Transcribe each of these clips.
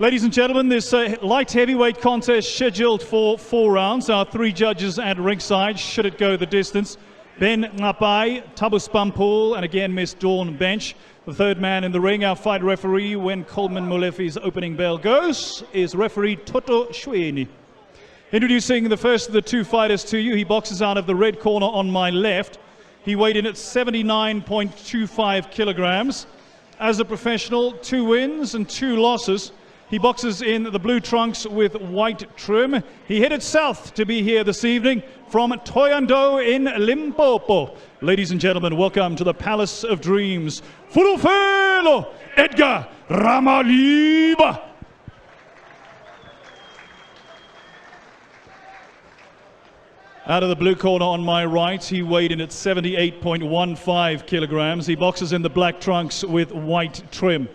Ladies and gentlemen, this light heavyweight contest scheduled for 4 rounds. Our 3 judges at ringside, should it go the distance. Ben Ngapai, Tabus Pampul, and again Miss Dawn Bench. The 3rd man in the ring, our fight referee, when Coleman Molefi's opening bell goes, is referee Toto Shweni. Introducing the first of the 2 fighters to you, he boxes out of the red corner on my left. He weighed in at 79.25 kilograms. As a professional, 2 wins and 2 losses. He boxes in the blue trunks with white trim. He headed south to be here this evening from Thohoyandou in Limpopo. Ladies and gentlemen, welcome to the Palace of Dreams, Fulufelo Edgar Ramaliba. Out of the blue corner on my right, he weighed in at 78.15 kilograms. He boxes in the black trunks with white trim.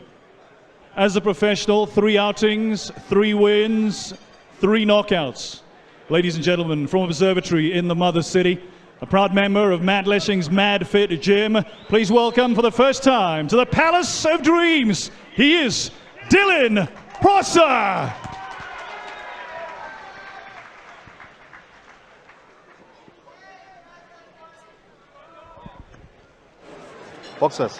As a professional, 3 outings, 3 wins, 3 knockouts. Ladies and gentlemen, from Observatory in the Mother City, a proud member of Matt Leshing's Mad Fit Gym, please welcome for the first time to the Palace of Dreams, he is Dylan Prosser. Boxers.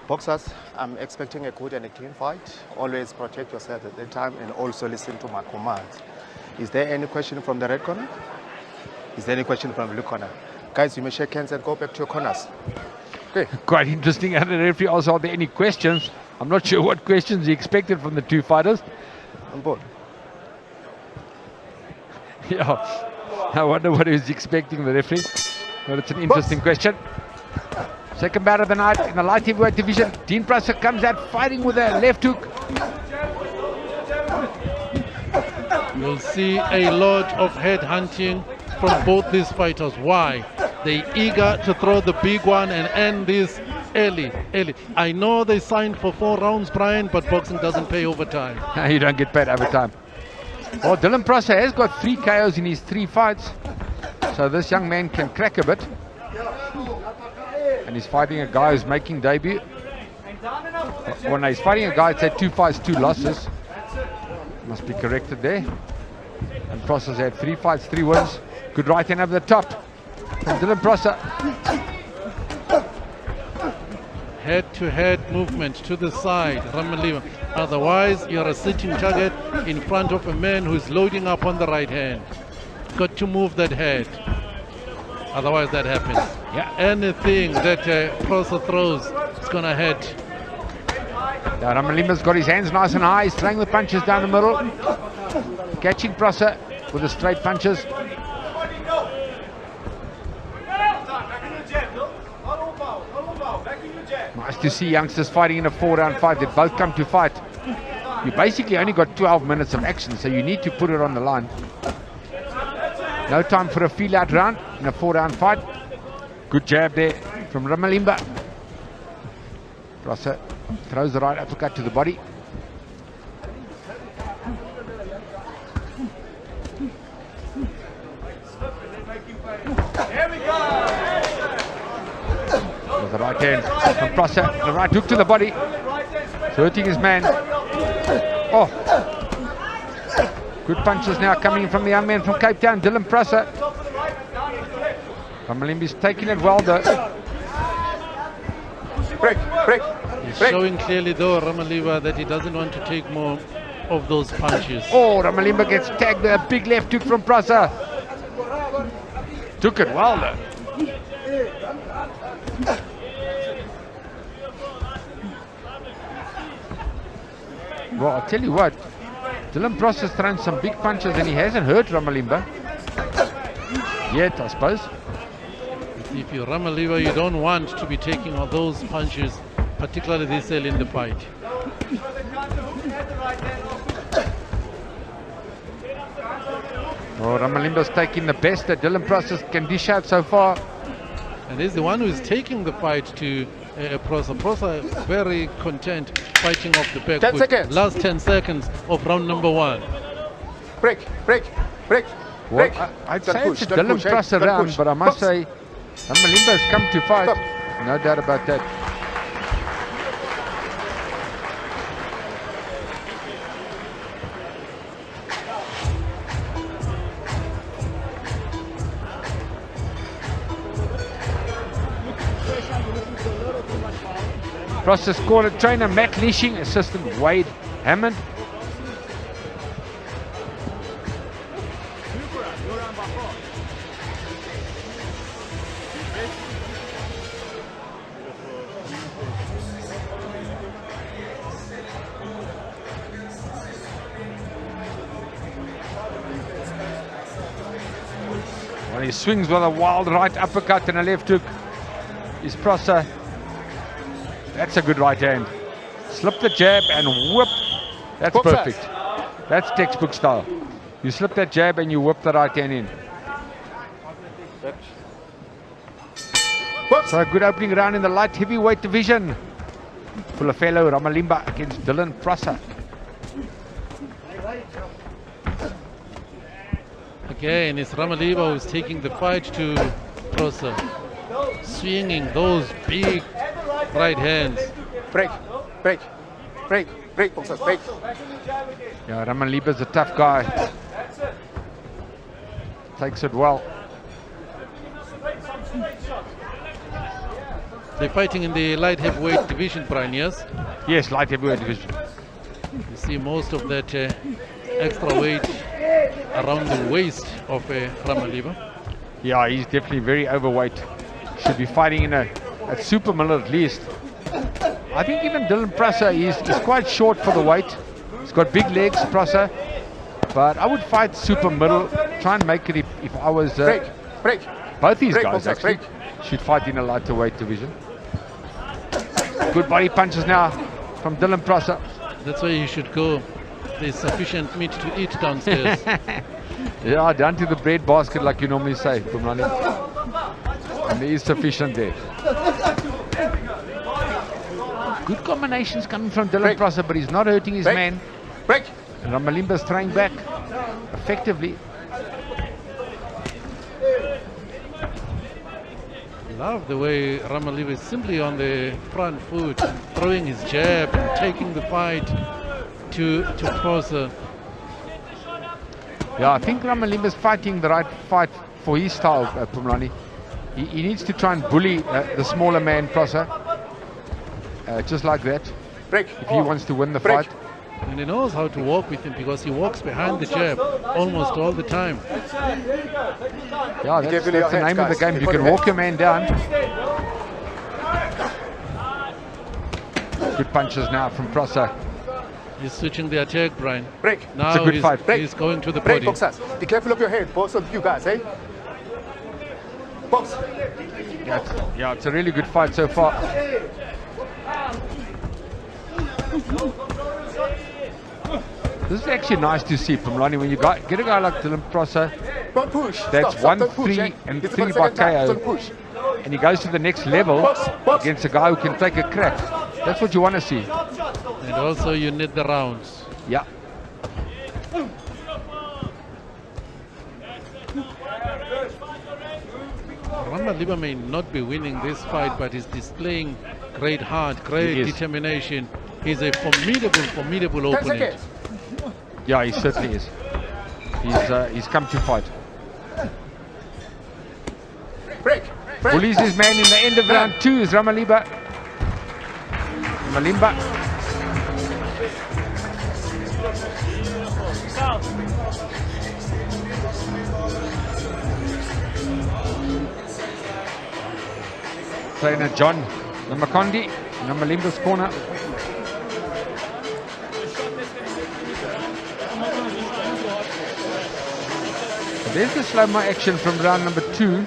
Boxers, I'm expecting a good and a clean fight. Always protect yourself at the time and also listen to my commands. Is there any question from the red corner? Is there any question from the blue corner? Guys, you may shake hands and go back to your corners. Okay. Quite interesting. And the referee also, are there any questions? I'm not sure what questions he expected from the 2 fighters. On board. Yeah, I wonder what he was expecting, the referee. But it's an interesting question. Second bout of the night in the light heavyweight division. Dean Prosser comes out fighting with a left hook. You'll see a lot of head hunting from both these fighters. Why? They're eager to throw the big one and end this early. I know they signed for 4 rounds, Brian, but boxing doesn't pay overtime. You don't get paid overtime. Well, Dylan Prosser has got 3 KOs in his 3 fights. So this young man can crack a bit. And he's fighting a guy who's making debut. Well, no, he's fighting a guy that's had 2 fights, 2 losses. Must be corrected there. And Prosser's had 3 fights, 3 wins. Good right hand over the top from Dylan Prosser. Head-to-head movement to the side, Ramaliva. Otherwise, you're a sitting target in front of a man who's loading up on the right hand. Got to move that head. Otherwise, that happens. Yeah. Anything that Prosser throws is going to hit. Ramaliva's got his hands nice and high. He's throwing the punches down the middle. Catching Prosser with the straight punches. Nice to see youngsters fighting in a 4-round fight. They both come to fight. You basically only got 12 minutes of action, so you need to put it on the line. No time for a feel-out round in a 4-round fight. Good jab there from Ramalimba. Prosser throws the right uppercut to the body. The right hand from Prosser, the right hook to the body. He's hurting his man. Oh, good punches now coming from the young man from Cape Town, Dylan Prosser. Ramalimba's taking it well though. Break. He's showing clearly though, Ramaliva, that he doesn't want to take more of those punches. Oh, Ramalimba gets tagged with a big left hook from Prosser. Took it well though. Well, I'll tell you what, Dylan Prosser's thrown some big punches and he hasn't hurt Ramalimba yet, I suppose. If you're Ramaliva, you don't want to be taking all those punches, particularly this early in the fight. Oh, Ramalimba's taking the best that Dylan Prosser can dish out so far. And he's the one who is taking the fight to Prosser. Prosser very content fighting off the back. 10 seconds. Last 10 seconds of round number 1. Break. Well, Break. I'd Don't say push, it's a don't Dylan push, hey, Prus don't around, push. but I must Box. say, Ramalimba has come to fight. Stop. No doubt about that. Process corner trainer Matt Leashing, assistant Wade Hammond. When he swings with a wild right uppercut and a left hook, is Prosser. That's a good right hand. Slip the jab and whip. That's Box perfect. That's textbook style. You slip that jab and you whip the right hand in. Box. So a good opening round in the light heavyweight division. Fulafelo Ramalimba against Dylan Prosser. Again, it's Ramalimba who's taking the fight to Prosser. Swinging those big right hands. Break. Boxers, break. Yeah, Ramalimba's a tough guy. Takes it well. They're fighting in the light heavyweight division, Brian, yes? Yes, light heavyweight division. You see most of that extra weight around the waist of Ramalimba. Yeah, he's definitely very overweight. Should be fighting in at super middle at least. I think even Dylan Prosser is quite short for the weight. He's got big legs, Prosser. But I would fight super middle. Try and make it if I was... Break. Both these Break, guys boxers, actually should fight in a lighter weight division. Good body punches now from Dylan Prosser. That's where you should go. There's sufficient meat to eat downstairs. Yeah, down to the bread basket like you normally say, Pumlani. And there is sufficient there. Good combinations coming from Dylan Prosser, but he's not hurting his man. Break. And Ramalimba's throwing back effectively. Love the way Ramalimba is simply on the front foot, throwing his jab and taking the fight to Prosser. Yeah, I think Ramalimba's fighting the right fight for his style, Pumlani. He needs to try and bully the smaller man, Prosser. Just like that. Break. If he wants to win the Break. fight. And he knows how to walk with him because he walks behind the jab almost all the time. Yeah, that's the name of the game. You can walk a man down. Good punches now from Prosser. He's switching the attack, Brian. Break. It's a Now good fight. he's going to the Break, body. boxers. Be careful of your head, both of you guys, eh? Box. Yeah, it's a really good fight so far. This is actually nice to see, Pumlani, when you get a guy like Dylan Prosser, Don't push. that's Stop, don't 1-3 push, eh? and It's 3 for the by second time. KO, Don't push. and he goes to the next level Box. against a guy who can take a crack. That's what you want to see. And also you need the rounds. Yeah. Ramalimba may not be winning this fight, but he's displaying great heart, great He is. determination. He's a formidable 10 opponent. seconds. Yeah, he certainly is. He's come to fight. Break. Bullies his man in the end of round 2 is Ramalimba. Trainer John Namakondi, Ramalimba's corner. There's the slow-mo action from round number 2.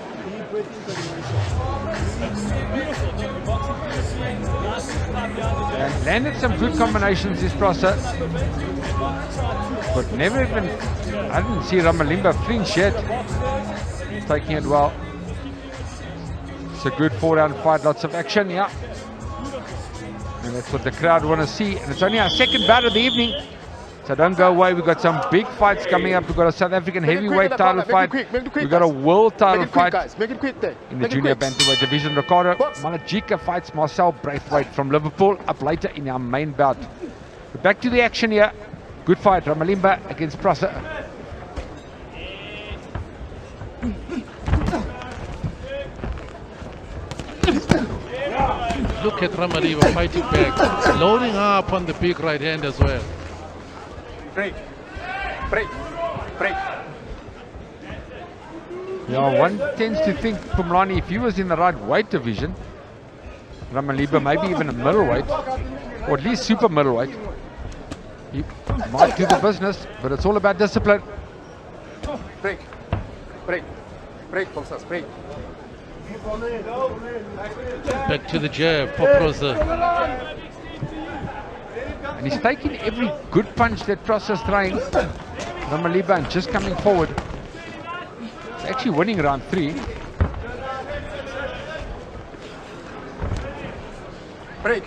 And landed some good combinations this Prosser. But never even, I didn't see Ramalimba flinch yet. Taking it well. It's a good 4-round fight, lots of action, yeah. And that's what the crowd want to see. And it's only our second bout of the evening. So don't go away. We've got some big fights coming up. We've got a South African heavyweight title fight. We've got a world title fight Make it quick there. in the junior bantamweight division. Ricardo Malajika fights Marcel Braithwaite from Liverpool up later in our main bout. But back to the action here. Good fight. Ramalimba against Prosser. Look at Ramalimba fighting back, loading up on the big right hand as well. Break. Yeah, one tends to think, Pumlani, if he was in the right weight division, Ramalimba, maybe even a middleweight, or at least super middleweight, he might do the business, but it's all about discipline. Break, boxers, break. Back to the jab for Prosser. And he's taking every good punch that Prosser's throwing. Ramalimba and just coming forward. He's actually winning round 3. Break.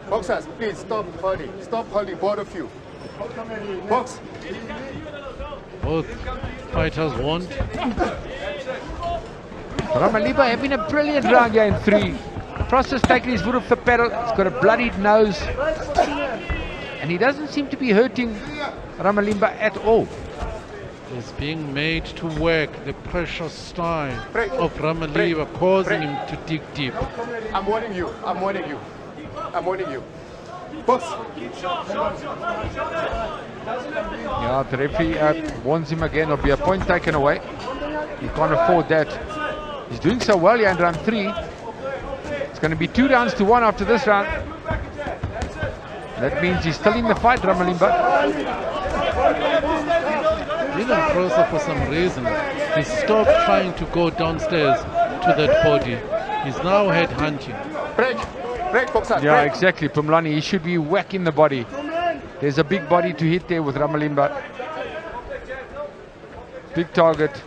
Boxers, please stop holding. Stop holding, both of you. Box. Both fighters want. Ramalimba having a brilliant round here in 3. Prosser's taking his foot off the pedal. He's got a bloodied nose. And he doesn't seem to be hurting Ramalimba at all. He's being made to work the pressure style of Ramalimba, causing him to dig deep. I'm warning you. Box. Yeah, the referee warns him again. There'll be a point taken away. He can't afford that. He's doing so well here in round 3. It's going to be 2 rounds to 1 after this round. That means he's still in the fight, Ramalimba. Even Prosser, for some reason, he stopped trying to go downstairs to that body. He's now head hunting. Break, boxers. Yeah, break. exactly, Pumlani. He should be whacking the body. There's a big body to hit there with Ramalimba. Big target.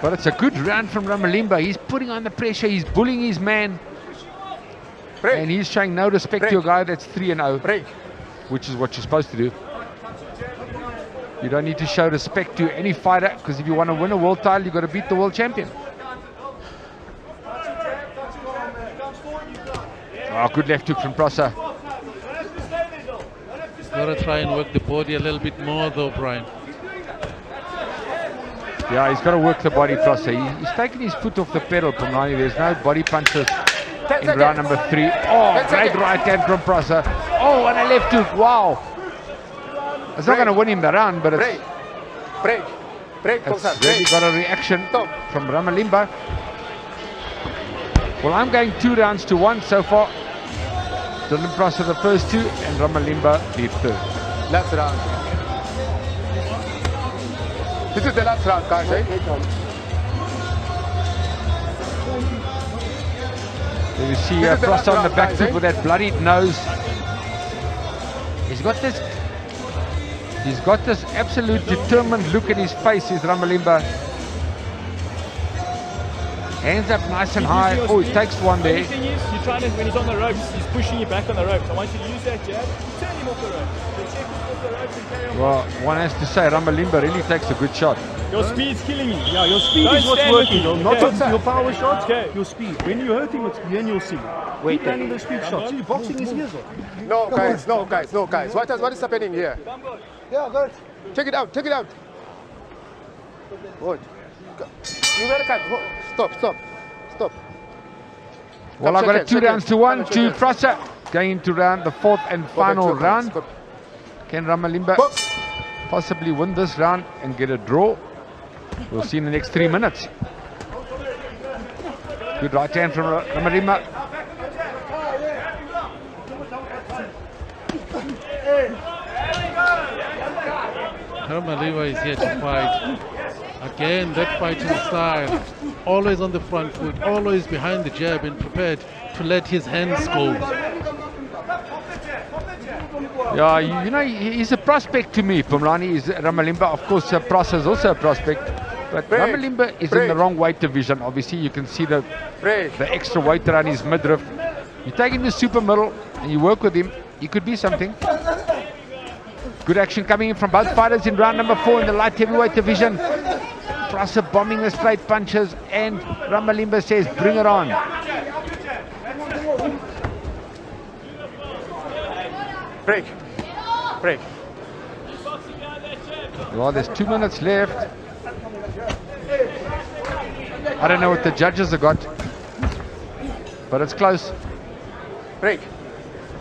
But it's a good round from Ramalimba. He's putting on the pressure. He's bullying his man. Break. And he's showing no respect to a guy that's 3-0. Break. Which is what you're supposed to do. You don't need to show respect to any fighter, because if you want to win a world title, you've got to beat the world champion. Oh, good left hook from Prosser. Got to try and work the body a little bit more though, Brian. Yeah, he's got to work the body, Prosser. He's taking his foot off the pedal, Pumlani. There's no body punches in round number 3. Oh, great right hand from Prosser. Oh, and a left hook. Wow. It's not going to win him the round, but it's Break, boxers. really got a reaction from Ramalimba. Well, I'm going 2 rounds to 1 so far. Dylan Prosser the first 2 and Ramalimba the third. Last round. This is the last round, guys, right? There you see Prosser on the back foot with that bloodied nose. He's got this absolute determined look at his face, is Ramalimba. Hands up nice and high. Oh, he takes one there. The thing is, you're trying to, when he's on the ropes, he's pushing you back on the ropes. I want you to use that jab, turn him off the ropes. Then check him off the ropes and carry on. Well, one has to say, Ramalimba really takes a good shot. Your speed's killing you. Yeah, your speed Don't is what's stand working. with me. Not Okay. your power shots, Okay. your speed. When you're hurting, then you'll see. Keep landing those speed shots. See, boxing is here. No, guys. What is happening here? Yeah, good. Check it out. Good. You better cut. Stop. Well, I've got it 2 rounds to 1 to Prosser. Going into round the 4th and final round. Can Ramalimba possibly win this round and get a draw? We'll see in the next 3 minutes. Good right hand from Ramalimba. Ramalimba is here to fight. Again, that fighting style. Always on the front foot, always behind the jab and prepared to let his hands go. Yeah, you know, he's a prospect to me, Pumlani. Is Ramalimba. Of course, Prosser is also a prospect. But Ramalimba is in the wrong weight division. Obviously, you can see the extra weight around his midriff. You take him to super middle and you work with him, he could be something. Good action coming in from both fighters in round number 4 in the light heavyweight division. Prosser bombing the straight punches, and Ramalimba says, bring it on. Break. Break. Well, there's 2 minutes left. I don't know what the judges have got, but it's close. Break.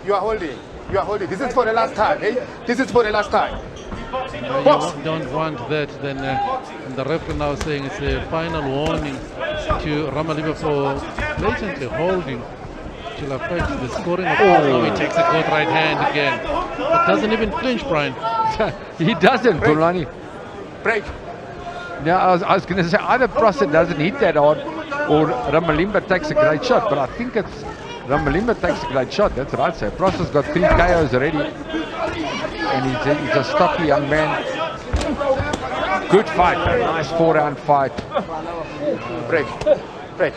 You are holding. You are holding. This is for the last time. Eh? This is for the last time. You don't want that. Then the referee now saying it's a final warning to Ramalimba for blatantly holding to affect the scoring of oh, he takes a good right hand again. It doesn't even flinch, Brian. He doesn't, Pulani. Break. Yeah, I was going to say either Prosser doesn't hit that hard or Ramalimba takes a great shot, but I think it's Ramalimba takes a great shot. That's right, sir. Prosser's got 3 KOs already, and he's a stocky young man. Good fight, a nice 4-round fight. Break. Break.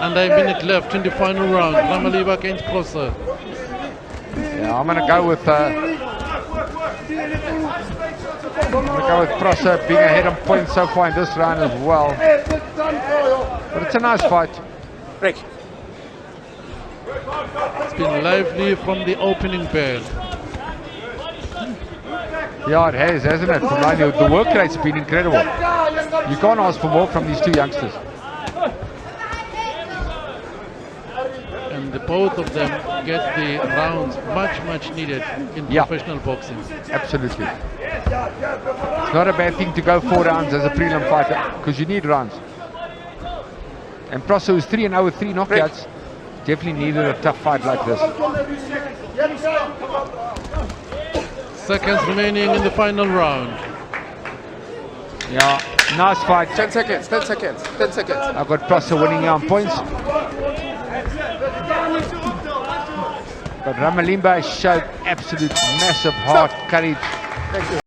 And a minute left in the final round. Ramalimba against Prosser. Yeah, I'm going to go with Prosser being ahead on points so far in this round as well. But it's a nice fight. Break. It's been lively from the opening bell. Yeah, it has, hasn't it? The work rate's been incredible. You can't ask for more from these 2 youngsters. And both of them get the rounds much needed in professional boxing. Absolutely. It's not a bad thing to go 4 rounds as a prelim fighter, because you need rounds. And Prosser, who's 3-0 with 3 knockouts, definitely needed a tough fight like this. Seconds remaining in the final round. Yeah, nice fight. 10 seconds. 10 seconds. 10 seconds. I've got Prosser winning here on points. But Ramalimba showed absolute massive heart, courage. Thank you.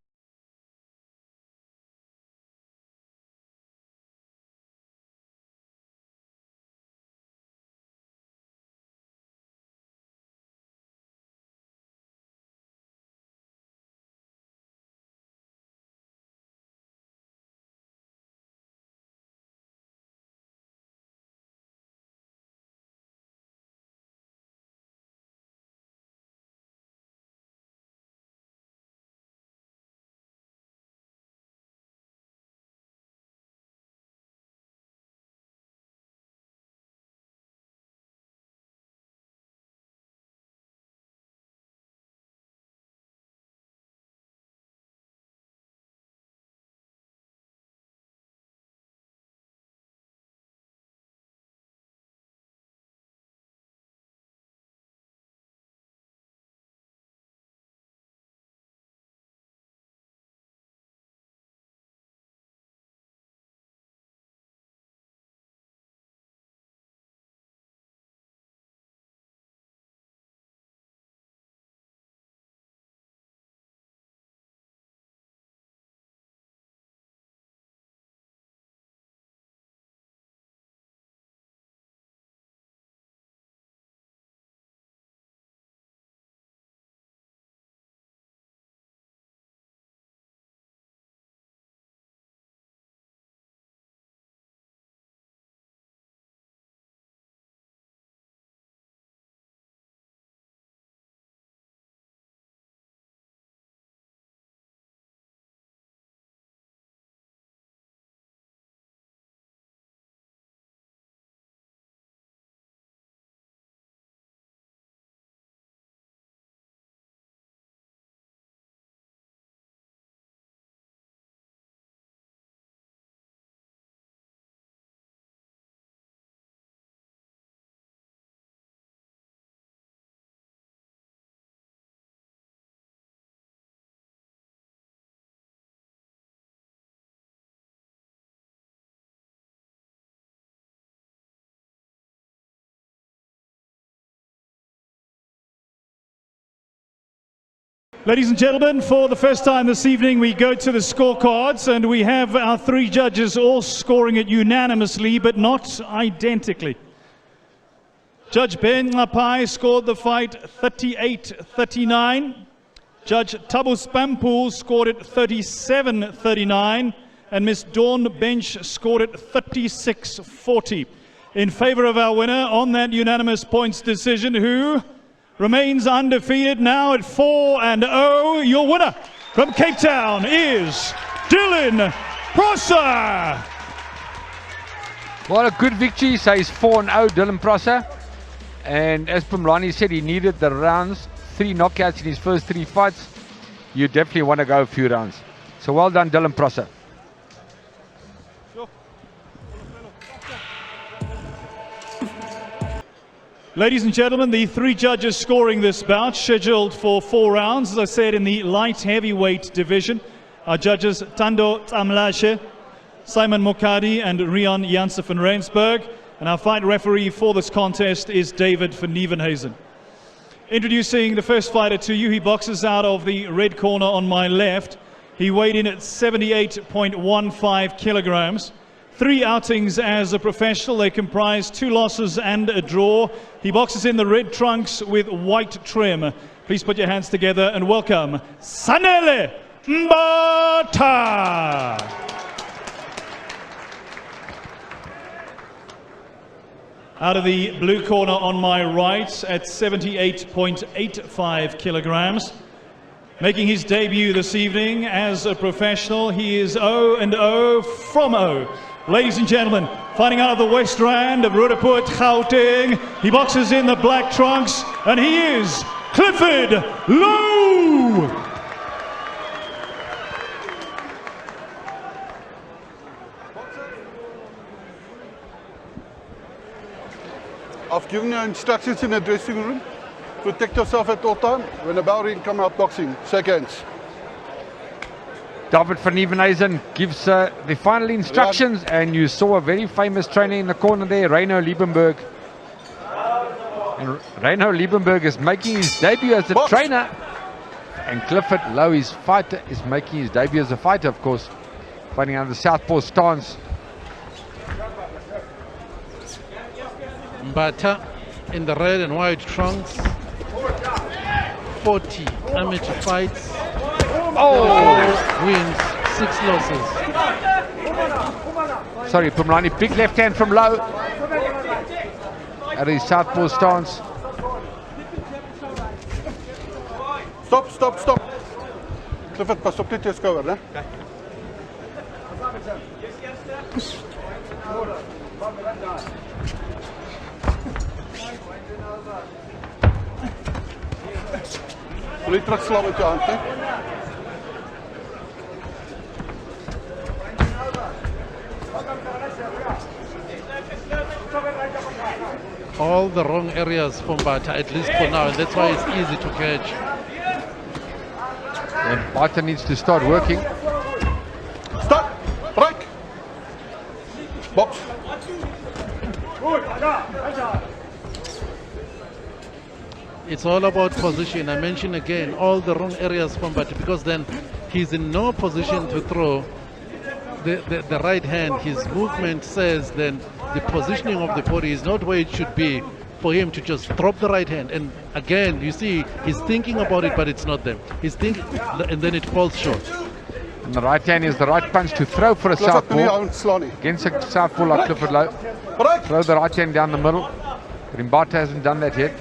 Ladies and gentlemen, for the first time this evening, we go to the scorecards, and we have our three judges all scoring it unanimously, but not identically. Judge Ben Ngapai scored the fight 38-39. Judge Thabo Spampool scored it 37-39. And Miss Dawn Bench scored it 36-40. In favor of our winner on that unanimous points decision, who remains undefeated now at 4-0. Your winner from Cape Town is Dylan Prosser. What a good victory, says 4-0 Dylan Prosser. And as Pumlani said, he needed the rounds, 3 knockouts in his first 3 fights. You definitely want to go a few rounds. So well done, Dylan Prosser. Ladies and gentlemen, the 3 judges scoring this bout, scheduled for 4 rounds, as I said, in the light heavyweight division, are judges Tando Tamlashe, Simon Mokadi, and Rian Janssen van Rensburg. And our fight referee for this contest is David van Nieuwenhuizen. Introducing the first fighter to you, he boxes out of the red corner on my left. He weighed in at 78.15 kilograms. 3 outings as a professional. They comprise 2 losses and a draw. He boxes in the red trunks with white trim. Please put your hands together and welcome Sanele Mbata. Out of the blue corner on my right at 78.85 kilograms. Making his debut this evening as a professional, he is 0-0 from 0. Ladies and gentlemen, fighting out of the West Rand of Roodepoort, Gauteng. He boxes in the black trunks, and he is Clifford Lowe. I've given you instructions in the dressing room. Protect yourself at all times. When a bell ring, come out boxing. Shake hands. David van Nieuwenhuizen gives the final instructions, and you saw a very famous trainer in the corner there, Reino Liebenberg. And Reino Liebenberg is making his debut as a trainer, and Clifford Lowe, his fighter, is making his debut as a fighter, of course, fighting under the southpaw stance. Mbata in the red and white trunks. 40 amateur fights. Wins, 6 losses. Sorry, Pumlani, big left hand from Lowe. At his southpaw stance. Stop, stop, stop. Clifford, pas op dit jou skouer, né? Wil jy terugslaan met jou hand, hè? All the wrong areas for Mbata, at least for now, and that's why it's easy to catch. And Mbata needs to start working. Stop! Break! Box! It's all about position. I mention again, all the wrong areas for Mbata, because then he's in no position to throw the right hand. His movement says then the positioning of the body is not where it should be for him to just drop the right hand. And again, you see, he's thinking about it, but it's not there. He's thinking, and then it falls short. And the right hand is the right punch to throw for a southpaw. Against a southpaw like Clifford Lowe. Throw the right hand down the middle. But Mbata hasn't done that yet.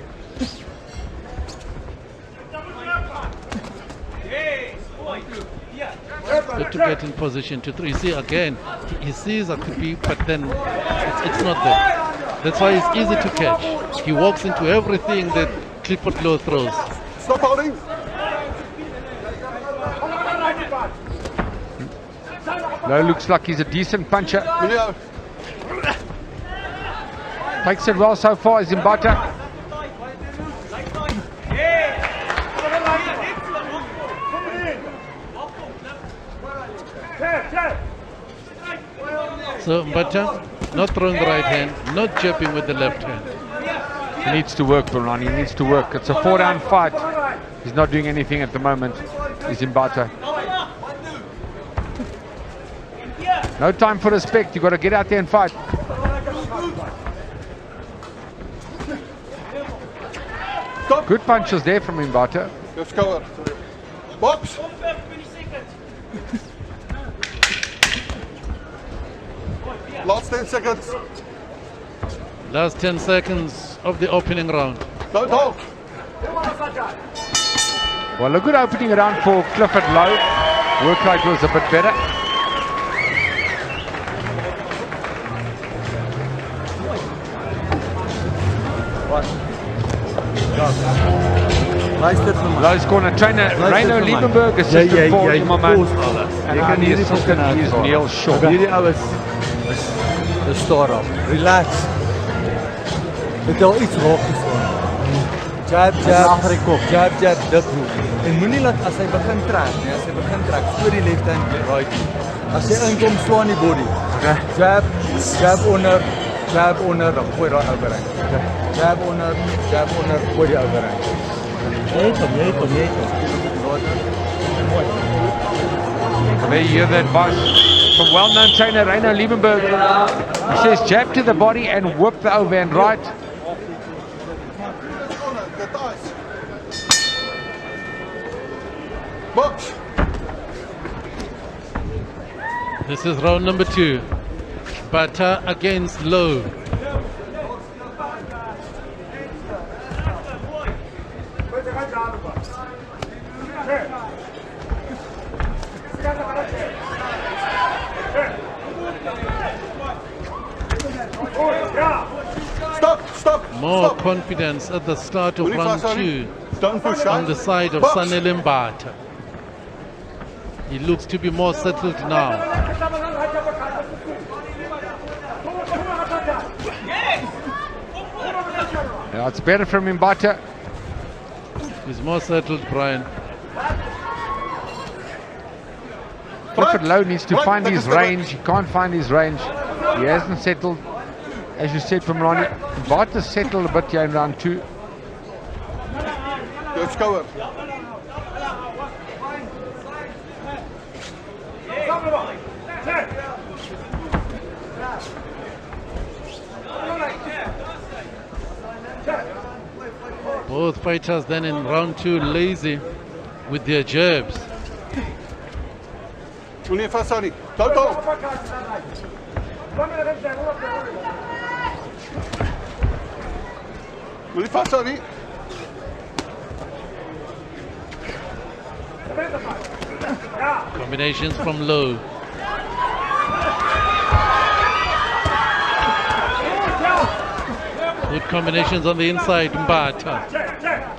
Good to get in position to throw. You see, again, he sees that could be, but then it's not there. That's why it's easy to catch. He walks into everything that Clifford Lowe throws. Stop holding. Lowe looks like he's a decent puncher. Takes it well so far, is Mbata. So Mbata not throwing the right hand, not jabbing with the left hand. He needs to work, Barani. He needs to work. It's a 4-round fight. He's not doing anything at the moment. He's in Bata. No time for respect. You got to get out there and fight. Stop. Good punches there from Mbata. Let's cover. Box. Last 10 seconds. Last 10 seconds of the opening round. Don't hold. Well, a good opening round for Clifford Lowe. Work rate was a bit better. Lowe's corner trainer Reino Liebenberg, assistant Paul Immerman, and I'm the assistant is Neil Shaw. Hierdie ouens is staar op. Relax. Dit al iets rokkies aan. Jab, jab, jab, dip hoek. En moenie laat as hy begin trek, nee, as hy begin trek, voor die left hand right. As hy inkom, slaan die body. Okay. Jab, jab onder, dan gooi daai overhand. Okay. Jab onder, gooi die overhand. Jy het hom. There you hear that advice from well-known trainer Reino Liebenberg. He says jab to the body and whip the overhand right. Box. This is round number 2. Bata against Lowe. Stop. More confidence at the start of round 2 Don't push on the side of Sanel Mbata. He looks to be more settled now. Yeah, it's better from Mbata. He's more settled, Brian. Clifford Lowe needs to find his range. He can't find his range. He hasn't settled, as you said from Ronnie. Mbata's settled a bit here in round 2. Let's cover. Both fighters then in round 2 lazy with their jabs. Meneer Fassani, don't hold. Meneer Fassani. Combinations from Lowe. Good combinations on the inside, Mbata.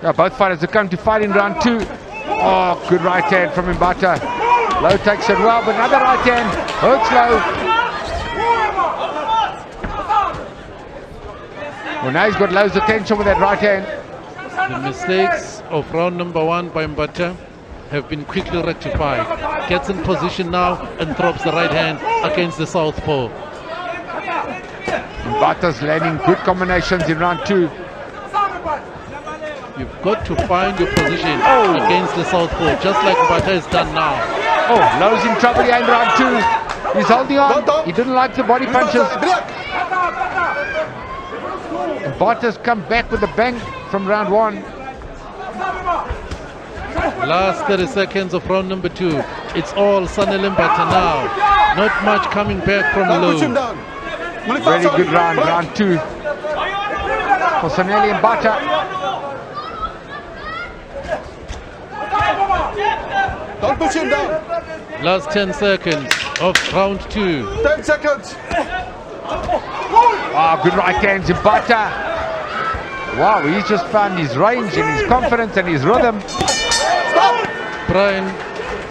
Yeah, both fighters are coming to fight in round 2. Oh, good right hand from Mbata. Lowe takes it well, but another right hand hurts Lowe. Well, now he's got Lowe's attention with that right hand. The mistakes of round number 1 by Mbata have been quickly rectified. Gets in position now and drops the right hand against the southpaw. Mbata's landing good combinations in round 2. You've got to find your position against the southpaw, just like Mbata has done now. Oh, Lowe's in trouble here in round 2. He's holding on. He didn't like the body punches. Mbata's come back with a bang from round 1. Last 30 seconds of round number 2. It's all Sanel Mbata now. Not much coming back from Lowe. Very good round, round 2 for Sanel Mbata. Don't push him down. Last 10 seconds of round 2. 10 seconds. Ah, good right hands, Mbata. Wow, he's just found his range and his confidence and his rhythm. Brian,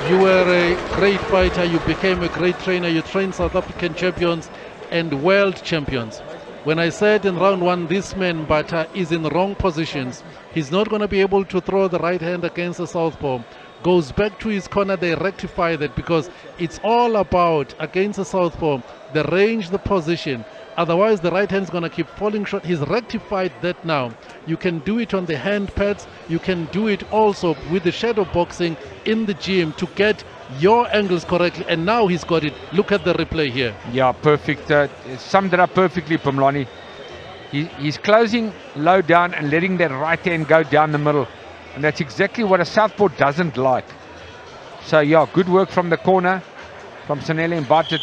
you were a great fighter, you became a great trainer, you trained South African champions and world champions. When I said in round 1, this man Mbata is in wrong positions, he's not going to be able to throw the right hand against the southpaw. Goes back to his corner, they rectify that because it's all about, against the southpaw, the range, the position. Otherwise, the right hand's going to keep falling short. He's rectified that now. You can do it on the hand pads. You can do it also with the shadow boxing in the gym to get your angles correctly. And now he's got it. Look at the replay here. Yeah, perfect. Summed it up perfectly, Pumlani. He's closing low down and letting that right hand go down the middle. And that's exactly what a southpaw doesn't like. So, yeah, good work from the corner, from Sanele and Bouts,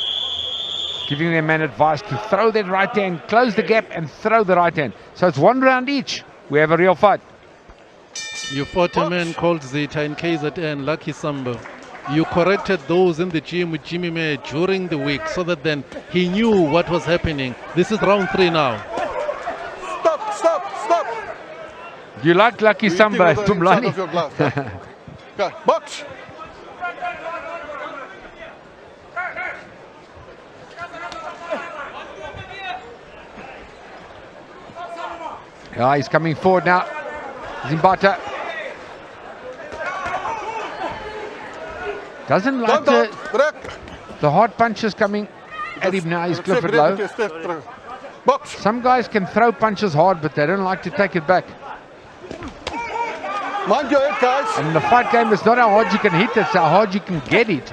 giving their man advice to throw that right hand, close the gap and throw the right hand. So it's 1 round each. We have a real fight. You fought a man called Zita in KZN, Lucky Samba. You corrected those in the gym with Jimmy May during the week so that then he knew what was happening. This is round 3 now. Stop. You like Lucky Samba, Pumlani? Okay, box. Yeah, he's coming forward now. Zimbata doesn't like the hard punches coming at him now. He's Clifford Lowe. Box. Some guys can throw punches hard, but they don't like to take it back. Mind your head, guys. And in the fight game, it's not how hard you can hit, it's how hard you can get it.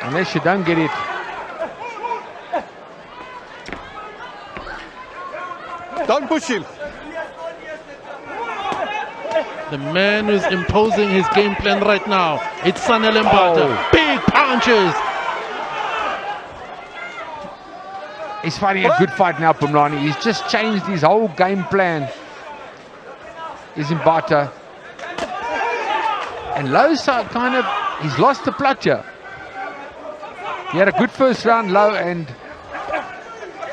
Unless you don't get it. Don't push him. The man who's imposing his game plan right now, it's Sanele Mbata. Big punches. He's fighting a good fight now, Pumlani. He's just changed his whole game plan. He's Mbata. And Lowe's kind of, he's lost the plot here. He had a good first round, Lowe, and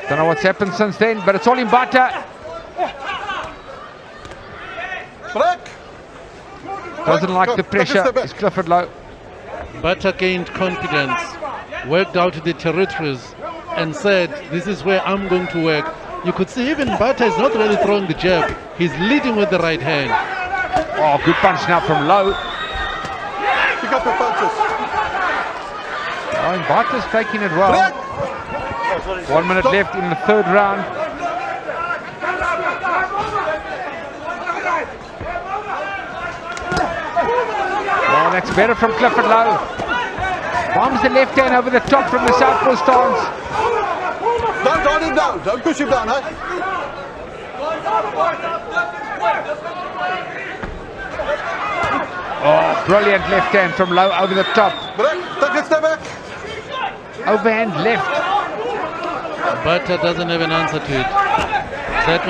don't know what's happened since then, but it's all Mbata. Doesn't like the pressure. It's Clifford Lowe. Mbata gained confidence, worked out the territories, and said, this is where I'm going to work. You could see even Mbata is not really throwing the jab. He's leading with the right hand. Oh, good punch now from Lowe. Pick up the punches. Oh, Mbata's taking it well. 1 minute left in the 3rd round. Oh, that's better from Clifford Lowe. Bombs the left hand over the top from the southpaw stance. Don't hold him down. Don't push him down, eh? Oh, brilliant left hand from Lowe over the top. Take a step back. Overhand left. Mbata doesn't have an answer to it. That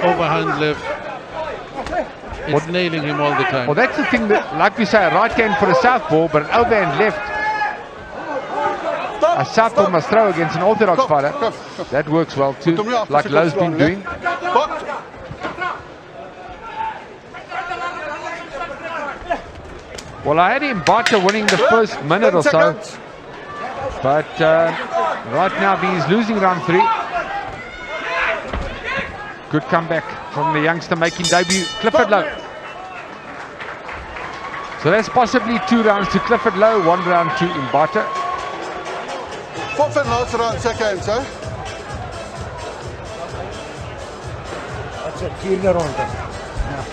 overhand left. It's nailing him all the time. Well, that's the thing that, like we say, a right hand for a southpaw, but an overhand left. A southpaw must throw against an orthodox fighter. That works well too, like Lowe's been doing. Well, I had Mbata winning the first minute or so, but right now he's losing round 3. Good comeback from the youngster making debut, Clifford Lowe. So that's possibly 2 rounds to Clifford Lowe, 1 round to Mbata. 4th and last round, seconds, eh? That's it, 4de ronde.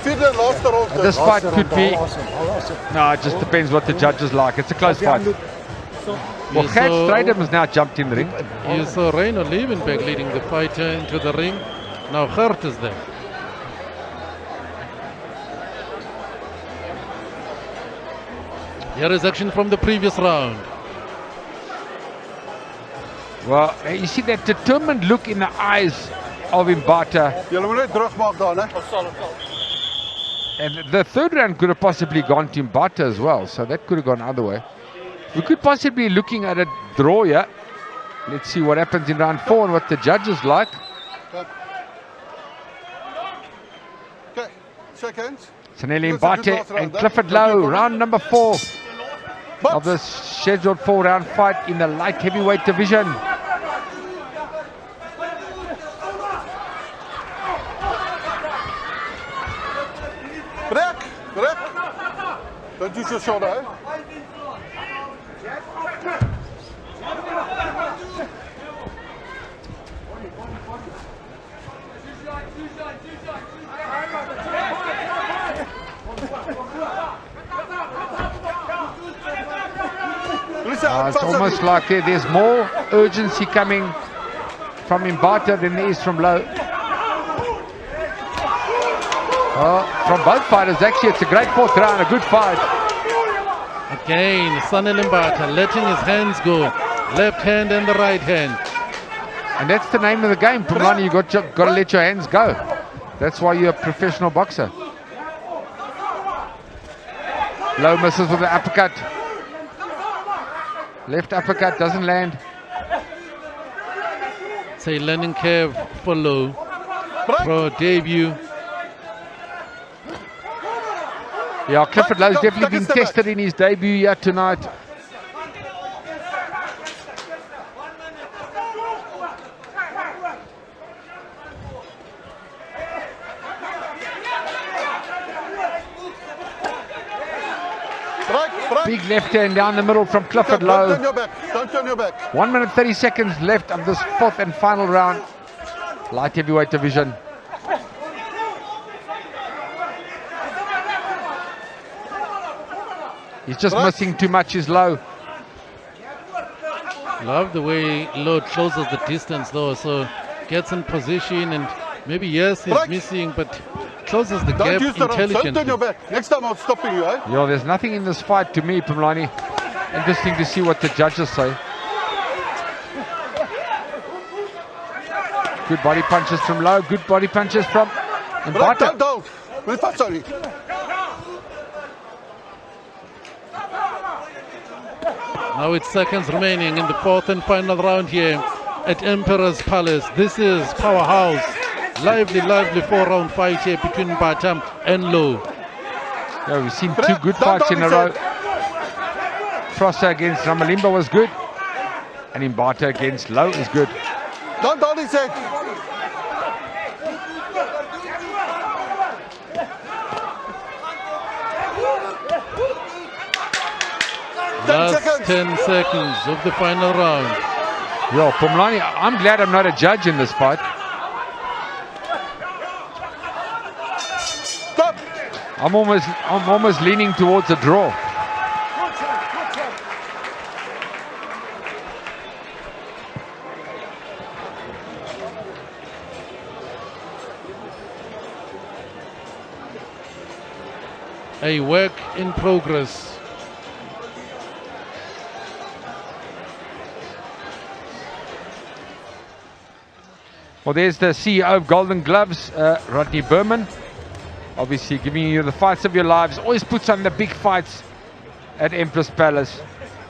4de last round. This fight could be... No, it just depends what the judges like. It's a close fight. Well, Gert Strydom has now jumped in the ring. You saw Reino Liebenberg leading the fighter into the ring. Now Gert is there. Here is action from the previous round. Well, you see that determined look in the eyes of Mbata. And the 3rd round could have possibly gone to Mbata as well, so that could have gone either way. We could possibly be looking at a draw here. Let's see what happens in round 4 and what the judges like. Okay, seconds. Sanele Mbata and Clifford Lowe, round number 4 of the scheduled 4-round fight in the light heavyweight division. Break. Don't use your shoulder, eh? out. It's Fast almost like there's more urgency coming from Mbata than there is from Low. From both fighters, actually, it's a great fourth round, a good fight. Again, Sanel Mbata letting his hands go. Left hand and the right hand. And that's the name of the game, Pumlani. You got to let your hands go. That's why you're a professional boxer. Low misses with the uppercut. Left uppercut doesn't land. It's a learning curve for Low. Pro debut. Yeah, Clifford Lowe's definitely been tested in his debut here tonight. Big left hand down the middle from Clifford Lowe. Don't turn your back. Don't turn your back. 1 minute 30 seconds left of this fourth and final round. Light heavyweight division. He's just missing too much, is Low. Love the way Low closes the distance though, so gets in position and maybe yes he's missing, but closes the gap Don't use the wrong. Don't intelligently. turn your back. Next time I'm stopping you, eh? Yo, there's nothing in this fight to me, Pumlani. Interesting to see what the judges say. Good body punches from Low, good body punches from Mbata. Don't. Sorry. Now it's seconds remaining in the fourth and final round here at Emperor's Palace. This is Powerhouse. Lively 4-round fight here between Mbata and Low. Yeah, we've seen two good fights in a row. Prosser against Ramalimba was good, and Mbata against Low is good. Don't hold his head. Last 10 seconds of the final round. Yo, Pumlani, I'm glad I'm not a judge in this fight. Stop. I'm almost leaning towards a draw. A work in progress. Well, there's the CEO of Golden Gloves, Rodney Berman. Obviously giving you the fights of your lives. Always puts on the big fights at Empress Palace.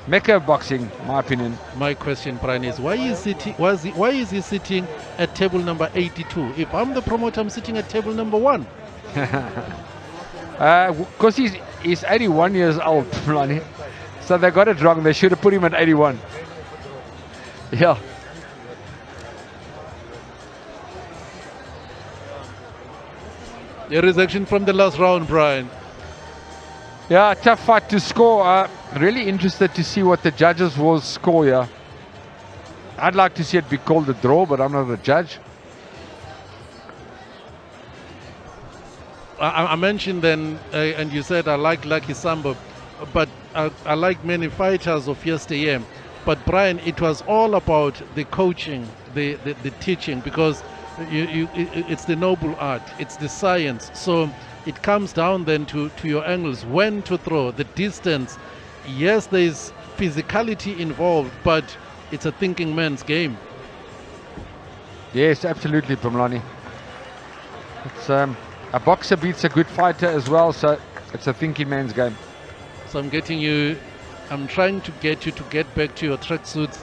Mecca of boxing, in my opinion. My question, Brian, is why is he sitting at table number 82? If I'm the promoter, I'm sitting at table number 1. Because he's 81 years old, Pumlani. So they got it wrong. They should have put him at 81. Yeah. There is action from the last round, Brian. Yeah, tough fight to score. Really interested to see what the judges will score here. I'd like to see it be called a draw, but I'm not a judge. I mentioned then, and you said I like Lucky Sambo, but I like many fighters of yesteryear. But Brian, it was all about the coaching, the teaching, because it's the noble art, it's the science. So it comes down then to your angles, when to throw, the distance. Yes, there's physicality involved, but it's a thinking man's game. Yes, absolutely, Pumlani. It's a boxer beats a good fighter as well, so it's a thinking man's game. So I'm trying to get you to get back to your tracksuits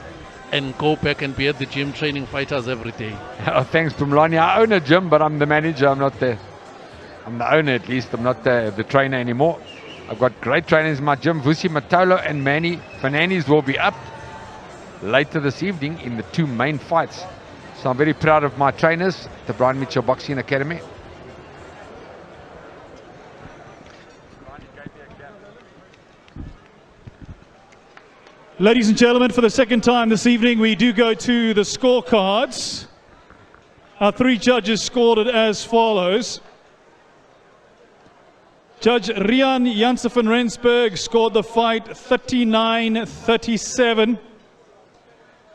and go back and be at the gym training fighters every day. Oh, thanks, Pumlani. I own a gym, but I'm the manager. I'm not I'm the owner, at least. I'm not the trainer anymore. I've got great trainers in my gym. Vusi Matolo and Manny Fernandes will be up later this evening in the two main fights. So I'm very proud of my trainers, the Brian Mitchell Boxing Academy. Ladies and gentlemen, for the second time this evening, we do go to the scorecards. Our three judges scored it as follows. Judge Rian Janssen van Rensburg scored the fight 39-37.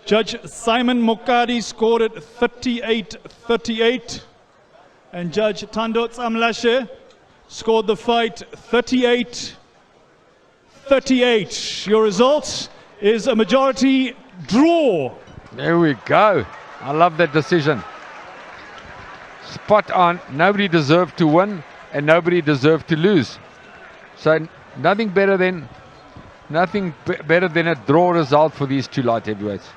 Judge Simon Mokadi scored it 38-38. And Judge Thando Tsamlashe scored the fight 38-38. Your result is a majority draw. There we go. I love that decision. Spot on. Nobody deserved to win and nobody deserved to lose. So nothing better than a draw result for these two light heavyweights.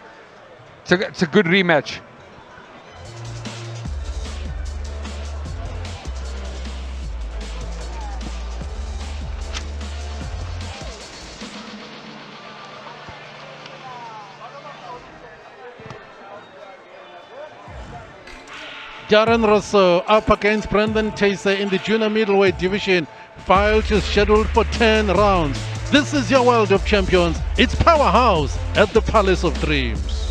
It's a good rematch. Darren Rousseau up against Brendan Taser in the junior middleweight division. Fight is scheduled for 10 rounds. This is your World of Champions. It's Powerhouse at the Palace of Dreams.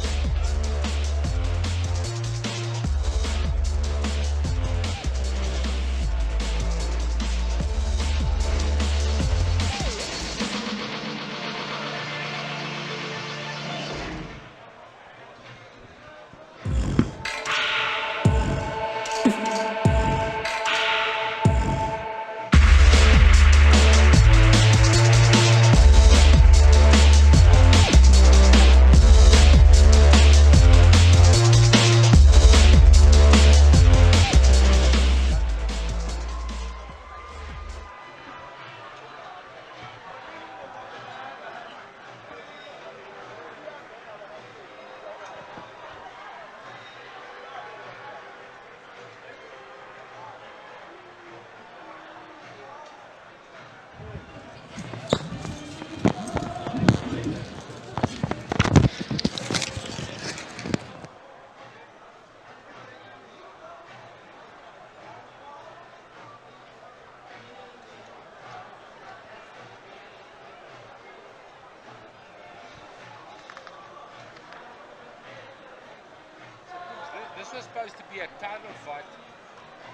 This was supposed to be a title fight,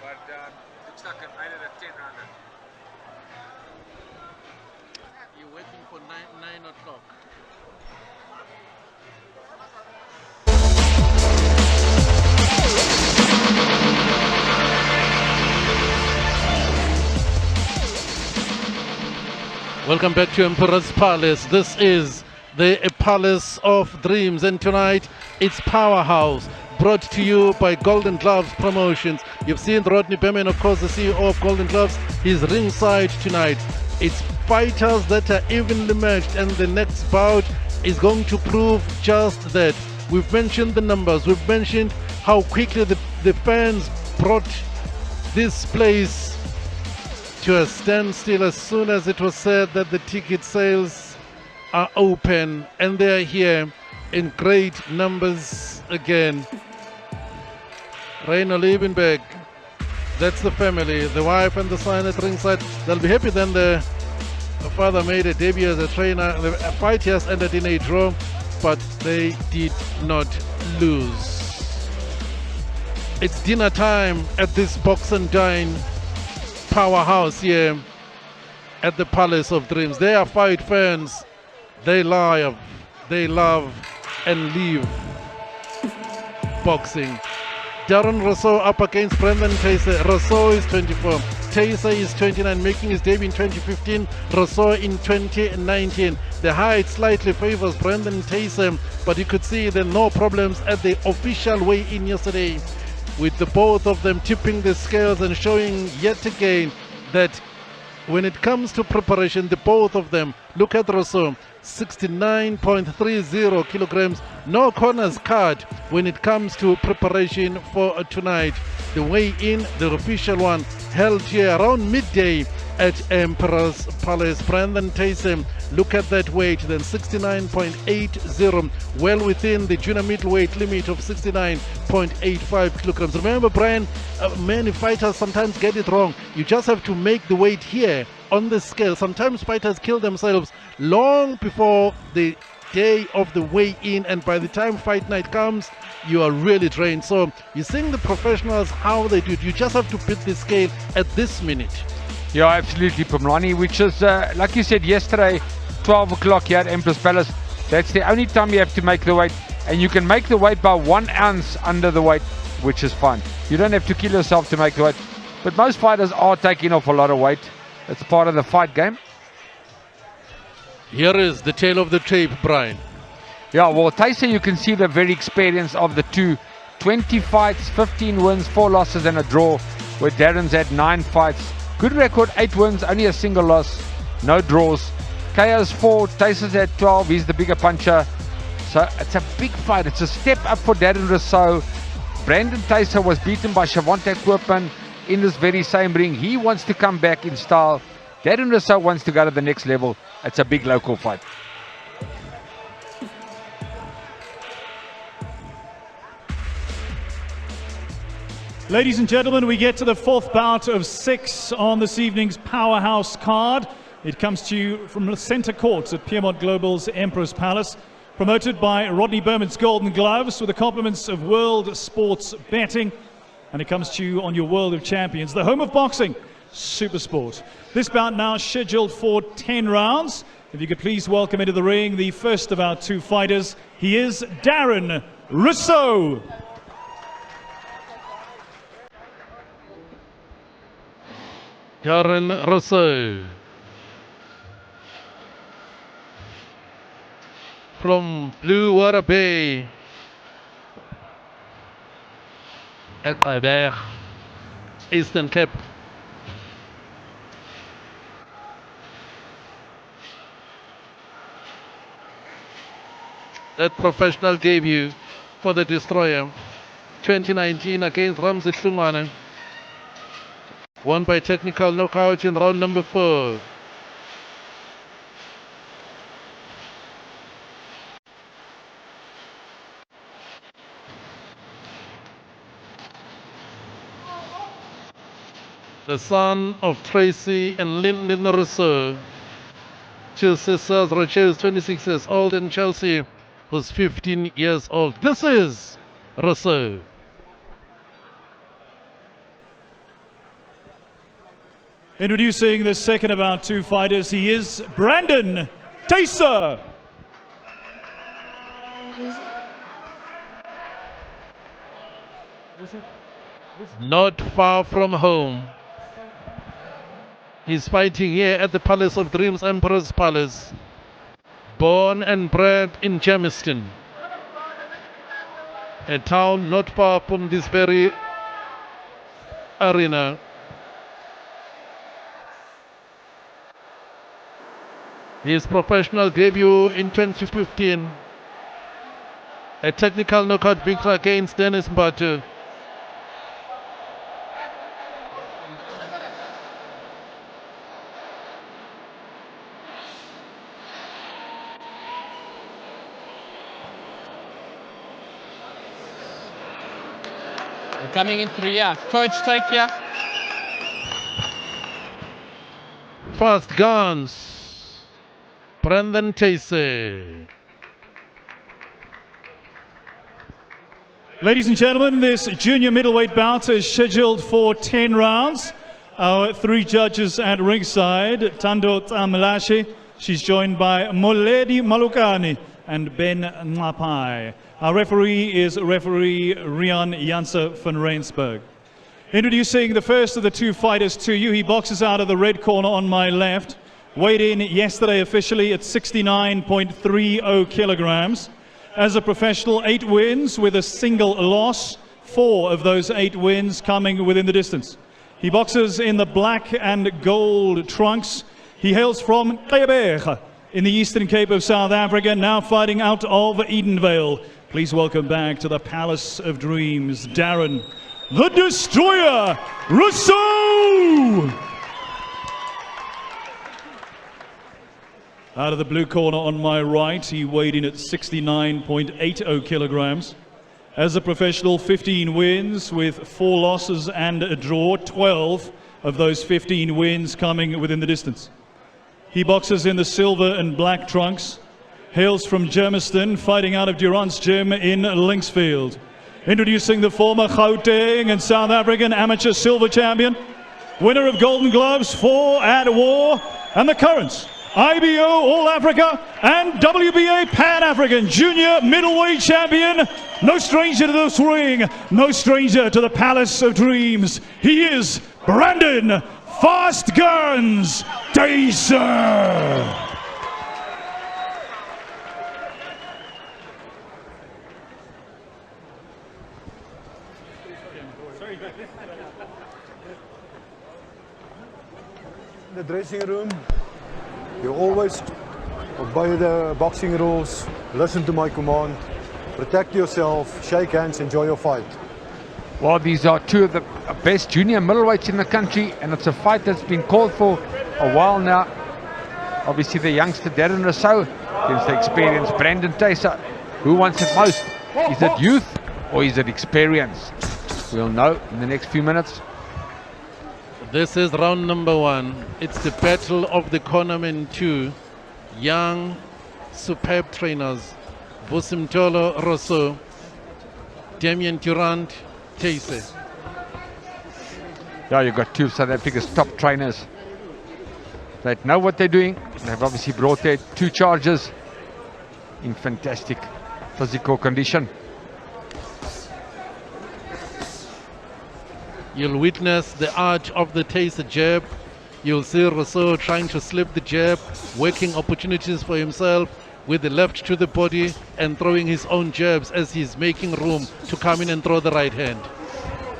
but looks like it made it a 10-rounder. You're waiting for 9 o'clock. Welcome back to Emperor's Palace. This is the Palace of Dreams, and tonight it's Powerhouse, brought to you by Golden Gloves Promotions. You've seen Rodney Beman, of course, the CEO of Golden Gloves. He's ringside tonight. It's fighters that are evenly matched, and the next bout is going to prove just that. We've mentioned the numbers. We've mentioned how quickly the fans brought this place to a standstill as soon as it was said that the ticket sales are open, and they're here in great numbers again. Reino Liebenberg, that's the family, the wife and the son at ringside. They'll be happy then the father made a debut as a trainer. The fight has ended in a draw, but they did not lose. It's dinner time at this Box and Dine Powerhouse here at the Palace of Dreams. They are fight fans. They love and live boxing. Darren Rousseau up against Brendan Taser. Rousseau is 24. Taser is 29, making his debut in 2015. Rousseau in 2019. The height slightly favors Brendan Taser, but you could see there are no problems at the official weigh-in yesterday, with the both of them tipping the scales and showing yet again that when it comes to preparation, the both of them, look at Rousseau, 69.30 kilograms, no corners cut when it comes to preparation for tonight. The weigh-in, the official one, held here around midday at Emperor's Palace. Brendan Taser, look at that weight then, 69.80, well within the junior middleweight limit of 69.85 kilograms. Remember, Brian, many fighters sometimes get it wrong. You just have to make the weight here on the scale. Sometimes fighters kill themselves long before the day of the weigh-in, and by the time fight night comes, you are really drained. So you're seeing the professionals how they do it. You just have to beat the scale at this minute. Yeah, absolutely, Pumlani, which is, like you said yesterday, 12 o'clock here at Empress Palace. That's the only time you have to make the weight. And you can make the weight by 1 ounce under the weight, which is fine. You don't have to kill yourself to make the weight. But most fighters are taking off a lot of weight. It's part of the fight game. Here is the tail of the tape, Brian. Yeah, well, Tyson, you can see the very experience of the two. 20 fights, 15 wins, 4 losses and a draw, where Darren's had 9 fights. Good record, 8 wins, only a single loss, no draws. KO's 4, Tyson's had 12, he's the bigger puncher. So it's a big fight. It's a step up for Darren Rousseau. Brandon Tyson was beaten by Shavante Koopman in this very same ring. He wants to come back in style. Darren Rousseau wants to go to the next level. It's a big local fight. Ladies and gentlemen, we get to the 4th bout of 6 on this evening's Powerhouse card. It comes to you from the center courts at Piermont Global's Empress Palace. Promoted by Rodney Berman's Golden Gloves with the compliments of World Sports Betting. And it comes to you on your World of Champions, the home of boxing, Supersport. This bout now scheduled for 10 rounds. If you could please welcome into the ring the first of our 2 fighters. He is Darren Rousseau. Darren Rousseau. From Blue Water Bay at IBO, Eastern Cape. That professional debut for the Destroyer, 2019 against Ramzi Hlungwane. Won by technical knockout in round number 4. The son of Tracy and Lynn Rousseau. 2 sisters, Rachel is 26 years old and Chelsea was 15 years old. This is Rousseau. Introducing the second of our 2 fighters, he is Brandon Tyson. Not far from home. He's fighting here at the Palace of Dreams, Emperor's Palace. Born and bred in Germiston, a town not far from this very arena. His professional debut in 2015, a technical knockout victory against Dennis Mbatu. Coming in 3, yeah. Coach, take ya. Fast guns. Brandon Tyson. Ladies and gentlemen, this junior middleweight bout is scheduled for 10 rounds. Our 3 judges at ringside, Tando Tamlashi. She's joined by Moledi Malukani and Ben Ngapai. Our referee is referee Rian Janse van Rensburg. Introducing the first of the 2 fighters to you. He boxes out of the red corner on my left. Weighed in yesterday officially at 69.30 kilograms. As a professional, 8 wins with a single loss. 4 of those 8 wins coming within the distance. He boxes in the black and gold trunks. He hails from Kempton in the Eastern Cape of South Africa, now fighting out of Edenvale. Please welcome back to the Palace of Dreams, Darren the Destroyer Rousseau! Out of the blue corner on my right, he weighed in at 69.80 kilograms. As a professional, 15 wins with 4 losses and a draw, 12 of those 15 wins coming within the distance. He boxes in the silver and black trunks. Hails from Germiston, fighting out of Durant's Gym in Linksfield. Introducing the former Gauteng and South African amateur silver champion, winner of Golden Gloves 4 at War, and the current IBO All-Africa and WBA Pan-African Junior Middleweight Champion. No stranger to this ring, no stranger to the Palace of Dreams. He is Brandon Fast Guns Taser. In the dressing room, you always obey the boxing rules, listen to my command, protect yourself, shake hands, enjoy your fight. Well, these are two of the best junior middleweights in the country, and it's a fight that's been called for a while now. Obviously the youngster Darren Rousseau against the experienced Brandon Taser. Who wants it most? Is it youth or is it experience? We'll know in the next few minutes. This is round number 1. It's the battle of the cornermen 2. Young, superb trainers. Vusimtolo Rousseau, Damien Durant, Taser. Yeah, you've got two of South Africa's top trainers that know what they're doing. They've obviously brought their 2 charges in fantastic physical condition. You'll witness the art of the Taser jab. You'll see Rousseau trying to slip the jab, working opportunities for himself with the left to the body and throwing his own jabs as he's making room to come in and throw the right hand.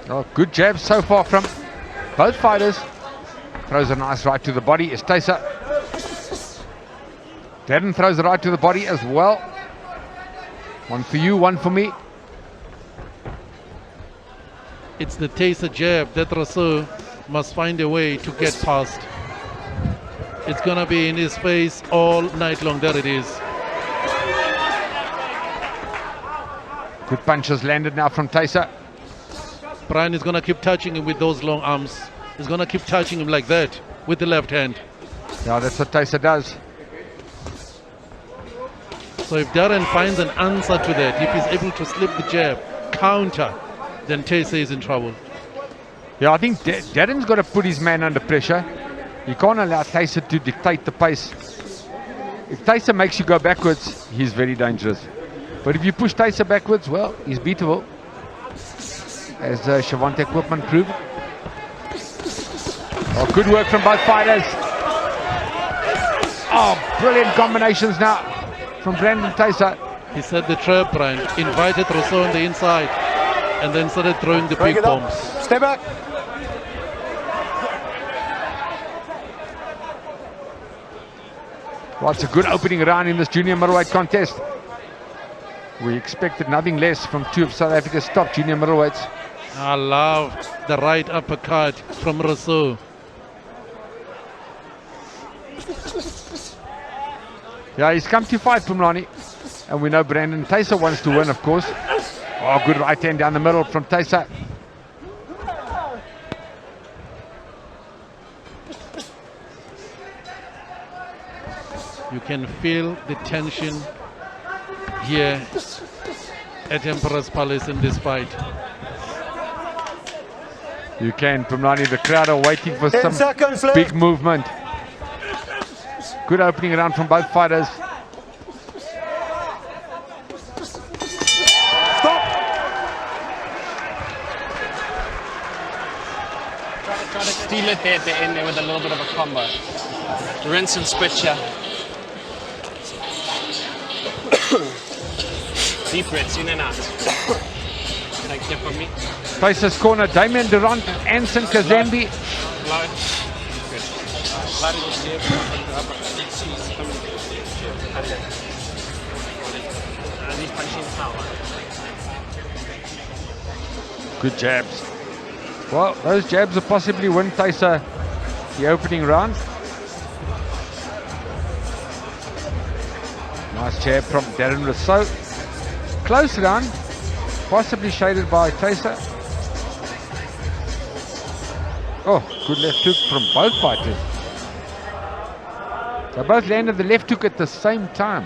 Oh, good jabs so far from both fighters. Throws a nice right to the body is Taser. Darren throws the right to the body as well. One for you, one for me. It's the Taser jab that Rousseau must find a way to get past. It's gonna be in his face all night long. There it is. Good punches landed now from Taser. Brian is gonna keep touching him with those long arms. He's gonna keep touching him like that with the left hand. Yeah, that's what Taser does. So if Darren finds an answer to that, if he's able to slip the jab, counter, then Taser is in trouble. Yeah, I think Darren's got to put his man under pressure. You can't allow Taser to dictate the pace. If Taser makes you go backwards, he's very dangerous. But if you push Taser backwards, well, he's beatable. As Shavante Koopman proved. Oh, good work from both fighters. Oh, brilliant combinations now from Brandon Taser. He set the trap, Brian, invited Rousseau on the inside, and then started throwing the big bombs. Stay back. Well, it's a good opening round in this junior middleweight contest. We expected nothing less from two of South Africa's top junior middleweights. I love the right uppercut from Rousseau. Yeah, he's come to fight, Pumlani. And we know Brandon Taser wants to win, of course. Oh, good right hand down the middle from Taser. You can feel the tension here at Emperor's Palace in this fight. You can, Pumlani. The crowd are waiting for 10 some seconds left. big movement. Good opening round from both fighters. Try to steal it there at the end there with a little bit of a combo. Rinse and switch ya. Deep breaths in and out. Take care from me. Taser's corner, Damien Durant, Anson Kazembe. Blow it. Good. Blood in the step. He's punching power. Good jabs. Well, those jabs will possibly win Taser the opening round. Nice jab from Darren Rousseau. Close round, possibly shaded by Taser. Oh, good left hook from both fighters. They both landed the left hook at the same time.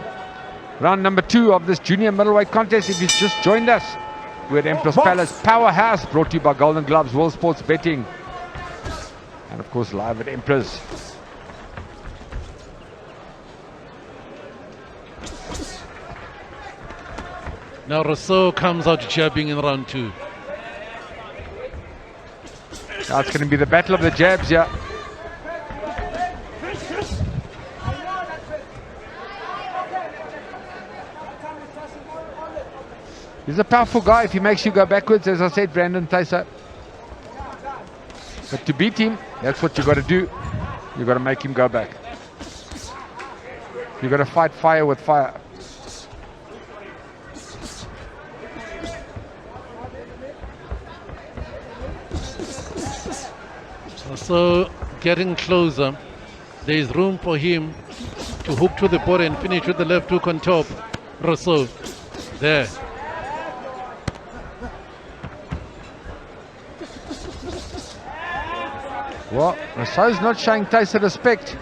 Round number 2 of this junior middleweight contest. If you've just joined us, we're at Empress Palace Powerhouse, brought to you by Golden Gloves World Sports Betting. And of course, live at Emperors. Now Rousseau comes out jabbing in round 2. Now it's going to be the battle of the jabs, yeah. He's a powerful guy if he makes you go backwards, as I said, Brandon Tyser. But to beat him, that's what you got to do. You got to make him go back. You got to fight fire with fire. So getting closer, there is room for him to hook to the body and finish with the left hook on top. Rousseau, there. Well, Rousseau's not showing Tyson respect.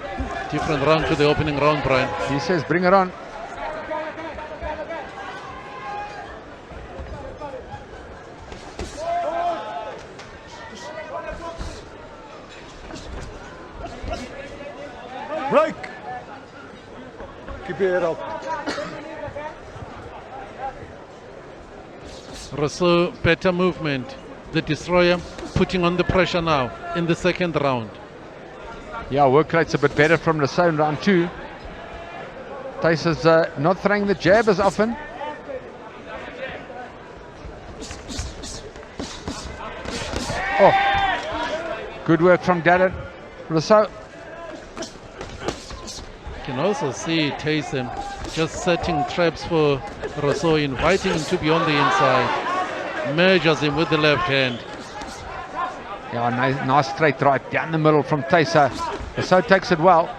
Different round to the opening round, Brian. He says, bring it on. Break! Keep your head up. Rousseau, better movement. The Destroyer putting on the pressure now in the second round. Yeah, work rate's a bit better from Rousseau in round 2. Tyson's not throwing the jab as often. Oh, good work from Darren Rousseau. You can also see Tyson just setting traps for Rousseau, inviting him to be on the inside. Measures him with the left hand. Yeah, nice straight right down the middle from Tyson. Rousseau takes it well.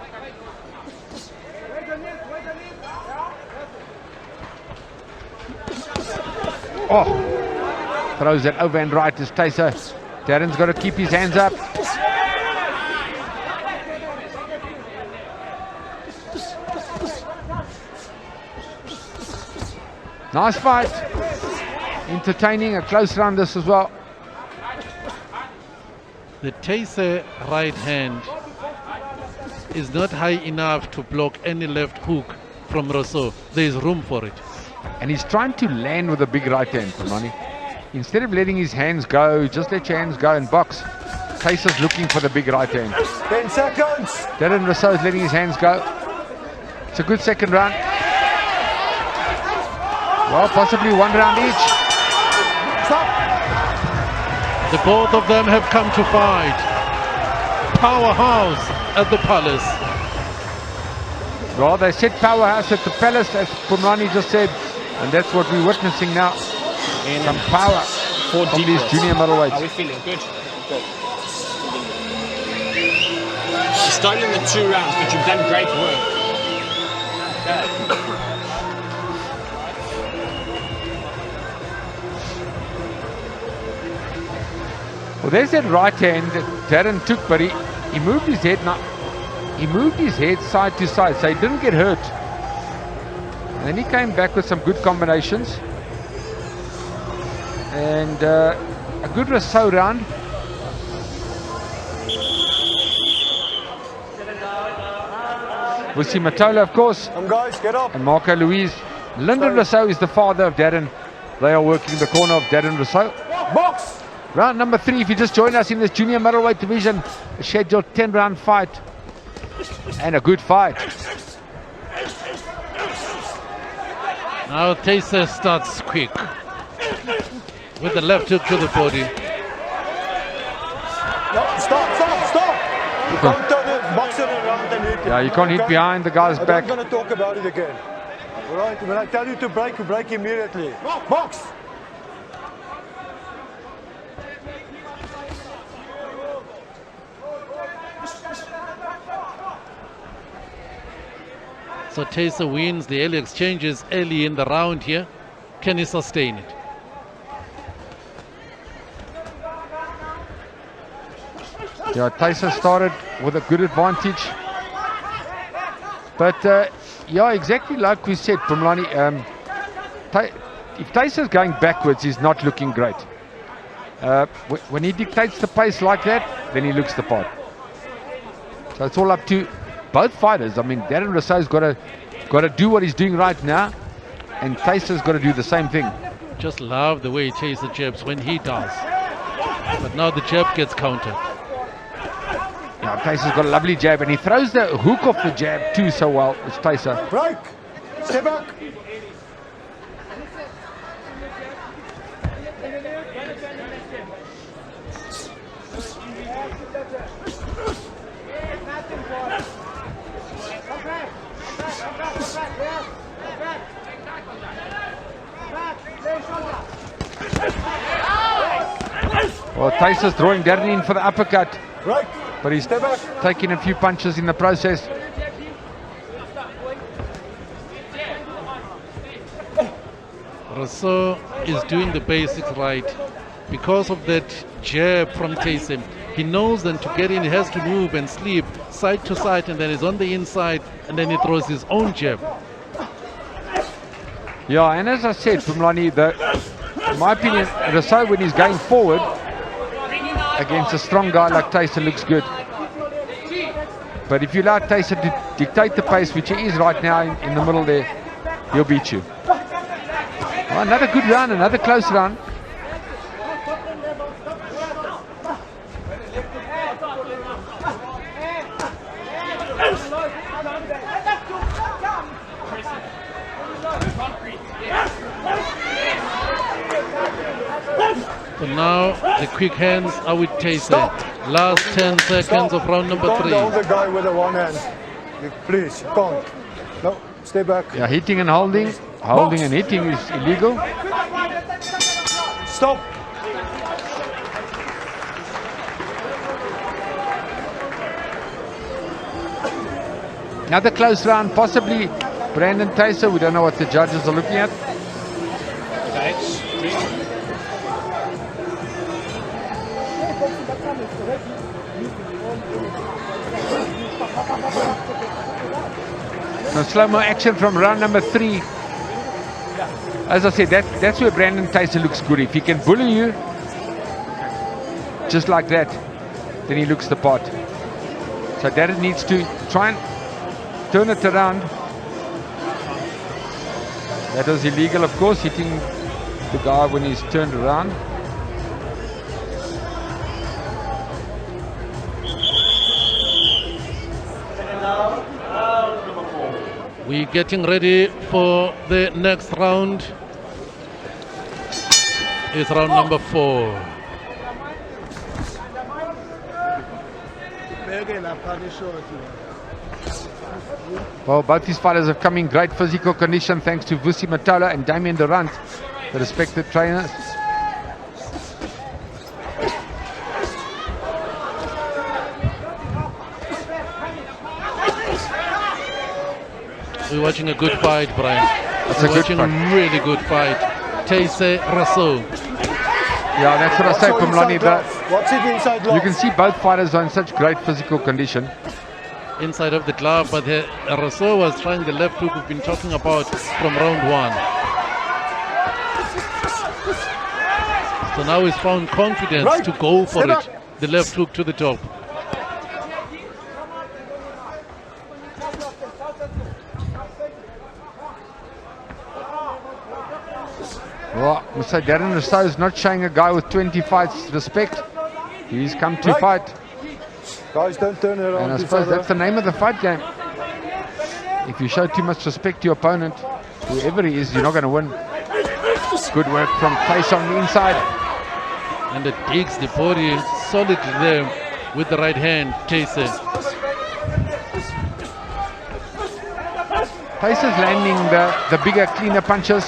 Oh, throws it overhand right as Tyson. Darren's got to keep his hands up. Nice fight. Entertaining, a close round this as well. The Tyson right hand is not high enough to block any left hook from Rousseau. There is room for it. And he's trying to land with a big right hand, Pamani. Instead of letting his hands go, just let your hands go and box. Tyson's looking for the big right hand. 10 seconds! Darren Rousseau is letting his hands go. It's a good second round. Well, possibly one round each. Stop! The both of them have come to fight. Powerhouse at the Palace. Well, they said powerhouse at the Palace, as Pumrani just said, and that's what we're witnessing now. Some power from these junior middleweights. Are we feeling good? Good. It's done in the 2 rounds, but you've done great work. Well, there's that right hand that Darren took, but he moved his head now. He moved his head side to side, so he didn't get hurt. And then he came back with some good combinations. And a good Rousseau round. We'll see Matola, of course. Come guys, get up. And Marco Louise. Lyndon Rousseau is the father of Darren. They are working the corner of Darren Rousseau. Box! Round number 3, if you just join us in this junior middleweight division, a scheduled 10-round fight. And a good fight. Now Tyson starts quick with the left hook to the body. No, stop! You can't turn the boxer around and hit him. Yeah, you can't hit behind the guy's back. I'm not going to talk about it again. Alright, when I tell you to break, you break immediately. Box! So Tyson wins the early exchanges early in the round here. Can he sustain it? Yeah, Tyson started with a good advantage. But, yeah, exactly like we said, Pumlani, if Tyson's going backwards, he's not looking great. When he dictates the pace like that, then he looks the part. So it's all up to both fighters. I mean, Darren Rousseau's got to do what he's doing right now, and Tayser's got to do the same thing. Just love the way Tayser jabs when he does. But now the jab gets countered. Yeah, Tayser's got a lovely jab, and he throws the hook off the jab too so well. It's Tayser. Break. Step back. Well, Tayser's drawing Darren in for the uppercut, Right. but he's taking a few punches in the process. Rousseau is doing the basics right. Because of that jab from Tayser, he knows then to get in, he has to move and sleep side to side, and then he's on the inside, and then he throws his own jab. Yeah, and as I said, Pumlani, in my opinion, Rousseau, when he's going forward against a strong guy like Tayser, looks good. But if you allow Tayser to dictate the pace, which he is right now in the middle there, he'll beat you. Well, another good round, another close round. So now the quick hands are with Tayser. Last 10 seconds of round number 3. Can't hold the guy with the one hand. Please, can't. No, stay back. Yeah, hitting and holding. Holding and hitting is illegal. Stop. Another close round, possibly Brandon Tayser. We don't know what the judges are looking at. Now slow-mo action from round number 3. As I said, that's where Brandon Tayser looks good. If he can bully you just like that, then he looks the part. So Darren needs to try and turn it around. That was illegal, of course, hitting the guy when he's turned around. We're getting ready for the next round. It's round number 4. Well, both these fighters have come in great physical condition thanks to Vusi Matola and Damien Durant, the respected trainers. We're watching a good fight, Brian. It's a good watching fight. a really good fight. Tayser Rousseau. Yeah, that's what I say, Pumlani. What's it inside You can see both fighters are in such great physical condition. Inside of the glove, but Rousseau was trying the left hook we've been talking about from round 1. So now he's found confidence to go for it. The left hook to the top. Well, Mr. Darren Rousseau is not showing a guy with 20 fights respect. He's come to fight. Guys, don't turn around. And I suppose that's the name of the fight game. If you show too much respect to your opponent, whoever he is, you're not going to win. Good work from Tayser on the inside. And it digs the body solidly there with the right hand, Tayser. Tayser's landing the bigger, cleaner punches.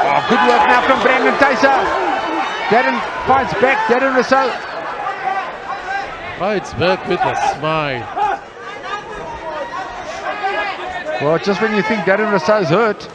Oh, good work now from Brandon Tayser. Darren fights back. Darren Rousseau Fights back with a smile. Well, just when you think Darren Rousseau's hurt.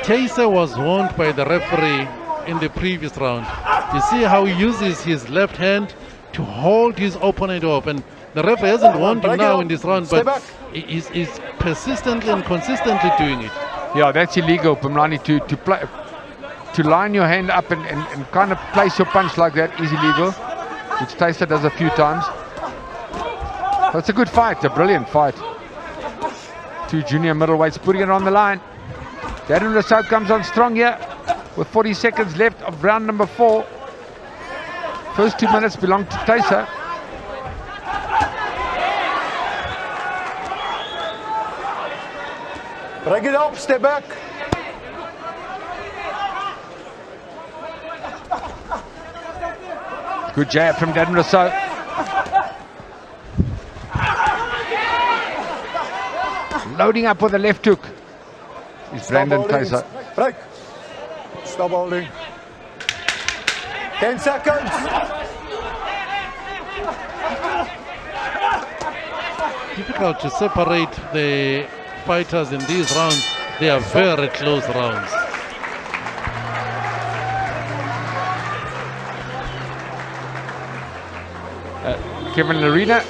Tayser was warned by the referee in the previous round. You see how he uses his left hand to hold his opponent off, and the referee hasn't warned him now in this round, but he's persistently and consistently doing it. Yeah, that's illegal, Pumlani, to play. to line your hand up and kind of place your punch like that is illegal, which Tayser does a few times. But it's a good fight, a brilliant fight. Two junior middleweights putting it on the line. Darren Rousseau comes on strong here with 40 seconds left of round number 4. First 2 minutes belong to Tayser. Break it up, step back. Good jab from Darren Rousseau. Loading up with a left hook is Brandon Tayser. Break. Stop holding. 10 seconds. Difficult to separate the fighters in these rounds. They are very close rounds. Kevin Larina,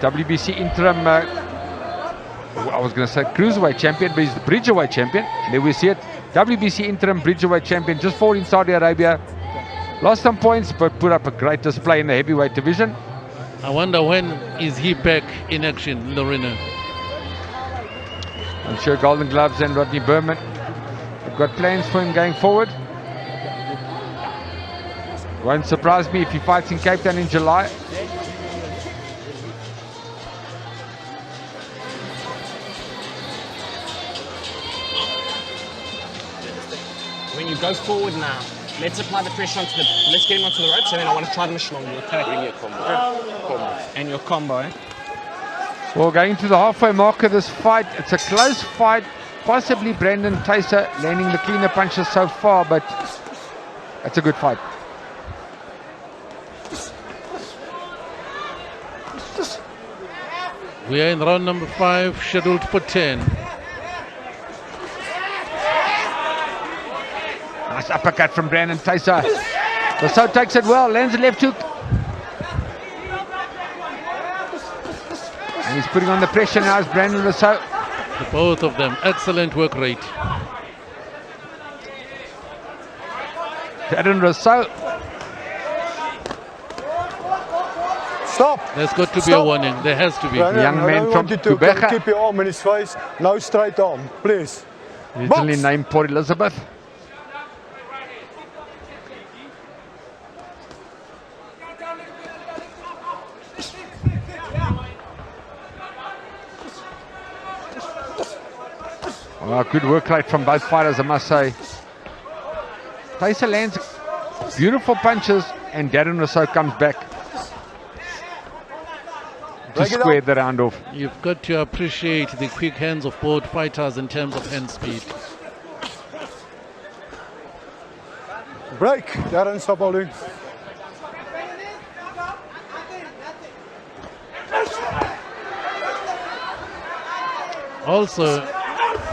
WBC interim, I was going to say cruiserweight champion, but he's the bridgerweight champion. There we see it. WBC interim bridgerweight champion, just fought in Saudi Arabia. Lost some points, but put up a great display in the heavyweight division. I wonder when is he back in action, Lorena. I'm sure Golden Gloves and Rodney Berman have got plans for him going forward. Won't surprise me if he fights in Cape Town in July. When you go forward now, let's apply the pressure onto the, let's get him onto the ropes, and then I want to try the mission on you, okay? Bring your combo. And your combo, eh? Well, going to the halfway mark of this fight, it's a close fight. Possibly Brandon Tayser landing the cleaner punches so far, but it's a good fight. We are in round number 5, scheduled for 10. Nice uppercut from Brandon Tayser. Rousseau takes it well, lands a left hook. And he's putting on the pressure now as Brandon Rousseau. Both of them, excellent work rate. Darren Rousseau. Stop. There's got to be a warning. There has to be. Brandon, Young man I from want you to Quebec. keep your arm in his face. No straight arm, please. Originally named Port Elizabeth. Well, good work rate from both fighters, I must say. Tayser lands beautiful punches and Darren Rousseau comes back to square the round off. You've got to appreciate the quick hands of both fighters in terms of hand speed. Break. Darren, stop holding. Also,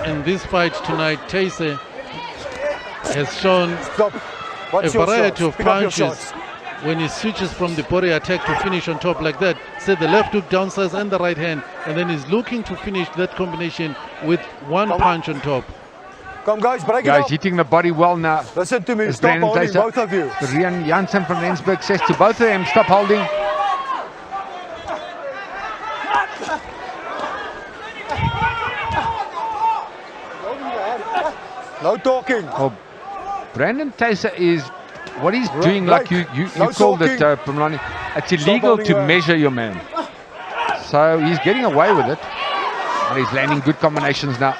in this fight tonight, Tayser has shown a variety of punches when he switches from the body attack to finish on top like that. Say the left hook downstairs and the right hand, and then he's looking to finish that combination with one punch on top. Come guys, break it Guys, up. hitting the body well now. Listen to me, As stop Brandon holding, Tayser. both of you. Rian Janssen from Rensburg says to both of them, stop holding. No talking. Oh, Brandon Tayser is, what he's doing, like you No called it, talking. Pamlani, it's illegal holding to your hand. measure your man. So he's getting away with it. And he's landing good combinations now.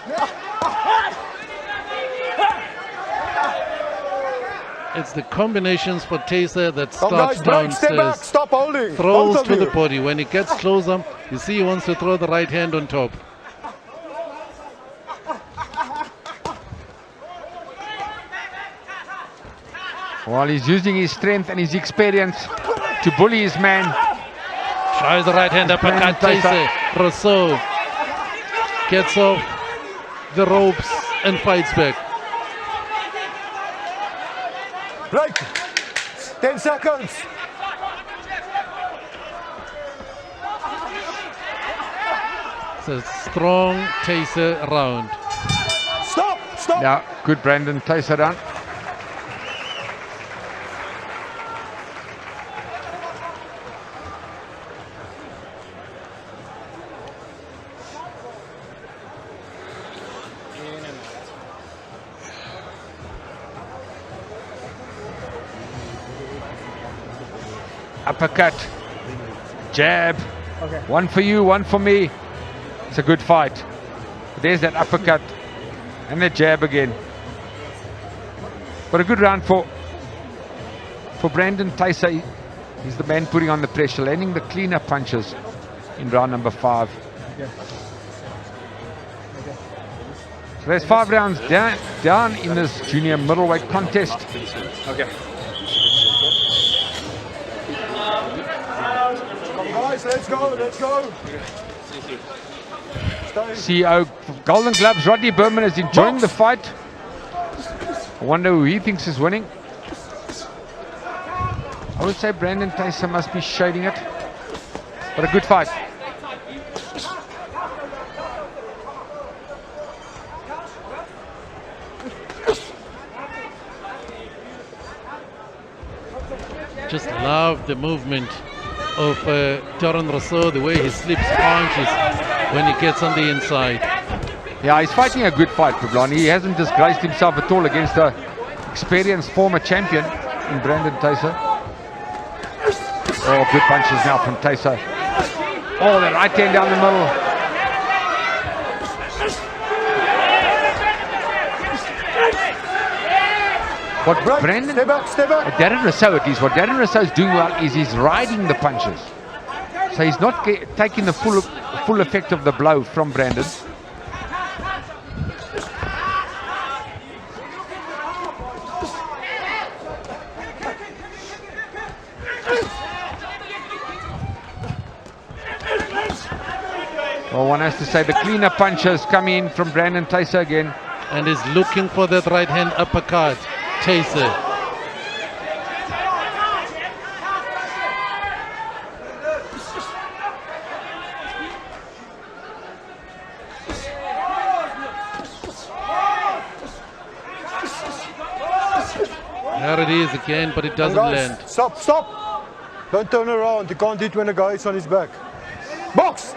It's the combinations for Tayser that Come starts guys, break, step back, downstairs. stop holding. Throws both to of the you. body. When he gets closer, you see he wants to throw the right hand on top. While he's using his strength and his experience to bully his man. Tries the right hand uppercut. Tayser. Rousseau gets off the ropes and fights back. Break. 10 seconds. It's a strong Tayser round. Stop. Now, good Brandon Tayser down. uppercut, jab. One for you, one for me. It's a good fight. There's that uppercut and that jab again. But a good round for Brandon Tyser. He's the man putting on the pressure, landing the cleaner punches in round number 5. So there's 5 rounds down in this junior middleweight contest. Okay. Come guys, let's go. CEO Golden Gloves, Rodney Berman, is enjoying the fight. I wonder who he thinks is winning. I would say Brandon Tyser must be shading it. But a good fight. Just love the movement of Taron Rousseau, the way he slips punches when he gets on the inside. Yeah, he's fighting a good fight, Publani. He hasn't disgraced himself at all against a experienced former champion in Brandon Tyser. Oh, good punches now from Tyser. Oh, the right hand down the middle. What Brandon, Stay back. Darren Rousseau, at least, what Darren Rousseau is doing well is he's riding the punches. So he's not taking the full effect of the blow from Brandon. Well, one has to say the cleaner punches come in from Brandon Tyser again. And is looking for that right hand uppercut. Tyser. There it is again, but it doesn't land. Stop. Don't turn around. You can't hit when a guy is on his back. Box.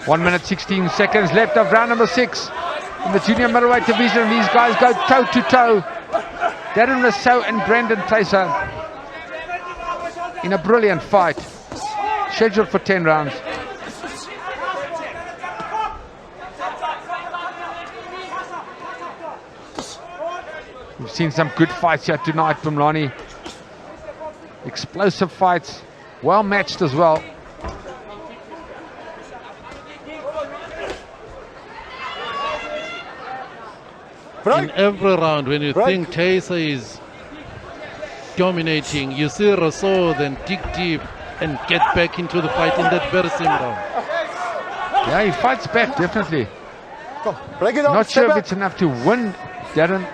1 minute 16 seconds left of round number 6 in the junior middleweight division. These guys go toe to toe. Darren Rousseau and Brandon Tyser in a brilliant fight, scheduled for 10 rounds. We've seen some good fights here tonight from Lonnie. Explosive fights, well matched as well. In every round, when you think Tyser is dominating, you see Rousseau then dig deep and get back into the fight in that very same round. Yeah, he fights back, definitely. Come, break it up. Not sure if it's enough to win Darren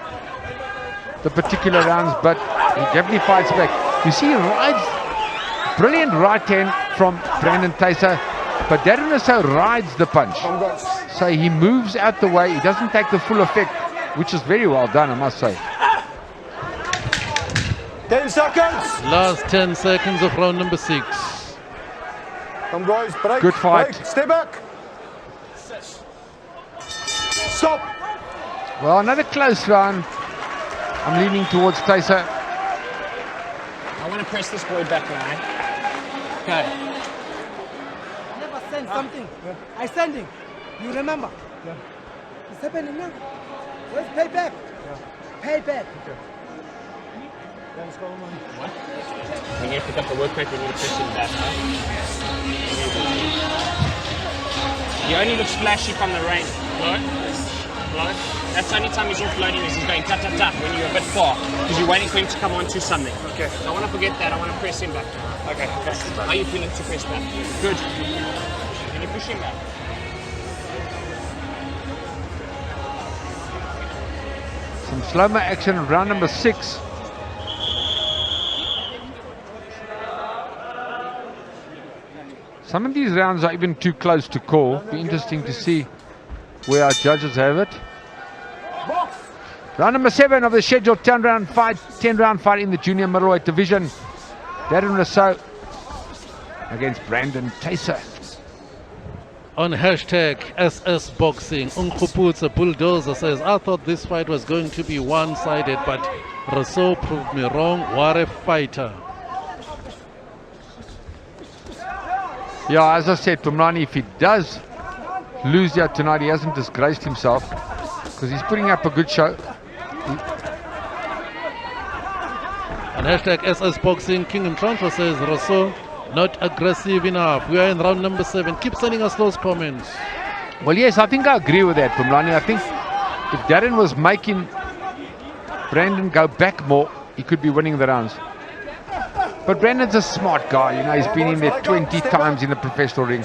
the particular rounds, but he definitely fights back. You see, he rides, brilliant right hand from Brandon Tyser, but Darren Rousseau rides the punch. So he moves out the way, he doesn't take the full effect, which is very well done, I must say. 10 seconds. Last 10 seconds of round number 6. Come guys, break. Good fight. Break. Stay back. Stop. Well, another close round. I'm leaning towards Tyser. I want to press this boy back now. Okay. I never sent something. I sending. You remember? Yeah. It's happening now. Where's payback? Yeah. Payback. Okay. What? When you pick up the work rate, we need to press him back. He only looks flashy from the range. Blow. That's the only time he's offloading is he's going tap. When you're a bit far, because you're waiting for him to come onto something. Okay. So I want to forget that. I want to press him back. Okay. How are you feeling to press back? Good. Can you push him back? Some slow-mo action in round number 6. Some of these rounds are even too close to call. Be interesting to see where our judges have it. Round number 7 of the scheduled 10-round fight in the junior middleweight division. Darren Rousseau against Brandon Tyser. On hashtag SS Boxing, Unkuputsa Bulldozer says, I thought this fight was going to be one-sided, but Rousseau proved me wrong. What a fighter. Yeah, as I said, Pumlani, if he does lose here tonight, he hasn't disgraced himself because he's putting up a good show. And hashtag SS Boxing, King Transfer says, Rousseau, not aggressive enough. We are in round number 7. Keep sending us those comments. Well, yes, I think I agree with that, Pumlani. I think if Darren was making Brandon go back more, he could be winning the rounds. But Brandon's a smart guy, you know, he's been in there 20 times in the professional ring.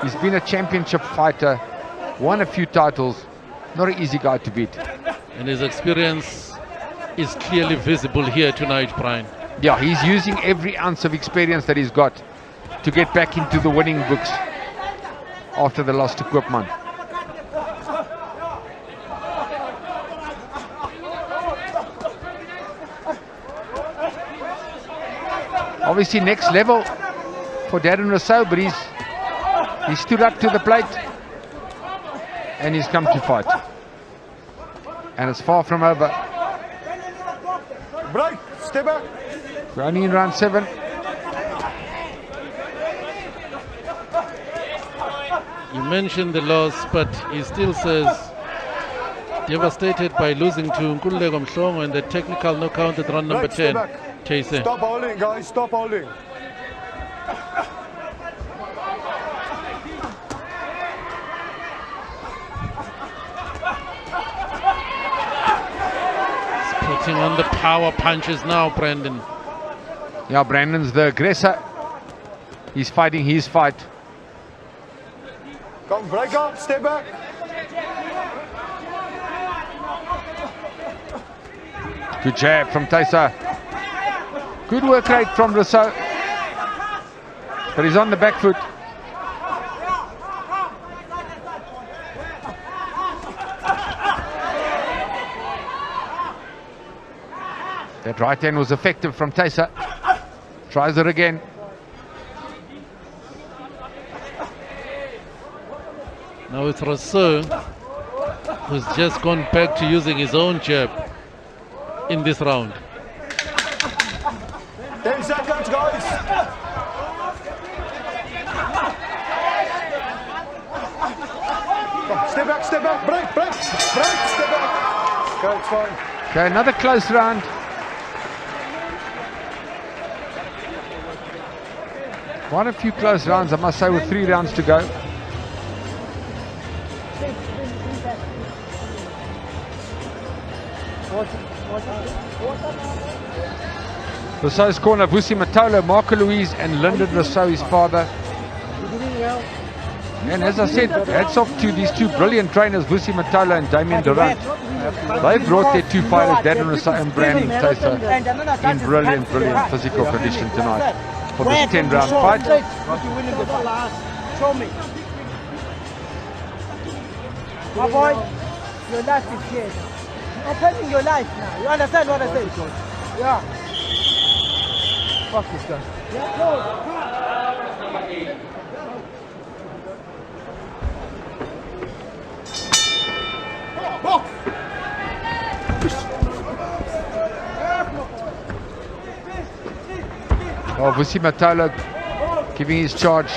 He's been a championship fighter, won a few titles, not an easy guy to beat. And his experience is clearly visible here tonight, Brian. Yeah, he's using every ounce of experience that he's got to get back into the winning books after the loss to Koopman. Obviously next level for Darren Rousseau, but he stood up to the plate and he's come to fight. And it's far from over. Break, step back. We're only in round 7. You mentioned the loss, but he still says devastated by losing to Nkululeko Mhlongo in the technical knockout at round number 10. Chase. Stop holding, guys, stop holding. Putting on the power punches now, Brandon. Yeah, Brandon's the aggressor. He's fighting his fight. Come, break up, step back. Good jab from Taisa. Good work rate from Rousseau. But he's on the back foot. That right hand was effective from Taisa. Tries it again. Now it's Rousseau, who's just gone back to using his own jab in this round. 10 seconds, guys. Come, step back, break, step back. Okay, it's fine. Okay, another close round. Quite a few close rounds, I must say, with 3 rounds to go. Rousseau's corner, Vusi Matolo, Marco Louise and Lyndon Rousseau, his father. And as I said, hats off to these 2 brilliant trainers, Vusi Matolo and Damien Durant. They brought their 2 fighters, Darren Rousseau and Brandon Taisa, in brilliant physical condition tonight for this 10-round fight. Show me. My boy, your life is here. I'm telling your life now. You understand what I say? Yeah. Fuck this guy. Yeah, no. Oh, Vusi Matolo giving his charge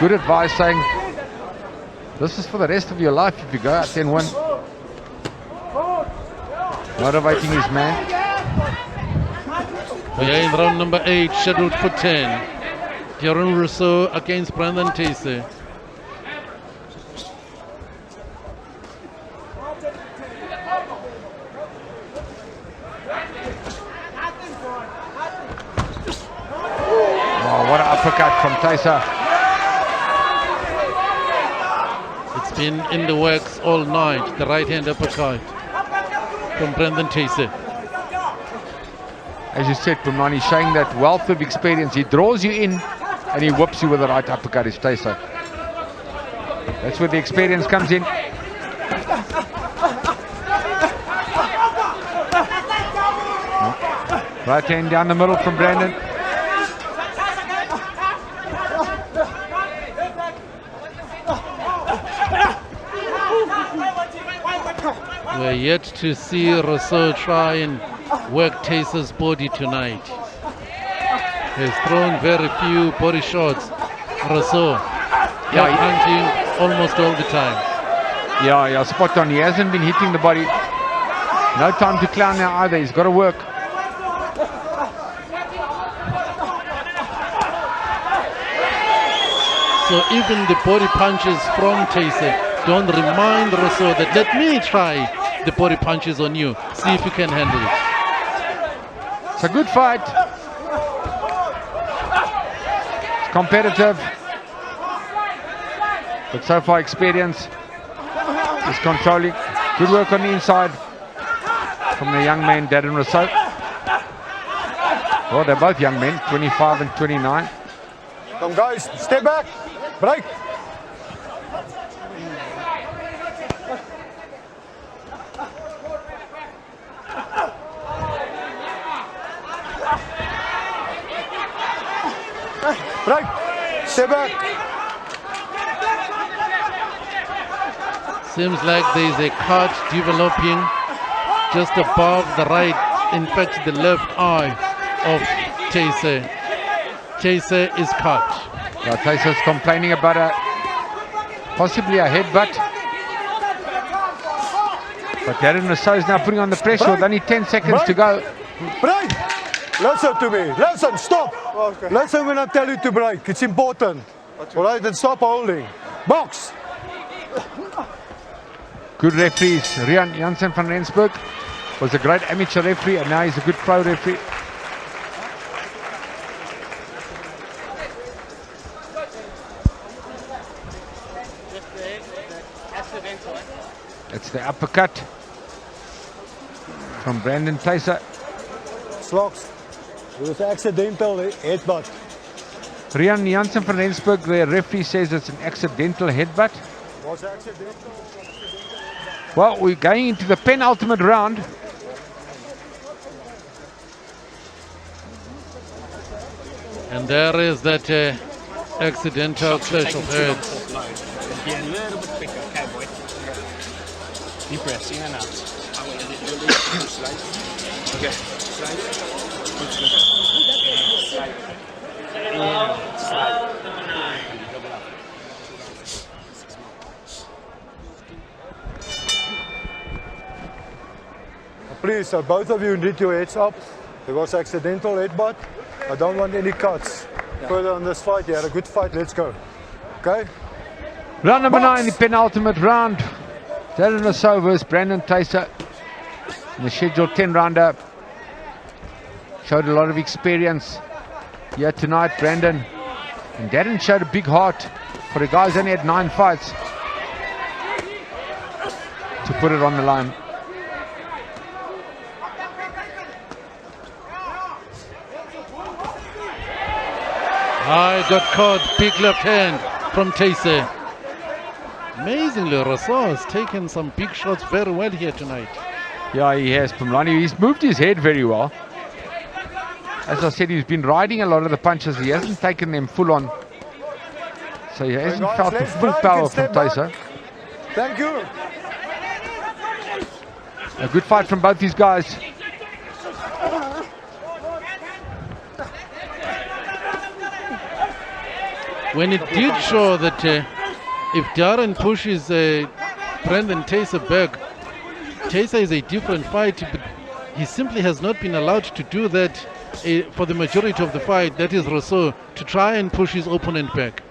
good advice, saying this is for the rest of your life if you go out there and win. Motivating his man. We are in round number 8, scheduled for 10. Darren Rousseau against Brandon Taisa. Oh, what an uppercut from Taisa. It's been in the works all night, the right hand uppercut from Brandon Taisa. As you said, Pumlani, showing that wealth of experience. He draws you in and he whips you with the right uppercut, is Taisa. That's where the experience comes in. Right hand down the middle from Brandon. We're yet to see Rousseau try and work Taisa's body tonight. He's thrown very few body shots, Rousseau. Yeah, hunting almost all the time. Yeah, spot on. He hasn't been hitting the body. No time to clown now either. He's got to work. So even the body punches from Taser don't remind Rousseau that let me try the body punches on you. See if you can handle it. It's a good fight. It's competitive. But so far experience is controlling. Good work on the inside from the young man, Darren Rousseau. Well, they're both young men, 25 and 29. Come guys, step back, break. Break, step back. Seems like there is a cut developing just above the right, in fact the left eye of Taser. Taser is cut. Yeah, Taser's complaining about possibly a headbutt. But Darren Rousseau is now putting on the pressure with only 10 seconds to go. Break. Listen to me. Listen, stop. Okay. Listen when I tell you to break. It's important. All right, then stop holding. Box. Good referees. Rian Jansen van Rensburg was a great amateur referee and now he's a good pro referee. It's the uppercut from Brandon Taser. Slogs. It was accidental headbutt. Rian Jansen van Rensburg, the referee says it's an accidental headbutt. Was accidental? Well, we're going into the penultimate round. And there is that accidental clash of heads. Be a little bit quicker, okay, boy. Deep breaths, in and out. Okay. Please, both of you need your heads up. There was accidental headbutt. I don't want any cuts further on this fight. You had a good fight. Let's go. Okay? Round number 9, the penultimate round. Darren Rousseau versus Brandon Taser. In the scheduled 10-rounder. Showed a lot of experience here tonight, Brandon. And Darren showed a big heart for a guy who's only had 9 fights to put it on the line. I got caught, big left hand from Taser. Amazingly, Rousseau has taken some big shots very well here tonight. Yeah, he has, Pumlani. He's moved his head very well. As I said, he's been riding a lot of the punches. He hasn't taken them full on. So he hasn't felt the full power from Taser. Thank you. A good fight from both these guys. When it did show that if Darren pushes Brandon Taser back, Taser is a different fight, but he simply has not been allowed to do that for the majority of the fight. That is Rousseau, to try and push his opponent back.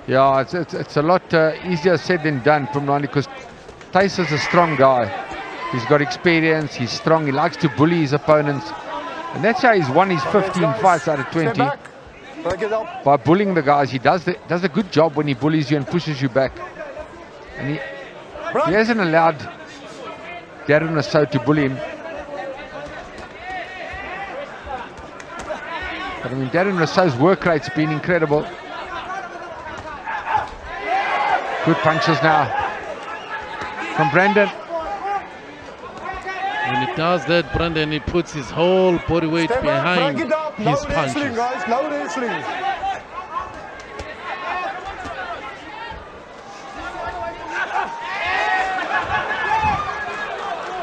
Yeah, it's a lot easier said than done, Pumlani, because Taser's a strong guy. He's got experience, he's strong, he likes to bully his opponents. And that's how he's won his 15 fights out of 20. By bullying the guys. He does a good job when he bullies you and pushes you back. And he hasn't allowed Darren Rousseau to bully him. But I mean, Darren Rousseau's work rate's been incredible. Good punches now from Brandon. When he does that, Brandon, he puts his whole body weight behind his punches.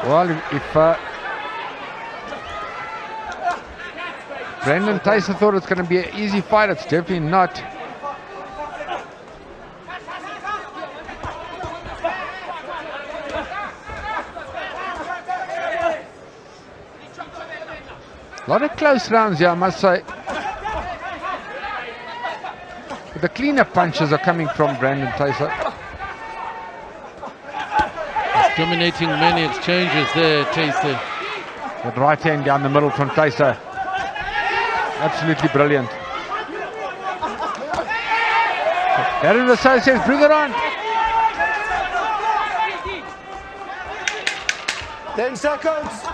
Well, if Brandon Taser thought it's going to be an easy fight, it's definitely not. A lot of close rounds here, I must say. But the cleaner punches are coming from Brandon Tyson. He's dominating many exchanges there, Tyson. With right hand down the middle from Tyson. Absolutely brilliant. Darren Rousseau says, bring it on. 10 seconds.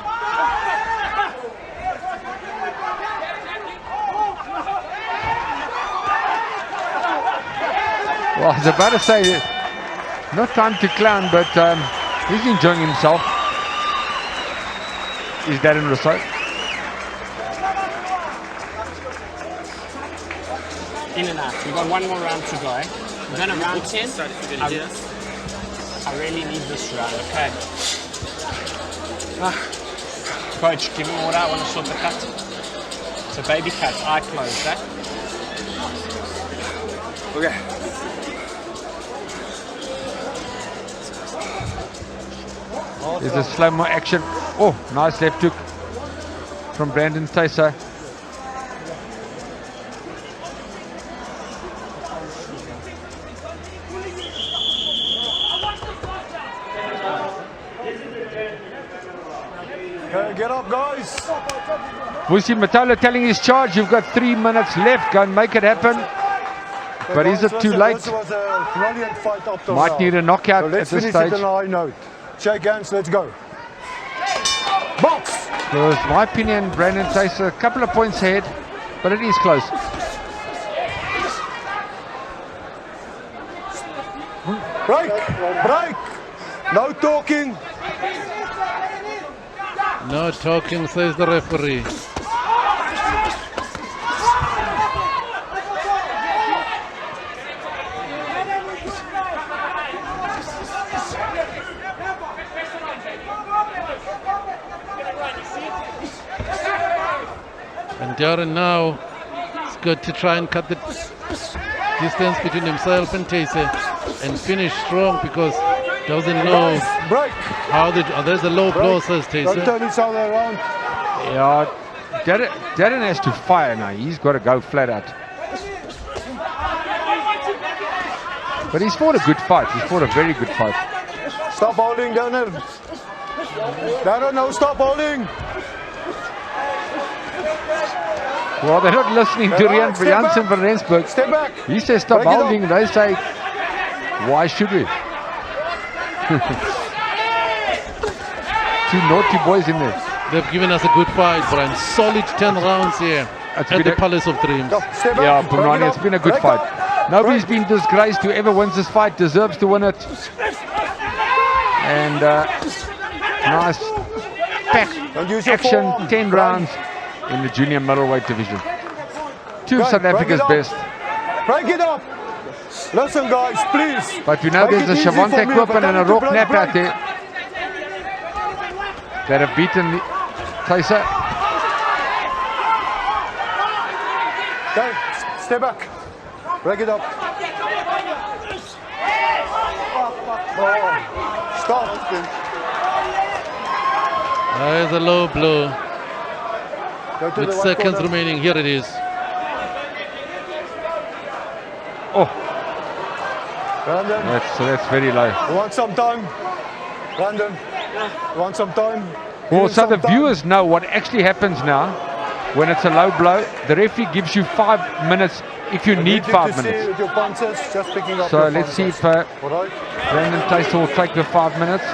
Well, I was about to say, not time to clown, but he's enjoying himself. Is Darren Rousseau. In and out. We've got one more round to go. We're going to round 10. I really need this round, okay. Coach, give me water. I want to sort the cut. It's a baby cut, eye closed, eh? Okay. There's a slow-mo action. Oh, nice left hook from Brandon Tyson. Okay, get up, guys. Vusi Matola telling his charge, you've got 3 minutes left, go and make it happen. But is it too late? This was a brilliant fight up to Might now. need a knockout So at let's this finish stage. it on a high note. Shake hands, let's go. Box! Because my opinion, Brandon Tyson a couple of points ahead, but it is close. Break! Break! No talking. No talking, says the referee. And Darren now is good to try and cut the distance between himself and Tyson and finish strong because doesn't know Break! how the there's a low blow, says Don't Tyson. turn each other around. Yeah, Darren has to fire now. He's got to go flat out. But he's fought a good fight. He's fought a very good fight. Stop holding, Darren. Darren, no, stop holding. Well, they're not listening to Right, step Janssen back. van Rensburg. Step back. He says stop Break it up. holding. They say, why should we? Two naughty boys in there. They've given us a good fight, Brian. Solid 10 rounds here It's at been the a- Palace of Dreams. Go, step back. Yeah, Break it Punani, up. it's been a good Break fight. up. Nobody's Break. been disgraced. Whoever wins this fight deserves to win it. And nice packed Don't use your action, forearm. 10 rounds in the junior middleweight division. Two of Guys, South break Africa's it up. best. Break it up. Listen, guys, please. But we know Make there's a it easy for Shavante me. Koppen If I and a tell you to Rock break, Knapp out break. there that have beaten Tyson. Okay, step back. Break it up. Oh, stop. There's a low blow. Go to With the one seconds corner. remaining, here it is. Oh, Brandon, that's very low. you want some time? Brandon, you want some time? Well, Give so him the some time. viewers know what actually happens now. When it's a low blow, the referee gives you 5 minutes if you I need you 5 to see minutes. with your punches, just picking up So your let's see punches. if All right? Brandon Tyson will take the 5 minutes.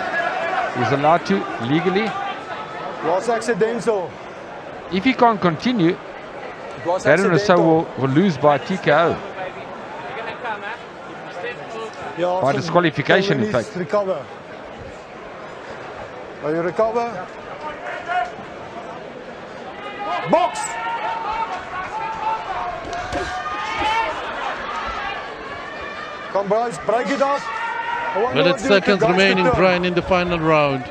He's allowed to legally. Was accidental. If he can't continue, It was Darren Rousseau accidental. will lose by TKO. Yeah, by so disqualification, in Darren needs fact. to recover. Are you recover? Box! Come, Bryce, break it up. I wonder Well, what it's you two seconds guys remaining, can do. Brian, in the final round.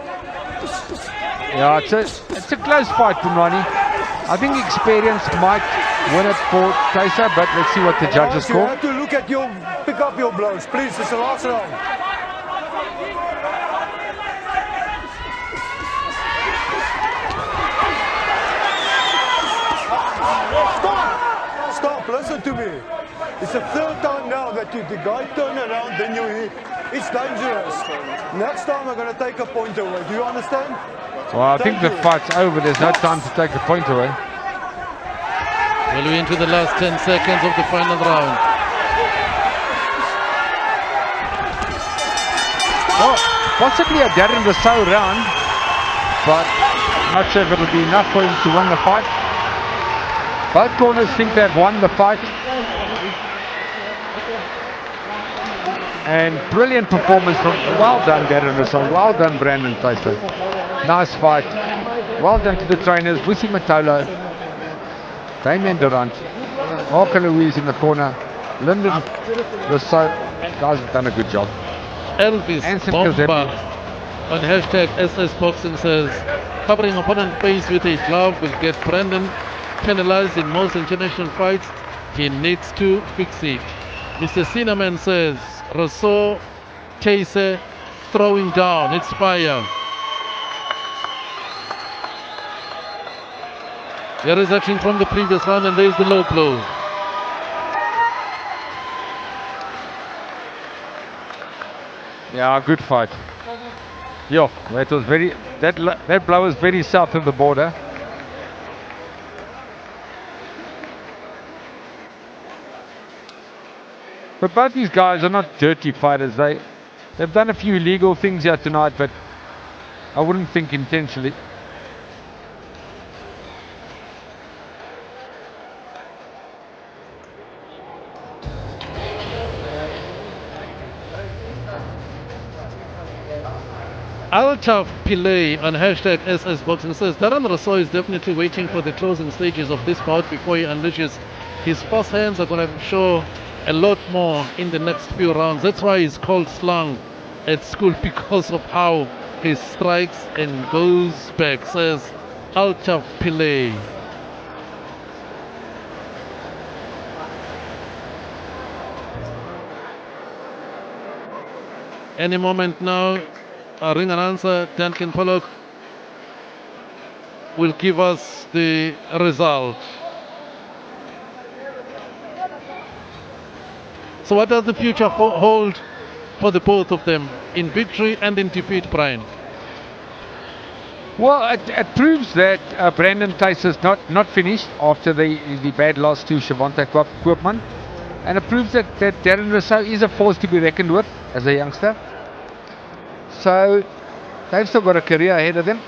Yeah, it's a close fight, Punani. I think experience might win it for Tyson, but let's see what the judges Guys, you call. have to look at your, pick up your blows, please. It's the last round. stop, listen to me. It's the third time now that the guy turn around, then you hit. It's dangerous. Next time I'm going to take a point away. Do you understand? Well, I think the fight's over. There's no time to take a point away. Well, we're into the last 10 seconds of the final round. Well, possibly a Darren Rousseau round, but not sure if it'll be enough for him to win the fight. Both corners think they've won the fight. And brilliant performance from, well done Darren Rousseau, well done Brandon Tyson. Nice fight. Well done to the trainers, Busi Matola, Damien Durant, Marco Louise in the corner, Lyndon Rousseau. Guys have done a good job. Elvis Bomba on hashtag SS Boxing says, covering opponent face with a glove will get Brandon penalized in most international fights. He needs to fix it. Mr. Cinnamon says, Rousseau, Chase, throwing down, it's fire. There is action from the previous round and there's the low blow. Yeah, good fight. Yeah, that was very, that blow was very south of the border. But both these guys are not dirty fighters. They've done a few illegal things here tonight, but I wouldn't think intentionally. Altaf Pillay on hashtag SS Boxing says, Darren Rousseau is definitely waiting for the closing stages of this bout before he unleashes his fast hands. Are going to show a lot more in the next few rounds. That's why he's called slung at school, because of how he strikes and goes back, says Altaf Pillay. Any moment now, our ring announcer Duncan Pollock will give us the result. So what does the future hold for the both of them in victory and in defeat, Brian? Well, it proves that Brandon Tyson's not finished after the bad loss to Shavonte Koopman, and it proves that Darren Rousseau is a force to be reckoned with as a youngster. So they've still got a career ahead of them.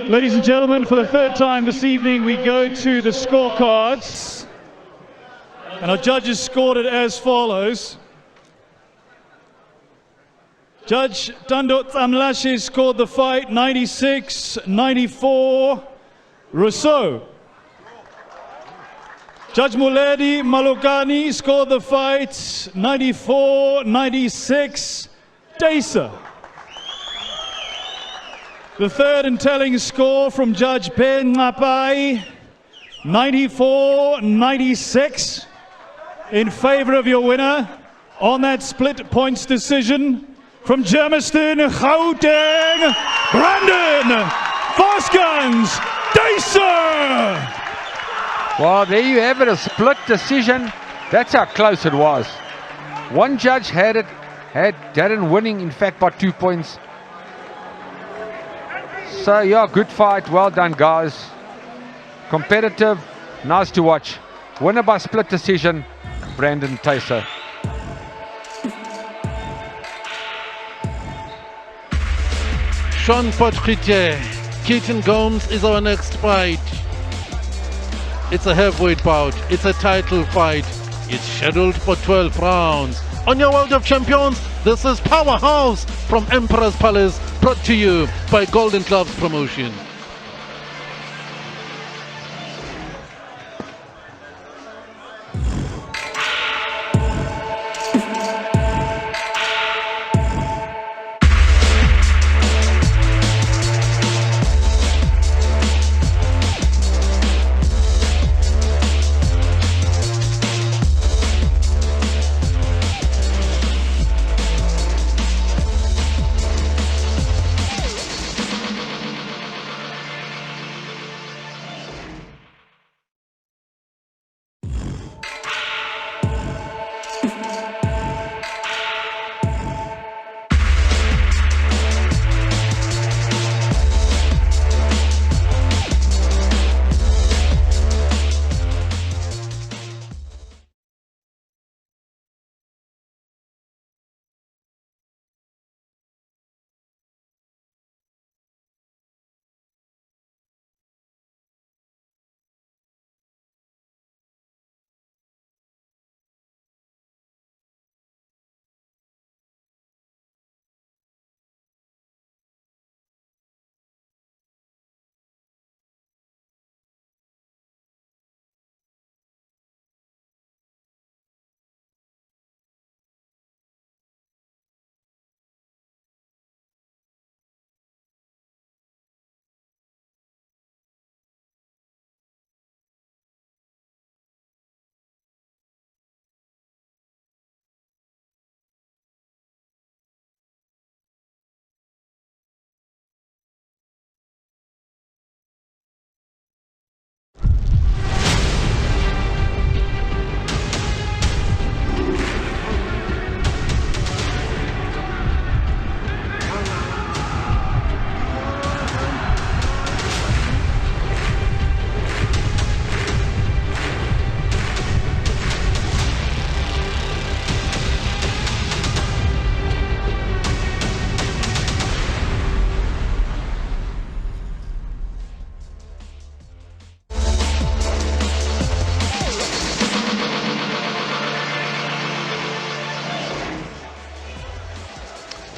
Ladies and gentlemen, for the third time this evening, we go to the scorecards. And our judges scored it as follows. Judge Tando Tsamlashe scored the fight 96-94, Rousseau. Judge Muledi Malogani scored the fight 94-96, Dasa. The third and telling score from Judge Ben Ngapai, 94-96, in favor of your winner on that split points decision from Germiston, Gauteng, Brandon Fastguns Dasa. Well, there you have it, a split decision. That's how close it was. One judge had Darren winning, in fact, by 2 points. So, yeah, good fight. Well done, guys. Competitive, nice to watch. Winner by split decision, Brandon Tyson. Sean Potgritte, Keaton Gomes is our next fight. It's a heavyweight bout. It's a title fight. It's scheduled for 12 rounds. On your World of Champions, this is Powerhouse from Emperor's Palace, brought to you by Golden Clubs Promotion.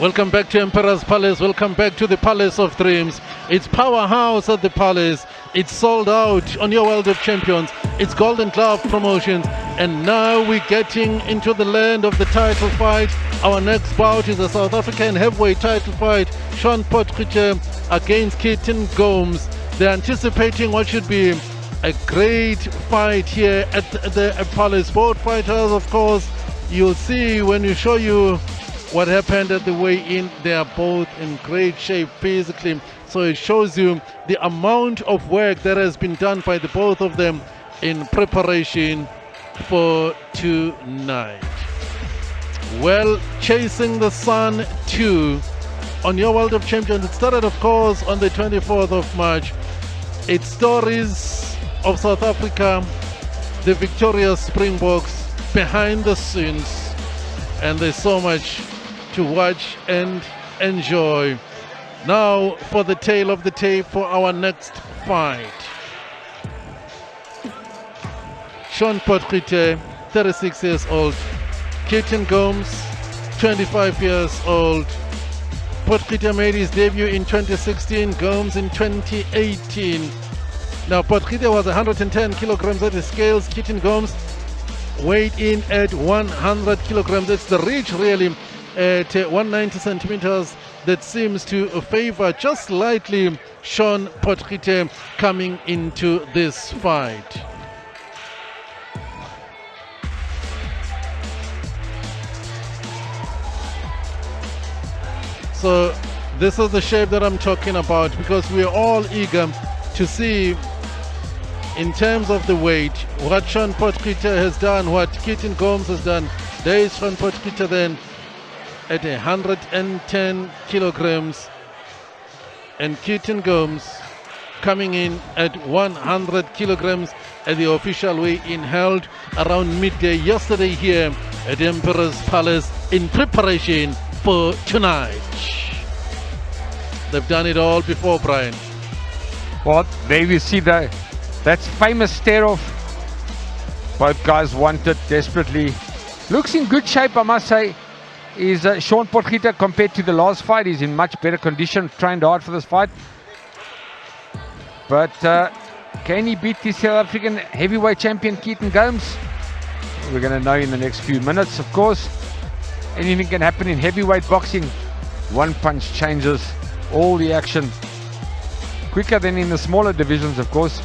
Welcome back to Emperor's Palace. Welcome back to the Palace of Dreams. It's powerhouse at the Palace. It's sold out on your World of Champions. It's Golden Glove Promotions. And now we're getting into the land of the title fight. Our next bout is a South African heavyweight title fight. Sean Potgieter against Kempton Gomes. They're anticipating what should be a great fight here at the Palace. Both fighters, of course, you'll see when we show you what happened at the weigh-in. They are both in great shape physically, so it shows you the amount of work that has been done by the both of them in preparation for tonight. Well, Chasing the Sun 2 on your World of Champions. It started, of course, on the 24th of March. It's stories of South Africa, the victorious Springboks, behind the scenes, and there's so much to watch and enjoy. Now for the tail of the tape for our next fight. Sean Potgieter, 36 years old. Kempton Gomes, 25 years old. Potgieter made his debut in 2016, Gomes in 2018. Now Potgieter was 110 kilograms at the scales. Kempton Gomes weighed in at 100 kilograms. That's the reach really at 190 centimeters. That seems to favor just slightly Sean Potgieter coming into this fight. So this is the shape that I'm talking about, because we're all eager to see, in terms of the weight, what Sean Potgieter has done, what Kempton Gomes has done. There is Sean Potgieter then at 110 kilograms, and Kempton Gomes coming in at 100 kilograms at the official weigh-in held around midday yesterday here at Emperor's Palace in preparation for tonight. They've done it all before, Brian. Well, there you see that famous stare-off. Both guys want it desperately. Looks in good shape, I must say. Is Sean Potgieter compared to the last fight. He's in much better condition, trained hard for this fight. But can he beat the South African heavyweight champion Kempton Gomes? We're going to know in the next few minutes, of course. Anything can happen in heavyweight boxing. One punch changes all the action. Quicker than in the smaller divisions, of course.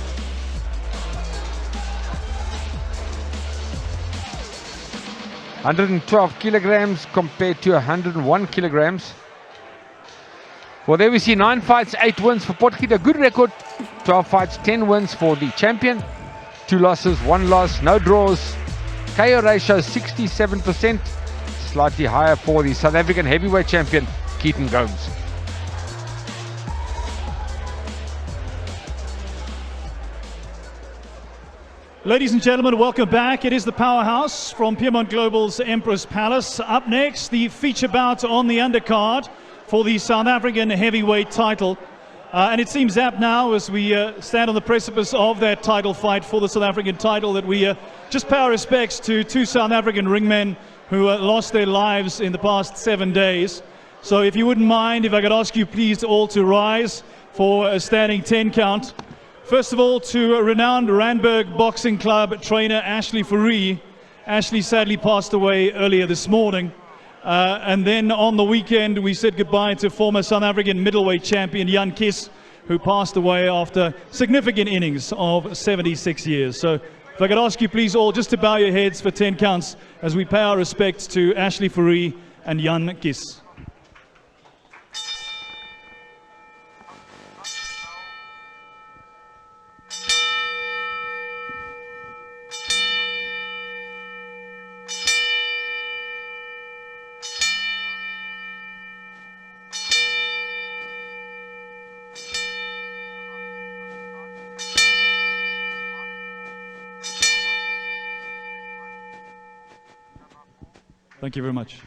...112 kilograms compared to 101 kilograms. Well, there we see 9 fights, 8 wins for Potgieter. Good record. 12 fights, 10 wins for the champion. 2 losses, 1 loss, no draws. KO ratio 67%. Slightly higher for the South African heavyweight champion, Kempton Gomes. Ladies and gentlemen, welcome back. It is the powerhouse from Piedmont Global's Emperor's Palace. Up next, the feature bout on the undercard for the South African heavyweight title. And it seems apt now, as we stand on the precipice of that title fight for the South African title, that we just pay our respects to 2 South African ringmen who lost their lives in the past 7 days. So if you wouldn't mind, if I could ask you please all to rise for a standing 10 count. First of all, to renowned Randburg Boxing Club trainer Ashley Fourie. Ashley sadly passed away earlier this morning. And then on the weekend, we said goodbye to former South African middleweight champion Jan Kiss, who passed away after significant innings of 76 years. So if I could ask you please all just to bow your heads for 10 counts as we pay our respects to Ashley Fourie and Jan Kiss. Thank you very much.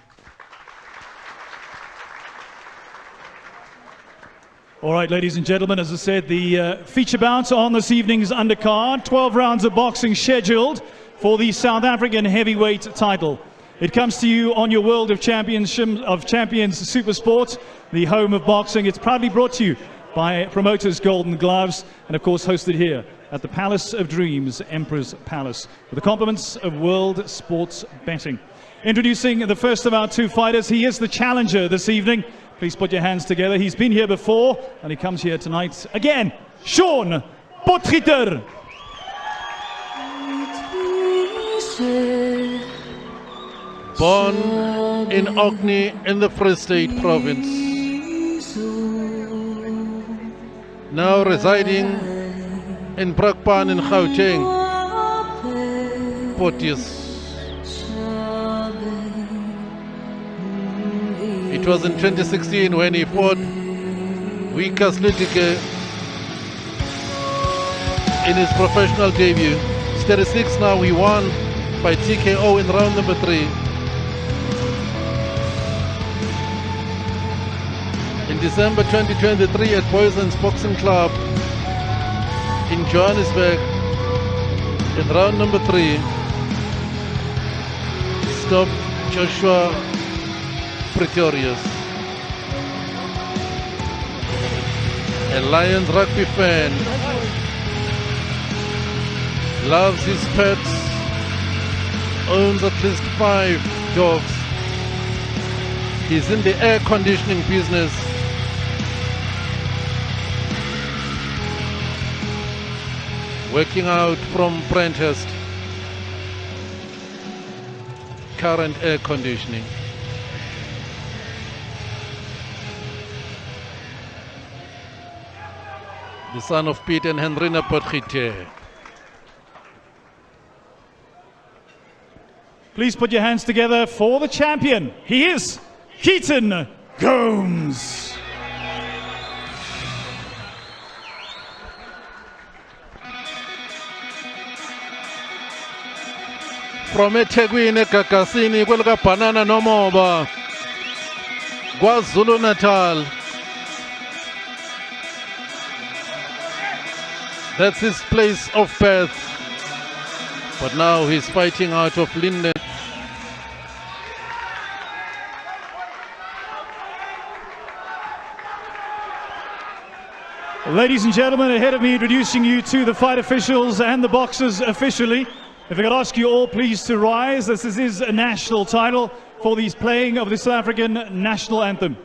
All right, ladies and gentlemen, as I said, the feature bout on this evening's undercard. 12 rounds of boxing scheduled for the South African heavyweight title. It comes to you on your World of Champions Super Sport, the home of boxing. It's proudly brought to you by Promoters Golden Gloves, and of course hosted here at the Palace of Dreams, Emperor's Palace, with the compliments of World Sports Betting. Introducing the first of our two fighters, he is the challenger this evening. Please put your hands together. He's been here before, and he comes here tonight again. Sean Potgieter. Born in Orkney in the Free State province, now residing in Brakpan in Gauteng, Potgieter. It was in 2016 when he fought Wikas Lütike in his professional debut. He's 36 now. He won by TKO in round number 3. In December 2023 at Poison's Boxing Club in Johannesburg, in round number 3, stopped Joshua Pretorius. A Lions rugby fan, loves his pets, owns at least 5 dogs. He's in the air conditioning business. Working out from Brenthurst, current air conditioning. The son of Pete and Hendrina Potgieter. Please put your hands together for the champion. He is Keaton Gomes. From eThekwini eGagasini kwelika Banana Nomoba, KwaZulu Natal. That's his place of birth, but now he's fighting out of Linden. Ladies and gentlemen, ahead of me introducing you to the fight officials and the boxers officially, if I could ask you all please to rise, as this is a national title for the playing of the South African national anthem.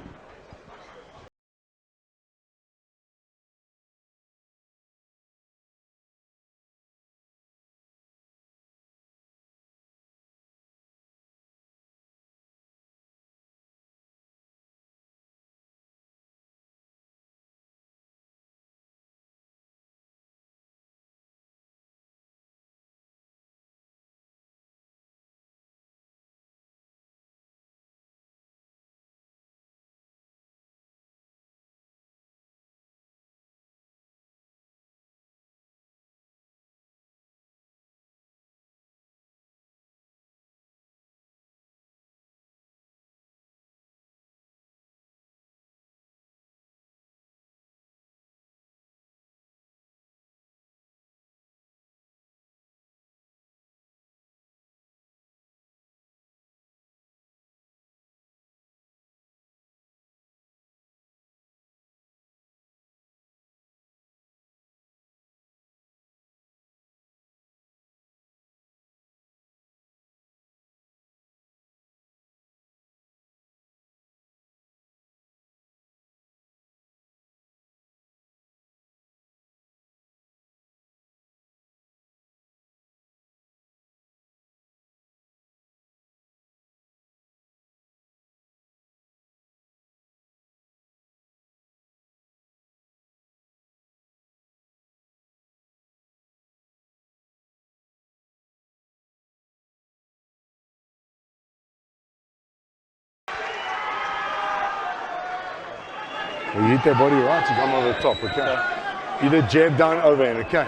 When you hit that body right, you come over the top, okay? You do jab down overhand, okay?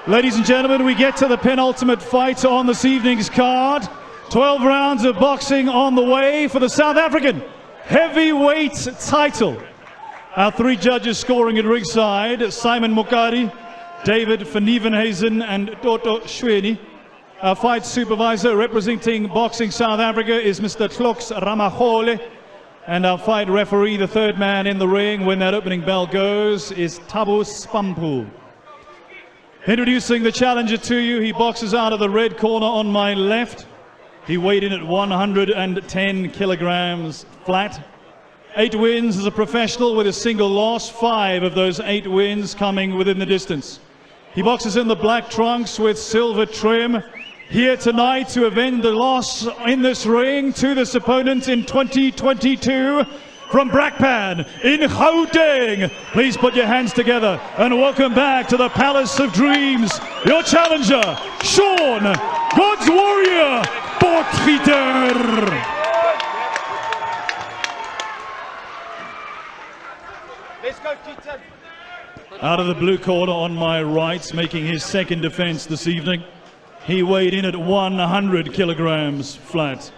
Ladies and gentlemen, we get to the penultimate fight on this evening's card. 12 rounds of boxing on the way for the South African heavyweight title. Our 3 judges scoring at ringside: Simon Mokari, David van Nieuwenhuizen and Toto Schweni. Our fight supervisor representing Boxing South Africa is Mr. Tloks Ramachole. And our fight referee, the third man in the ring when that opening bell goes, is Thabo Spampu. Introducing the challenger to you, he boxes out of the red corner on my left. He weighed in at 110 kilograms flat. 8 wins as a professional with a single loss, 5 of those 8 wins coming within the distance. He boxes in the black trunks with silver trim. Here tonight to avenge the loss in this ring to this opponent in 2022 from Brakpan in Gauteng. Please put your hands together and welcome back to the Palace of Dreams, your challenger, Sean, God's Warrior, Potgieter. Let's go, Kempton. Out of the blue corner on my right, making his second defense this evening. He weighed in at 100 kilograms flat.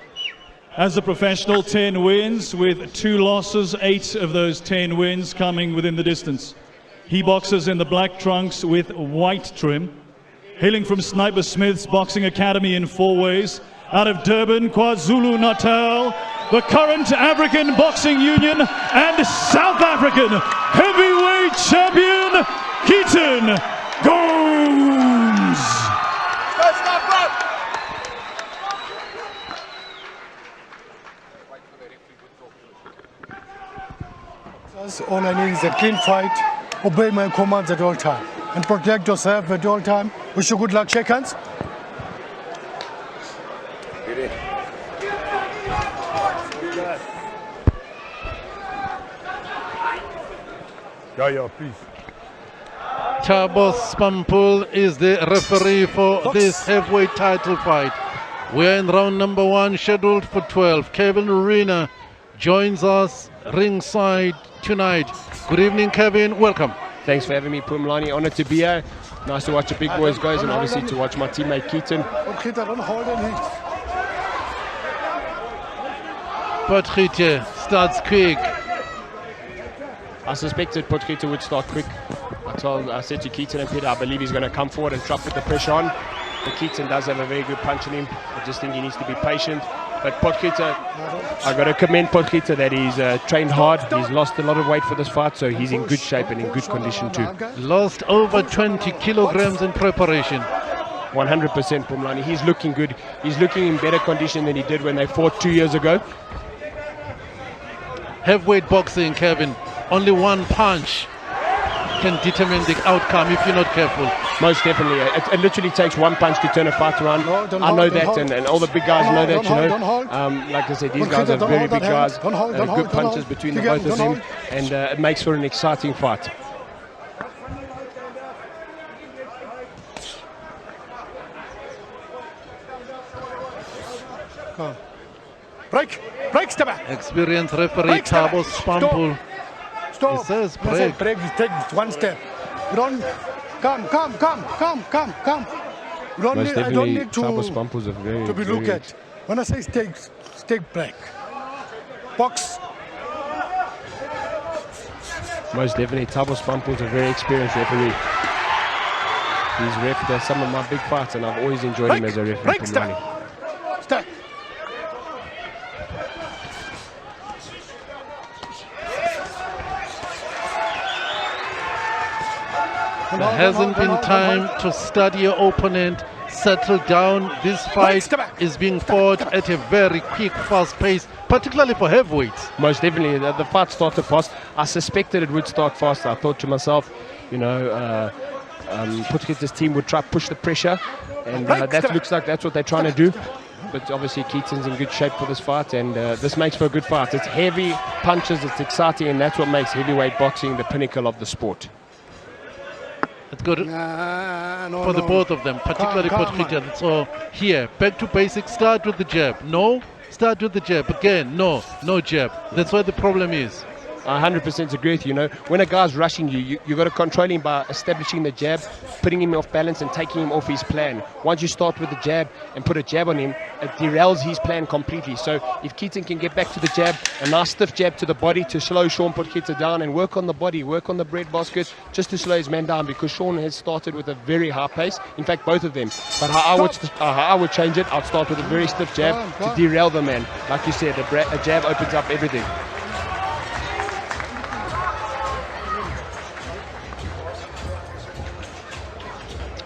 As a professional, 10 wins with 2 losses, 8 of those 10 wins coming within the distance. He boxes in the black trunks with white trim. Hailing from Sniper Smith's Boxing Academy in 4 ways. Out of Durban, KwaZulu-Natal, the current African Boxing Union and South African heavyweight champion, Kempton Gomes. All I need is a clean fight, obey my commands at all time, and protect yourself at all time. Wish you good luck, shake hands. Yeah, please. Thabo Spampu is the referee for this heavyweight title fight. We're in round number 1, scheduled for 12. Kevin Rena joins us ringside tonight. Good evening, Kevin. Welcome. Thanks for having me, Pumlani. Honored to be here. Nice to watch the big boys guys and obviously to watch my teammate Kempton. Okay, don't hold any. Potgieter starts quick. I suspected Potgieter would start quick. I said to Kempton and Peter, I believe he's going to come forward and try to put the pressure on. But Kempton does have a very good punch in him. I just think he needs to be patient. But Potgieter, I've got to commend Potgieter that he's trained hard. He's lost a lot of weight for this fight, so he's in good shape and in good condition too. Lost over 20 kilograms in preparation. 100% Pumlani. He's looking good. He's looking in better condition than he did when they fought 2 years ago. Heavyweight boxing, Kevin. Only one punch can determine the outcome if you're not careful. Most definitely. It literally takes one punch to turn a fight around. I know that, and all the big guys know that, you know. Like I said, these guys are very big guys. Good punches between the both of them, and it makes for an exciting fight. Break, step back. Experienced referee Thabo Spampu. Stop. He says break. break. Take one step. You don't. Come. You don't Most need, I don't definitely, need Thabo Spampu's a to be looked at. When I say stay back. Box. Most definitely, Thabo Spampu's a very experienced referee. He's reffed some of my big fights, and I've always enjoyed him as a referee. Step. There hasn't been time to study your opponent, settle down. This fight is being fought at a very quick, fast pace, particularly for heavyweights. Most definitely, the fight started fast. I suspected it would start fast. I thought to myself, you know, Potgieter's team would try to push the pressure, and that looks like that's what they're trying to do. But obviously Kempton's in good shape for this fight, and this makes for a good fight. It's heavy punches, it's exciting, and that's what makes heavyweight boxing the pinnacle of the sport. It's good for the both of them, particularly Potgieter. So here, back to basics, start with the jab. No, start with the jab. Again, no jab. That's where the problem is. I 100% agree with you. You know, when a guy's rushing you, you got to control him by establishing the jab, putting him off balance and taking him off his plan. Once you start with the jab and put a jab on him, it derails his plan completely. So if Kempton can get back to the jab, a nice stiff jab to the body to slow Sean Potgieter down and work on the body, work on the breadbasket, just to slow his man down, because Sean has started with a very high pace. In fact, both of them. But how I would change it, I'd start with a very stiff jab to derail the man. Like you said, a jab opens up everything.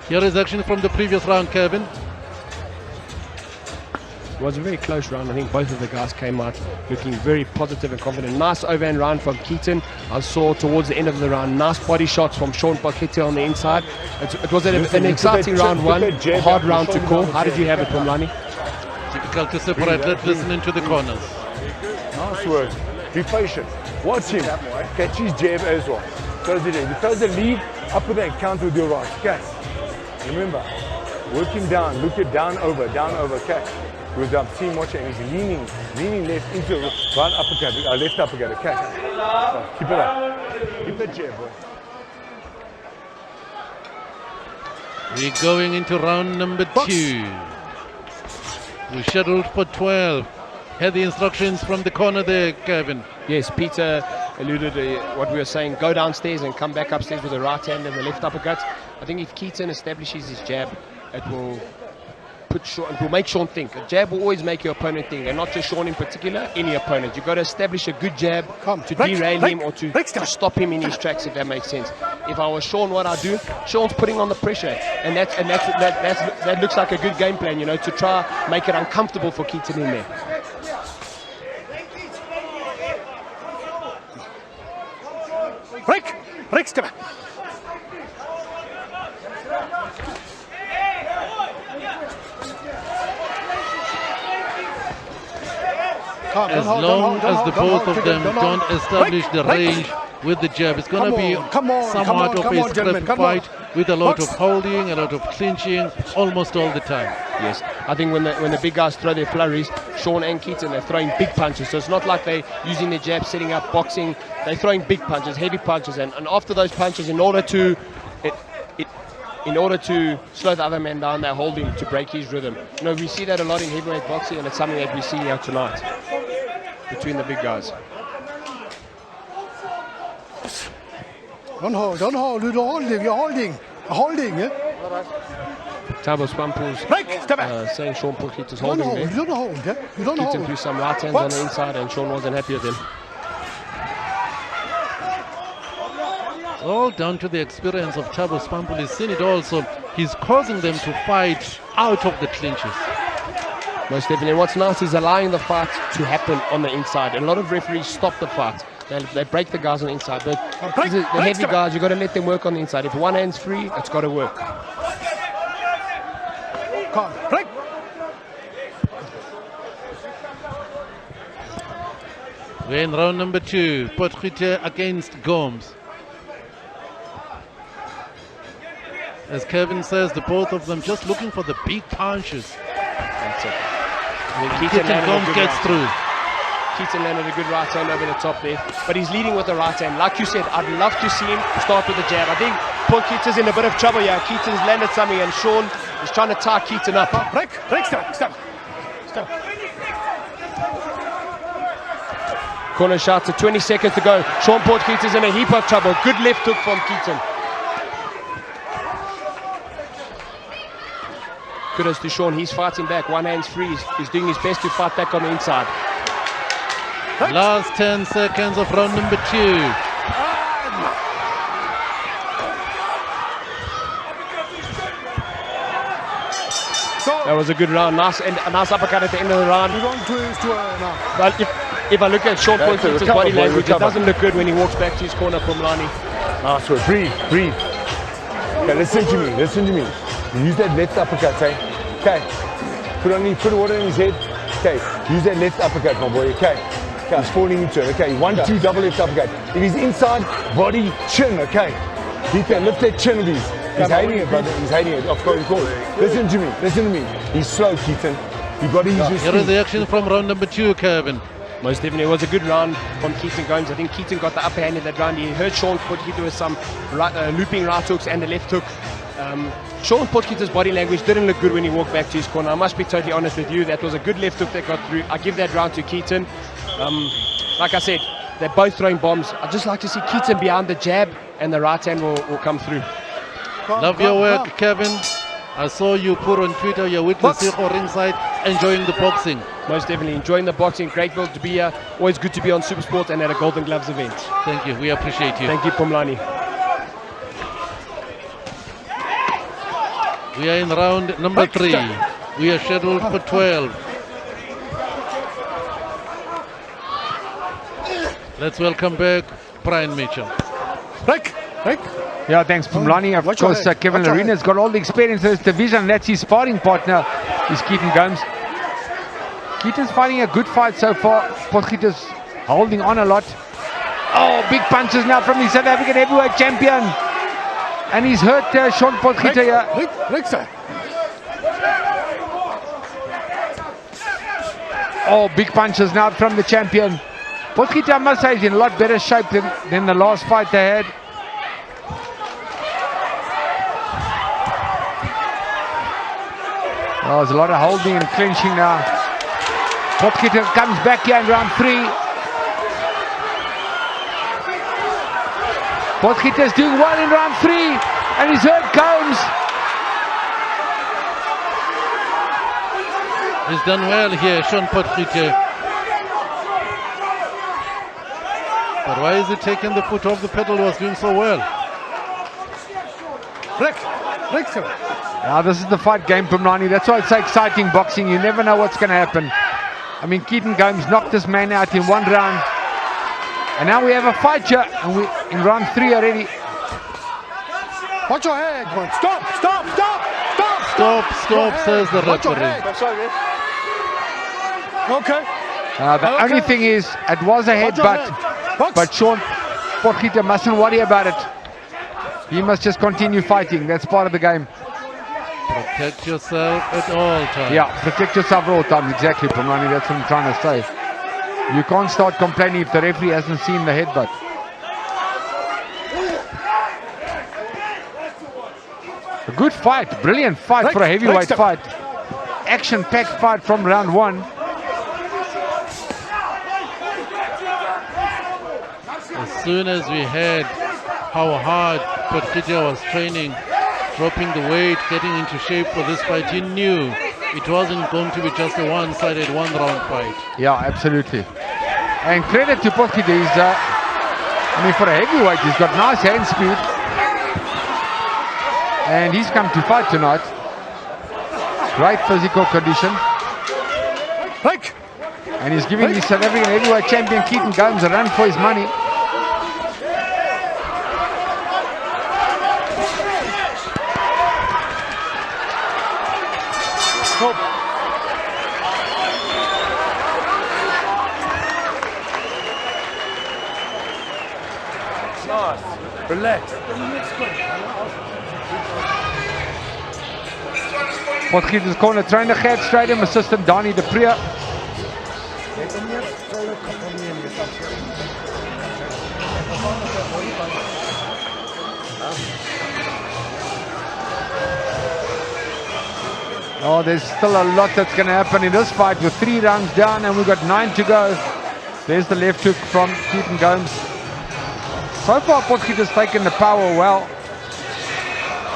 Here is action from the previous round, Kevin. It was a very close round. I think both of the guys came out looking very positive and confident. Nice overhand round from Kempton. I saw towards the end of the round nice body shots from Sean Potgieter on the inside. It was an exciting round one, a hard round to call. How did you have it, Pomlani? Difficult to separate. Let's listen into the corners. Nice work. Be patient. Watch him. Catch his jab as well. Throws it in. He throws the lead, up with that counter with your right. Okay. Remember, work him down. Look at down over. Okay. With the team watching, and he's leaning left into right uppercut, left uppercut. Okay. So keep it up. Keep the jab, boy. We're going into round number 2. We're scheduled for 12. Had the instructions from the corner there, Kevin. Yes, Peter alluded to what we were saying, go downstairs and come back upstairs with the right hand and the left uppercut. I think if Kempton establishes his jab, it will make Sean think. A jab will always make your opponent think, and not just Sean in particular, any opponent. You've got to establish a good jab to derail him or to stop him in his tracks, if that makes sense. If I was Sean, what I'd do, Sean's putting on the pressure, and that looks like a good game plan, you know, to try make it uncomfortable for Kempton in there. Break, step. As long as the both of them don't establish the range with the jab, it's going to be somewhat of a script fight with a lot of holding, a lot of clinching, almost all the time. Yes, I think when the big guys throw their flurries, Sean and Kempton, they're throwing big punches. So it's not like they're using their jab, setting up boxing. They're throwing big punches, heavy punches, and after those punches, in order to slow the other man down, they hold him to break his rhythm. You know, we see that a lot in heavyweight boxing, and it's something that we see here tonight between the big guys. Don't hold, you're holding, yeah? Thabo Spampools saying Sean Potgieter's holding there. You don't hold, yeah? You don't hold. Kempton threw some right hands on the inside, and Sean wasn't happy with him. All down to the experience of Thabo Spampools. He's seen it also. He's causing them to fight out of the clinches. Most definitely. What's nice is allowing the fight to happen on the inside. And a lot of referees stop the fight. They break the guys on the inside. But the heavy guys, you've got to let them work on the inside. If one hand's free, it's got to work. Break. We're in round number 2. Potgieter against Gomes. As Kevin says, the both of them just looking for the big punches. That's it. Gomes gets through. Kempton landed a good right hand over the top there, but he's leading with the right hand. Like you said, I'd love to see him start with the jab. I think Potgieter's in a bit of trouble here. Kempton's landed something, and Sean is trying to tie Kempton up. Break, step. Corner shots at 20 seconds to go. Sean Potgieter's in a heap of trouble. Good left hook from Kempton. Kudos to Sean, he's fighting back, one hand's free, he's doing his best to fight back on the inside. Last 10 seconds of round number 2. That was a good round, nice uppercut at the end of the round. But if I look at Sean Potgieter's body language, it doesn't look good when he walks back to his corner from Lani. Nice work, breathe. Okay, listen to me. You use that left uppercut, okay? Put water in his head. Okay, use that left uppercut, my boy, okay? He's falling into it, okay? 1, 2, double left uppercut. If he's inside, body, chin, okay? He can lift that chin of his. He's hating it, brother. He's hating it, of course. Listen to me. He's slow, Kempton. You've got to use your Here is the action from round number 2, Kevin. Most definitely. It was a good round from Kempton Gomes. I think Kempton got the upper hand in that round. He hurt Sean Potgieter with some looping right hooks and the left hook. Sean Potgieter's body language didn't look good when he walked back to his corner. I must be totally honest with you. That was a good left hook that got through. I give that round to Kempton. Like I said, they're both throwing bombs. I'd just like to see Kempton behind the jab and the right hand will come through. Love your work, Kevin. I saw you put on Twitter you're with the Siko ringside, enjoying the boxing. Most definitely enjoying the boxing. Grateful to be here. Always good to be on Supersport and at a Golden Gloves event. Thank you. We appreciate you. Thank you, Pumlani. We are in round number 3. We are scheduled for 12. Let's welcome back Brian Mitchell. Rick. Yeah, thanks, Pumlani. Of course, Kevin Larina's got all the experience in this division. That's his sparring partner, is Kempton Gomes. Kempton's fighting a good fight so far. Potgieter's holding on a lot. Oh, big punches now from the South African heavyweight champion. And he's hurt Sean Potgieter here. Oh, big punches now from the champion. Potgieter, I must say, is in a lot better shape than the last fight they had. Oh, there's a lot of holding and clinching now. Potgieter comes back here in round 3. Potgieter's doing well in round 3, and he's hurt Gomes. He's done well here, Sean Potgieter. But why is he taking the foot off the pedal? He was doing so well. Rick. Now this is the fight game, Pumlani. That's why it's so exciting boxing. You never know what's going to happen. I mean, Kempton Gomes knocked this man out in 1 round. And now we have a fight here. And we're in round 3 already. Watch your head, man. Stop, says the referee. Okay. The only thing is, it was a headbutt. But Sean Potgieter mustn't worry about it. He must just continue fighting. That's part of the game. Protect yourself at all times. Yeah, protect yourself at all times. Exactly, Pumlani. That's what I'm trying to say. You can't start complaining if the referee hasn't seen the headbutt. A good fight. Brilliant fight for a heavyweight fight. Action-packed fight from round 1. As soon as we heard how hard Potgieter was training, dropping the weight, getting into shape for this fight, he knew it wasn't going to be just a one-sided, one-round fight. Yeah, absolutely. And credit to Potgieter. He's, I mean, for a heavyweight, he's got nice hand speed. And he's come to fight tonight. Great physical condition. And he's giving the South African heavyweight champion Kempton Gomes a run for his money. Relax. Potgieter's corner, trainer Gert Strydom, assistant Donnie de Preer. Oh, there's still a lot that's going to happen in this fight with 3 rounds down and we've got 9 to go. There's the left hook from Kempton Gomes. So far, Potgieter's taken the power well.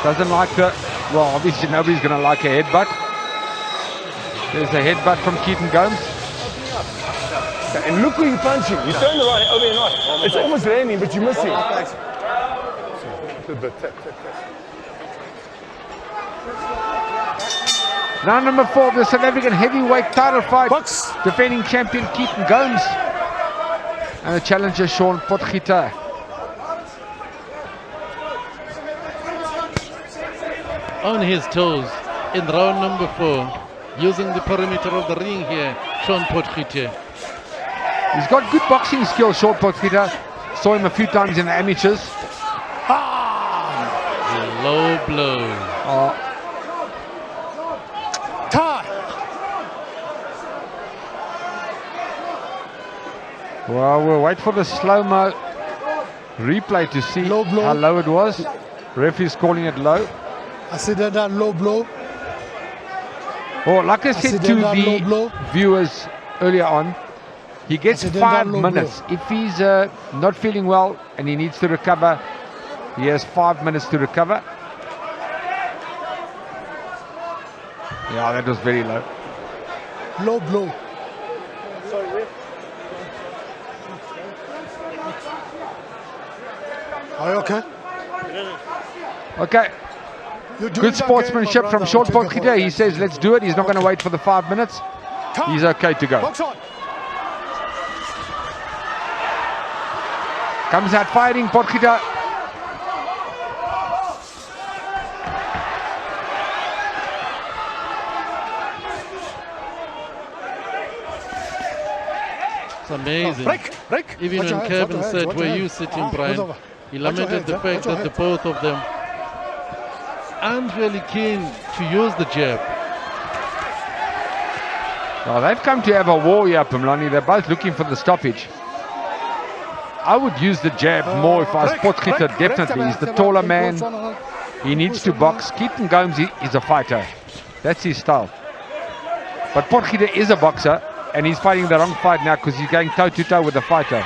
Doesn't like the... Well, obviously nobody's going to like a headbutt. There's a headbutt from Kempton Gomes. And look where you're punching. You turn the right over and right. It's almost landing, but you're missing. Round number 4 of the South African heavyweight title fight. Defending champion Kempton Gomes. And the challenger Sean Potgieter. On his toes in round number 4, using the perimeter of the ring here, Sean Potgieter. He's got good boxing skills, Sean Potgieter. Saw him a few times in the amateurs. Low blow. Well, we'll wait for the slow-mo replay to see how low it was. Referee's calling it low. I said that low blow. Or like I said to the viewers earlier on, he gets 5 minutes. If he's not feeling well and he needs to recover, he has 5 minutes to recover. Yeah, that was very low. Low blow. Are you okay? Okay. Good sportsmanship from Sean Potgieter. He says, let's do it. He's not going to wait for the 5 minutes. He's okay to go. Comes out fighting, Potgieter. It's amazing. Even when Kevin said, were you sitting, Brian? He lamented the fact that the both of them aren't really keen to use the jab. Well, they've come to have a war here, Pumlani. They're both looking for the stoppage. I would use the jab more if I was Potgieter, definitely. He's the taller man. He needs to box. Keaton Gomes is a fighter. That's his style. But Potgieter is a boxer, and he's fighting the wrong fight now because he's going toe-to-toe with the fighter.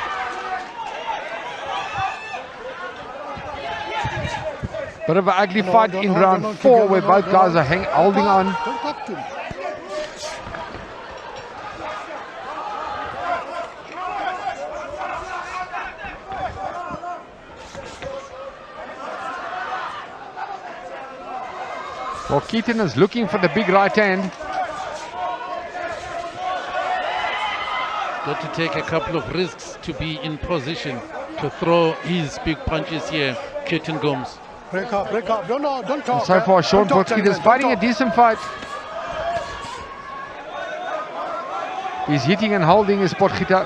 Bit of an ugly fight in round 4 where both guys are holding on. Well, Keaton is looking for the big right hand. Got to take a couple of risks to be in position to throw his big punches here, Keaton Gomes. Break up. Don't talk. And so far, Sean Potgieter is fighting a decent fight. He's hitting and holding his Potgieter.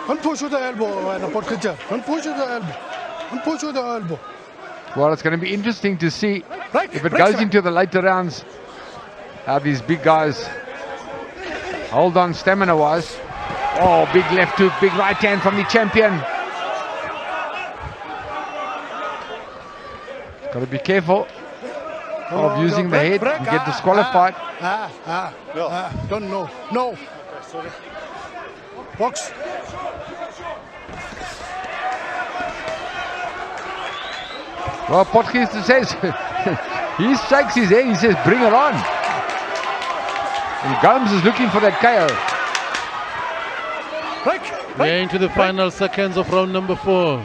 Don't push with the elbow, Potgieter. Don't push with the elbow. Don't push with the elbow. Well, it's going to be interesting to see if it goes into the later rounds how these big guys hold on stamina-wise. Oh, big left hook, big right hand from the champion. Got to be careful of using the head and get disqualified. Don't know. No. Box. Well, Potgieter says, he shakes his head, he says, bring it on. And Gomes is looking for that KO. We're into the final seconds of round number 4.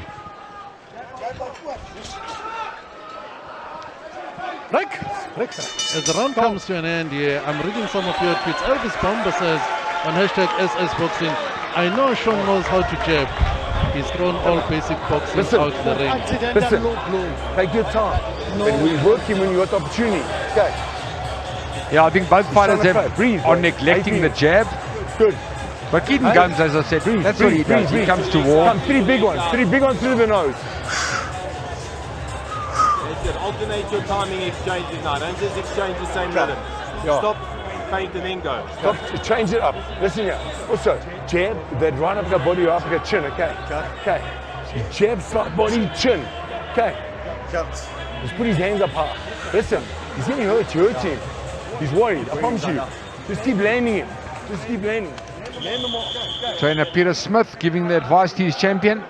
As the round comes to an end here, I'm reading some of your tweets. Elvis Bomber says on hashtag #SSBoxing, I know Sean knows how to jab. He's thrown all basic boxing out the ring. Listen, take your time. When we work him when you got the opportunity. Okay. Yeah, I think both fighters are neglecting the jab. Good. But Keaton Gomes, as I said, that's what he does. He comes to war. Come, 3 big ones through the nose. Alternate your timing exchanges now. Don't just exchange the same rhythm. Yeah. Stop, feint and then go. Stop, change it up. Listen here. Also, jab, that right up the body, up the chin, okay? Okay. Jab, side body, chin. Okay. Just put his hands up high. Listen, he's getting hurt, you hurt him. He's worried, I promise you. Just keep landing him. Just keep landing. Land them off. Trainer Peter Smith giving the advice to his champion,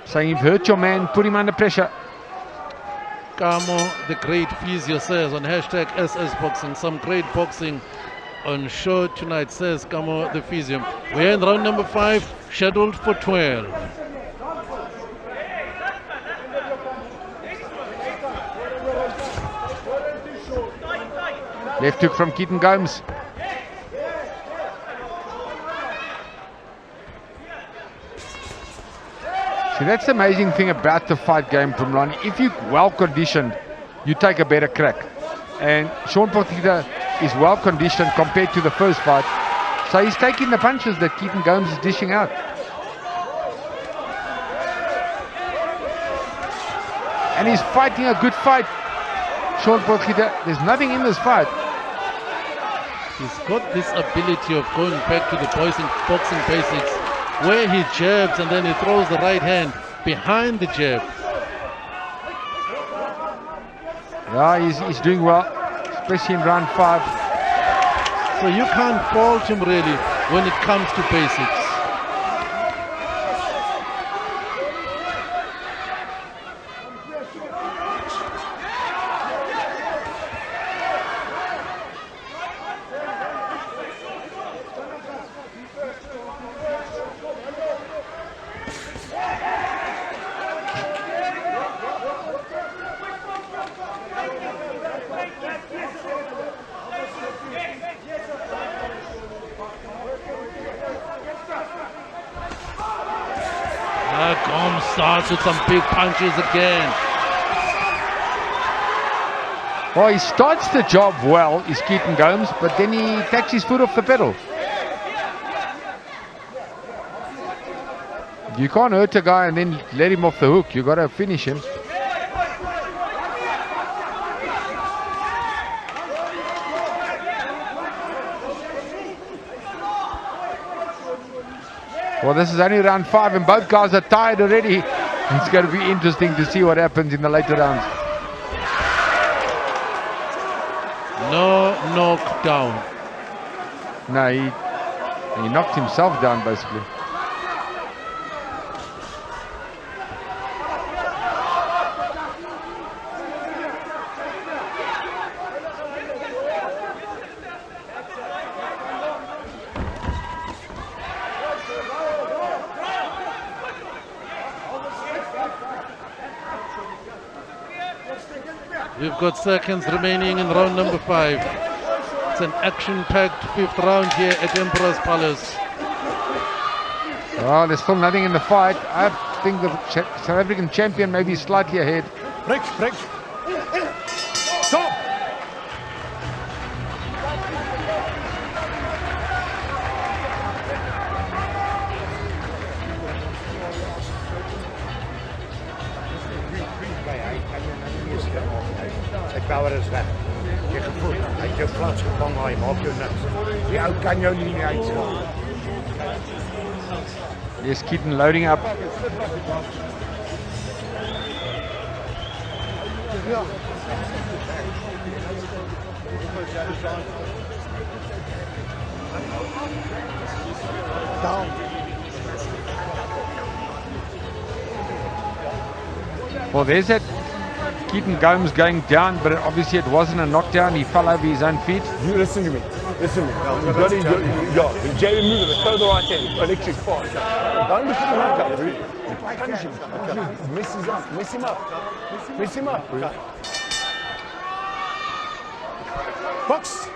saying, you've hurt your man, put him under pressure. Kamo, the great physio, says on hashtag #SSBoxing, some great boxing on show tonight, says Kamo the physio. We're in round number 5, scheduled for 12. Left hook from Keaton Gomes. See, that's the amazing thing about the fight game, Pumlani. If you're well conditioned, you take a better crack. And Sean Potgieter is well conditioned compared to the first fight. So he's taking the punches that Keaton Gomes is dishing out. And he's fighting a good fight. Sean Potgieter, there's nothing in this fight He's got this ability of going back to the boxing basics, where he jabs and then he throws the right hand behind the jab. Yeah, he's doing well, especially in round 5. So you can't fault him really when it comes to basics. Gomes starts with some big punches again. Well, he starts the job well, is Keaton Gomes, but then he takes his foot off the pedal. You can't hurt a guy and then let him off the hook. You got to finish him. Well, this is only round 5 and both guys are tired already. It's going to be interesting to see what happens in the later rounds. No knockdown. No, he knocked himself down basically. We've got seconds remaining in round number 5. It's an action-packed 5th round here at Emperor's Palace. Well, there's still nothing in the fight. I think the South African champion may be slightly ahead. Break. Stop. Power is weg. Je gevoel, hij heeft jou plaats gevangen, hij maakt jou niks. Die ou kan jou nie uitslaan. There's Keaton loading up. Down. Well, there's that Keaton Gomes going down, but obviously it wasn't a knockdown. He fell over his own feet. You listen to me. Listen to me. You got it. Yeah, Jerry move it. Throw the right hand. Electric fast. Don't look at the knockout, dude. Punish him. Mess him up. Box.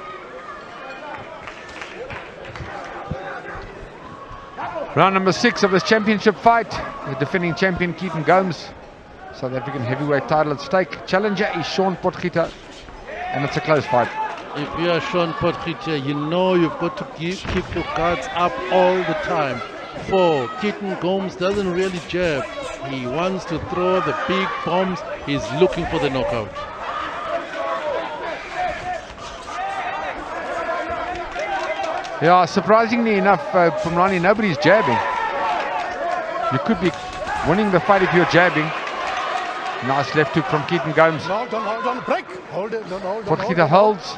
Round number 6 of this championship fight. The defending champion Keaton Gomes. South African heavyweight title at stake. Challenger is Sean Potgieter, and it's a close fight. If you are Sean Potgieter, you know you've got to keep your guards up all the time. For Keaton Gomes doesn't really jab. He wants to throw the big bombs. He's looking for the knockout. Yeah, surprisingly enough, Pumlani, nobody's jabbing. You could be winning the fight if you're jabbing. Nice left hook from Keaton Gomes. Hold on, break. Hold it, hold on. Potgieter holds.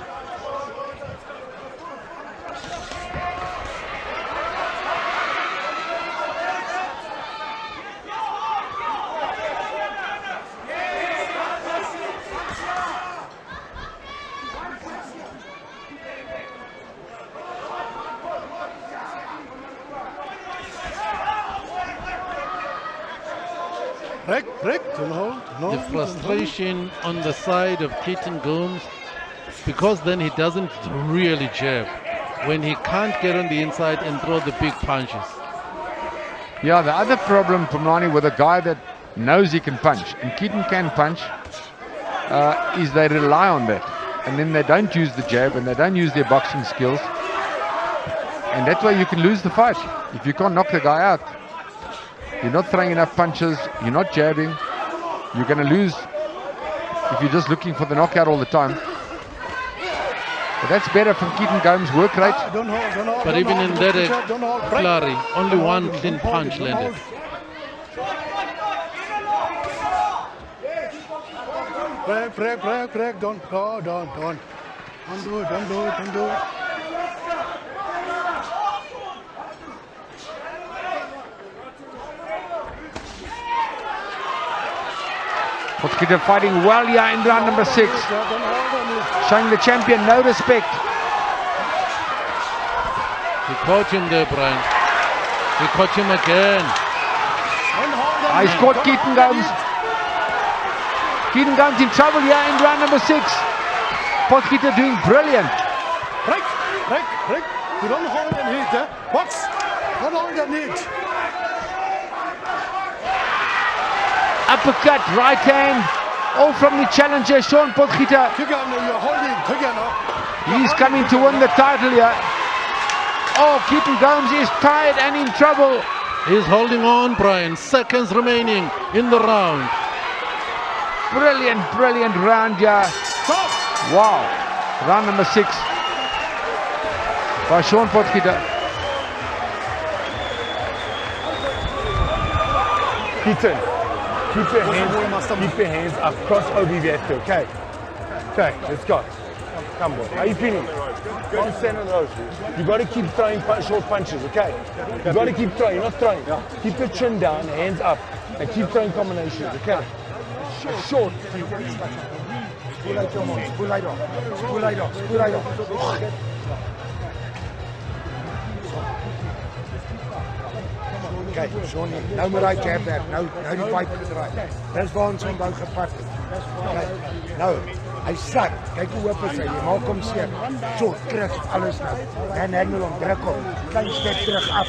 Break, don't hold. No, the frustration on the side of Keaton Gomes, because then he doesn't really jab. When he can't get on the inside and throw the big punches. Yeah, the other problem, Pumlani, with a guy that knows he can punch, and Keaton can punch, is they rely on that. And then they don't use the jab, and they don't use their boxing skills. And that's why you can lose the fight. If you can't knock the guy out, you're not throwing enough punches, you're not jabbing, you're going to lose if you're just looking for the knockout all the time. But that's better from Keaton Gomes' work rate. But even in that flurry, only one clean punch landed. Break, don't do it. Don't do it. Potgieter fighting well here in round number 6. Showing the champion no respect. He caught him there, Brian. He caught him again. He's caught Keaton Gomes. Keaton Gomes in trouble here in round number 6. Potgieter doing brilliant. Break. You don't hold and hit, eh? Box. Don't hold and hit. Uppercut, right hand, all from the challenger, Sean Potgieter. He's coming to win the title here. Oh, Keaton Gomes is tired and in trouble. He's holding on, Brian. Seconds remaining in the round. Brilliant round here. Wow. Round number 6 by Sean Potgieter. Keaton, keep your hands up, cross over if you have to, okay? Okay, let's go. Come on, how are you feeling? Don't stand on those. You got to keep throwing short punches, okay? You got to keep throwing, you're not throwing. Keep your chin down, hands up, and keep throwing combinations, okay? Short. Kijk, Sonny, nou maar uit jab werk, nou die pipe gedraai. Dis waar ons onthou gepas het. Kijk, nou, hy sak, kyk hoe oop is hy, jy maak hom seer. So, terug, alles nou. Dan handel hom, druk hom, klein step terug, af.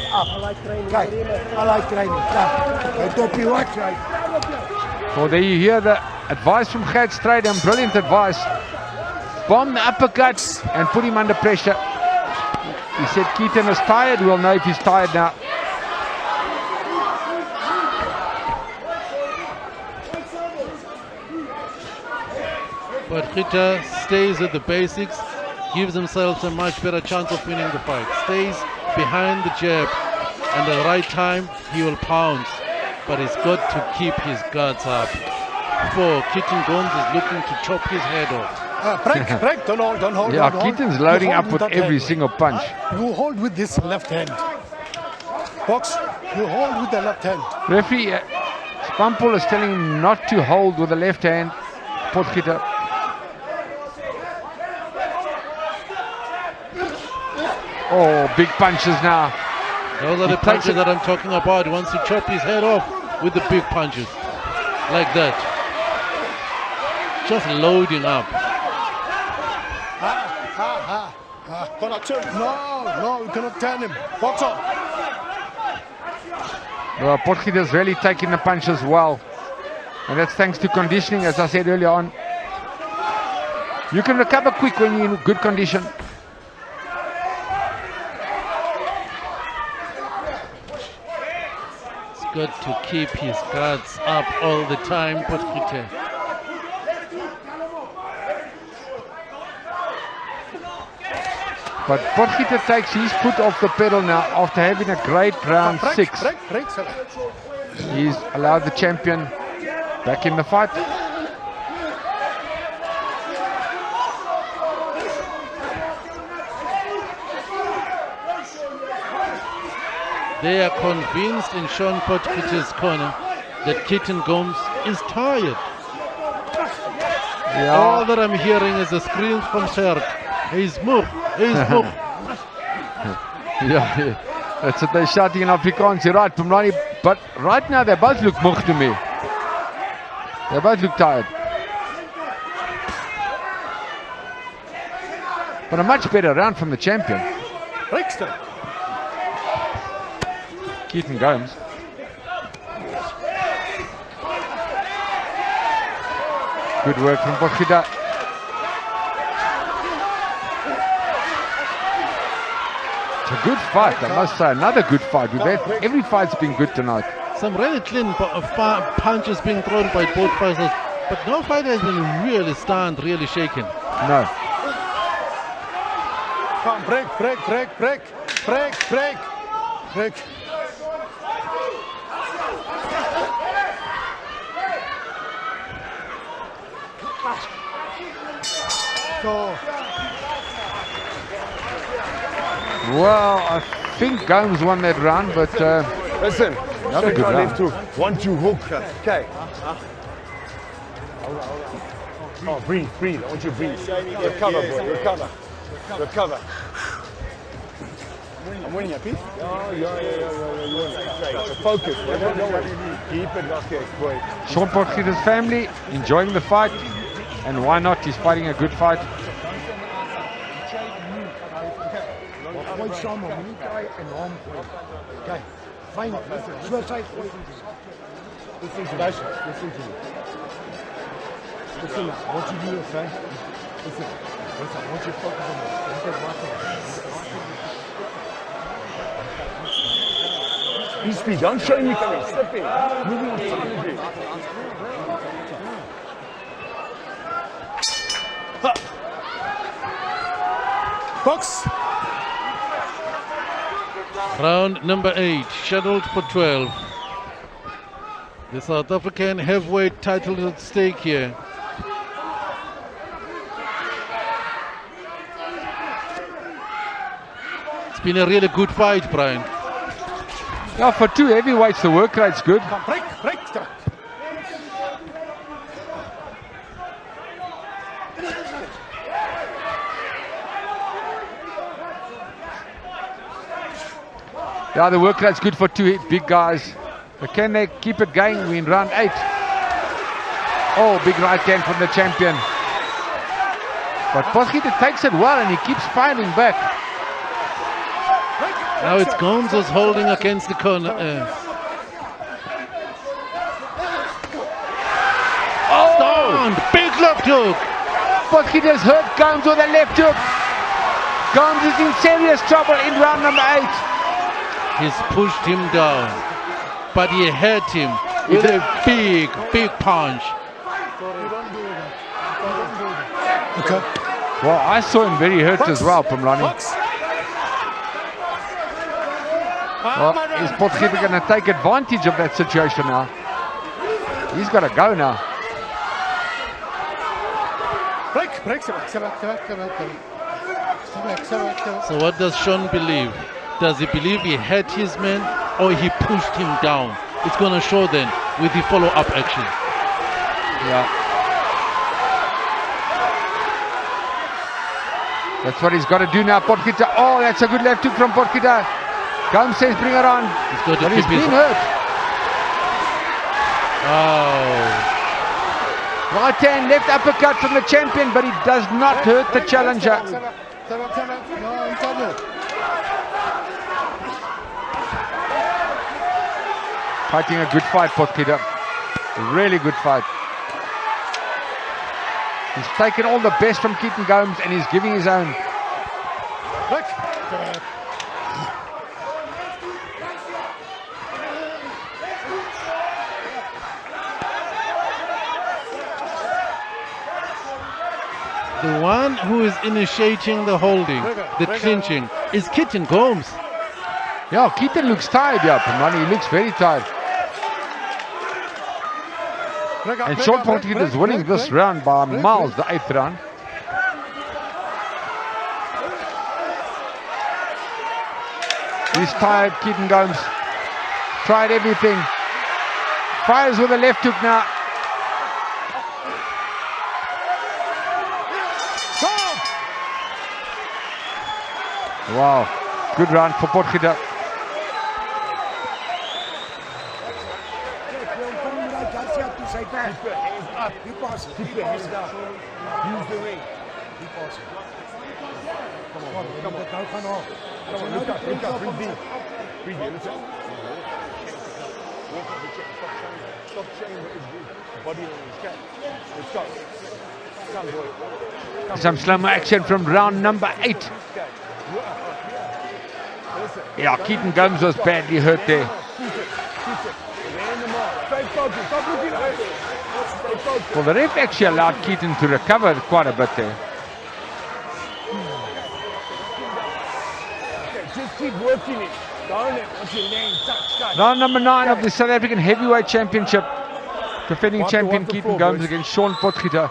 Kijk, al die training, hy top die watch uit. So there you hear the advice from Gert Strijd, and brilliant advice. Bomb the uppercut and put him under pressure. He said Keaton is tired, we'll know if he's tired now. But Potgieter stays at the basics, gives himself a much better chance of winning the fight. Stays behind the jab, and at the right time he will pounce. But he's got to keep his guards up. For Keaton Gomes is looking to chop his head off. Break, don't hold. Yeah, Keaton's loading up with every single punch. You hold with this left hand. Box, you hold with the left hand. Referee Spampol is telling him not to hold with the left hand. Potgieter. Oh, big punches now. Those are the punches that I'm talking about. He wants to chop his head off with the big punches. Like that. Just loading up. No, you cannot turn him. Box on. Well, Potgieter's really taking the punches well. And that's thanks to conditioning, as I said earlier on. You can recover quick when you're in good condition. Got to keep his guards up all the time, Potgieter. But Potgieter takes his foot off the pedal now after having a great round 6. He's allowed the champion back in the fight. They are convinced in Sean Potgieter's corner that Keaton Gomes is tired. Yeah. All that I'm hearing is the screams from Gert. He's moe. Yeah, that's what they're shouting in Afrikaans. You're right, Pumrani. But right now they both look moe to me. They both look tired. But a much better round from the champion. Keaton Gomes. Good work from Potgieter. It's a good fight, I must say. Another good fight. Every fight's been good tonight. Some really clean punches being thrown by both fighters, but no fighter has been really stunned, really shaken. No. Come, break. Well, I think Gomes won that round, but Listen, not a straight good on round. left hook. 1-2 hook. Okay. Oh, breathe. I want you to breathe. Recover, boy. Recover. I'm winning, happy? Oh, yeah. Focus. Don't worry. Keep it like it, boy. Sean Potgieter's family enjoying the fight, and why not? He's fighting a good fight. Gooi samen, moenie draai en hom gooi. Kyk, fyn, soos hy gooi. Listen to me. Listen, what you do, okay? Listen, I want you to focus on this. Speed, don't show me coming. Step in. Moving on silently. Box. Round number 8, scheduled for 12. The South African heavyweight title is at stake here. It's been a really good fight, Brian. Yeah, for two heavyweights, the work rate's good. Come, break. Yeah, the work rate's good for two big guys. But can they keep it going? We're in round 8. Oh, big right hand from the champion. But Potgieter takes it well and he keeps fighting back. Now it's Gomes who's holding against the corner. Stunned, big left hook. Potgieter's hurt Gomes with a left hook. Gomes is in serious trouble in round number 8. He's pushed him down, but he hit him with a big punch. Okay. Well, I saw him very hurt as well from running. Well, is Potgieter going to take advantage of that situation now? He's got to go now. Break. So what does Sean believe? Does he believe he hit his man or he pushed him down? It's going to show then with the follow-up action. Yeah. That's what he's got to do now, Potgieter. Oh, that's a good left hook from Potgieter. Gomes says bring it on. But he's been hurt. Oh. Right hand, left uppercut from the champion, but he does not hurt the challenger. Fighting a good fight, Potgieter. A really good fight. He's taken all the best from Keaton Gomes and he's giving his own. The one who is initiating the holding, the clinching, is Keaton Gomes. Yeah, Keaton looks tired, Pamani. He looks very tired. And Sean Potgieter is winning this round by miles, the 8th round. He's tired, Keaton Gomes. Tried everything. Fires with a left hook now. Wow, good round for Potgieter. Keep your hands up. Keep your hands up. Use the ring. Come on. Look up. Breathe in. Let's go. Walk up the chair. Stop showing what his body language. Let's go. Come, boy. Some slow-mo action from round number 8. Yeah, Keaton Gomes was badly hurt there. Well, the ref actually allowed Keaton to recover quite a bit there. just keep working it. Don't let what's your name? Touch. Round number 9 of the South African Heavyweight Championship. Defending champion Keaton Gomes against Sean Potgieter.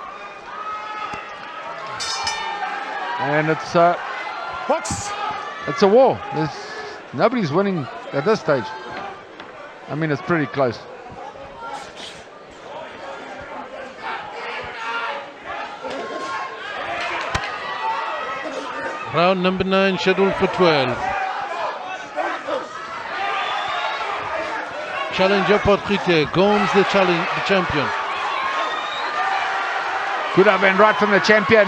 And it's a war. Nobody's winning at this stage. I mean, it's pretty close. Round number 9 scheduled for 12. Challenger Potgieter, Gomes the champion. Good up and right from the champion.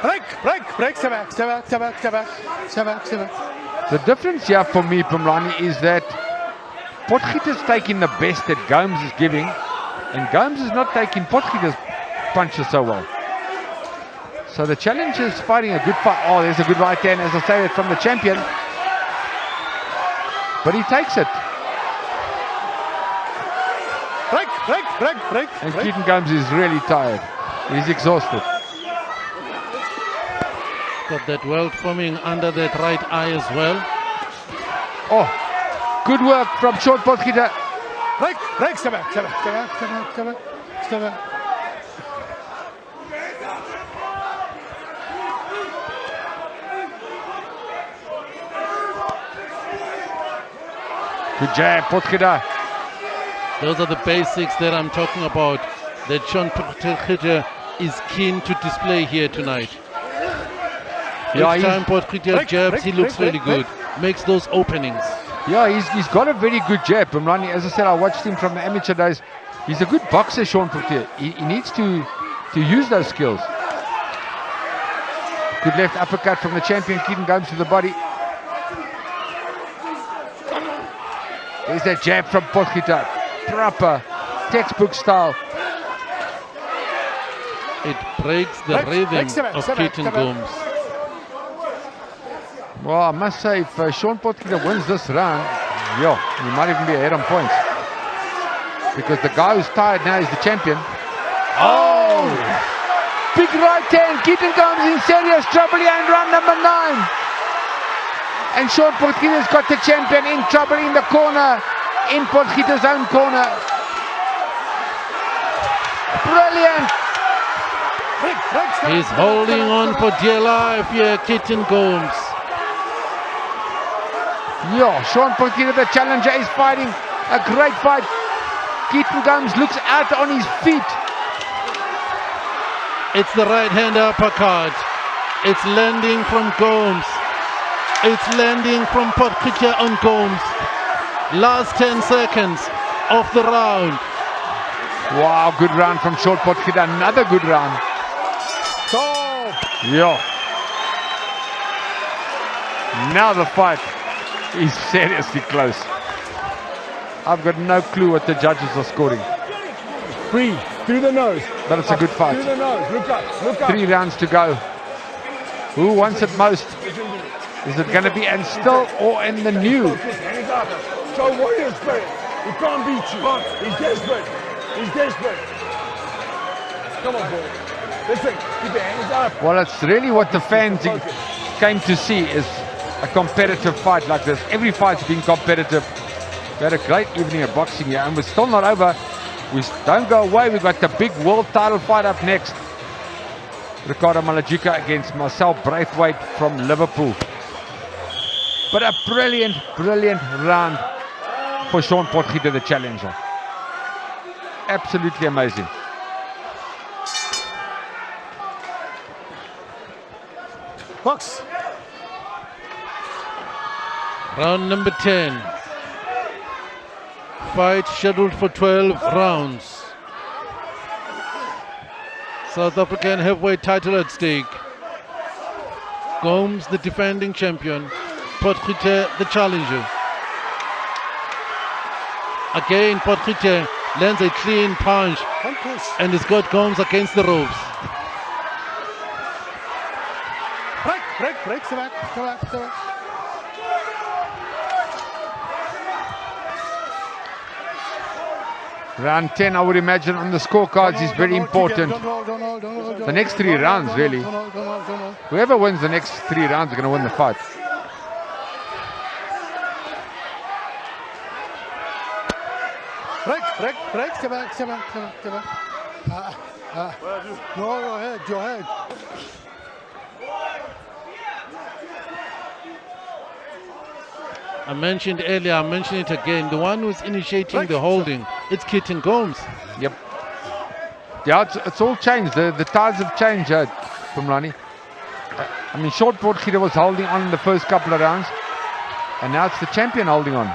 Break, step back. The difference here for me, Pumlani, is that Potgieter's taking the best that Gomes is giving, and Gomes is not taking Potgieter's punches so well. So the challenger is fighting a good fight. Oh, there's a good right hand, as I say, from the champion. But he takes it. Break. And Keaton Gomes is really tired. He's exhausted. Got that welt forming under that right eye as well. Oh, good work from Sean Potgieter. Break, step back. Good jab, Potgieter. Those are the basics that I'm talking about, that Sean Potgieter is keen to display here tonight. Each time Potgieter jabs, he looks really good. Makes those openings. Yeah, he's got a very good jab. Pumlani, as I said, I watched him from the amateur days. He's a good boxer, Sean Potgieter. He needs to use those skills. Good left uppercut from the champion, Keaton Gomes, to the body. There's that jab from Potgieter. Proper textbook style. It breaks the rhythm of Keaton Gomes. Well, I must say, if Sean Potgieter wins this round, he might even be ahead on points. Because the guy who's tired now is the champion. Oh! Big right hand. Keaton Gomes in serious trouble here in round number 9. And Sean Potgieter's got the champion in trouble in the corner, in Potgieter's own corner. Brilliant! He's holding on for dear life here, Keaton Gomes. Sean Potgieter, the challenger, is fighting a great fight. Keaton Gomes looks out on his feet. It's the right hand uppercut. It's landing from Gomes. It's landing from Potgieter on Gomes. Last 10 seconds of the round. Wow, good round from Sean Potgieter. Another good round. Now the fight is seriously close. I've got no clue what the judges are scoring. Free, through the nose. But it's a good fight. Through the nose, look up. 3 rounds to go. Who wants it most? Is it going to be and still or in the new? Hands up. Show warrior spirit. He can't beat you. He's desperate. Come on, boy. Listen, keep your hands up. Well, it's really what the fans came to see, is a competitive fight like this. Every fight's been competitive. We had a great evening of boxing here, and we're still not over. We don't go away. We've got the big world title fight up next. Ricardo Malajica against Marcel Braithwaite from Liverpool. But a brilliant round for Sean Potgieter, the challenger. Absolutely amazing. Box. Round number 10. Fight scheduled for 12 rounds. South African heavyweight title at stake. Gomes, the defending champion. Potgieter, the challenger. Again, Potgieter lands a clean punch and has got Gomes against the ropes. Break, step back. Round 10, I would imagine, on the scorecards is very important. The next 3 rounds, really. Whoever wins the next 3 rounds are going to win the fight. Break, step back. No, your head. I mentioned earlier, I mentioned it again, the one who's initiating the holding, it's Kempton Gomes. Yep. Yeah, it's all changed. The tides have changed, Pumlani. I mean, Short Potgieter was holding on in the first couple of rounds, and now it's the champion holding on.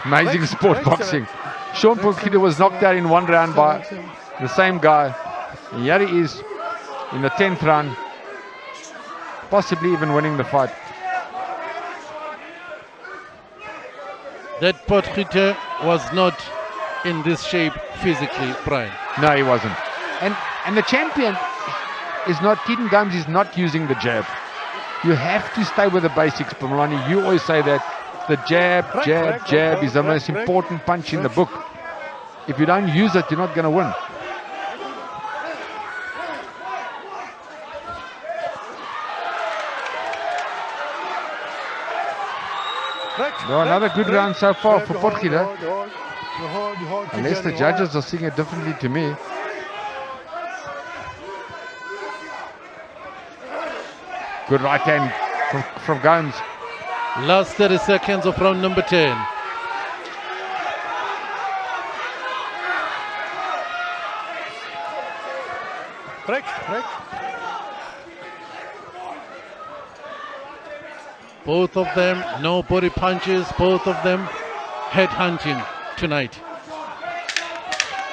Amazing sport boxing. Sean Potgieter was knocked out in 1 round by the same guy. And here he is in the 10th round, possibly even winning the fight. That Potgieter was not in this shape physically, Brian. No, he wasn't. And the champion is not, Kempton Gomes is not using the jab. You have to stay with the basics, Pumlani. You always say that. The jab is the most important punch in the book. If you don't use it, you're not going to win. No, another good round so far for Potgieter. Unless the judges are seeing it differently to me. Good right hand from Gomes. Last 30 seconds of round number 10. Break. Both of them, no body punches, both of them head hunting tonight.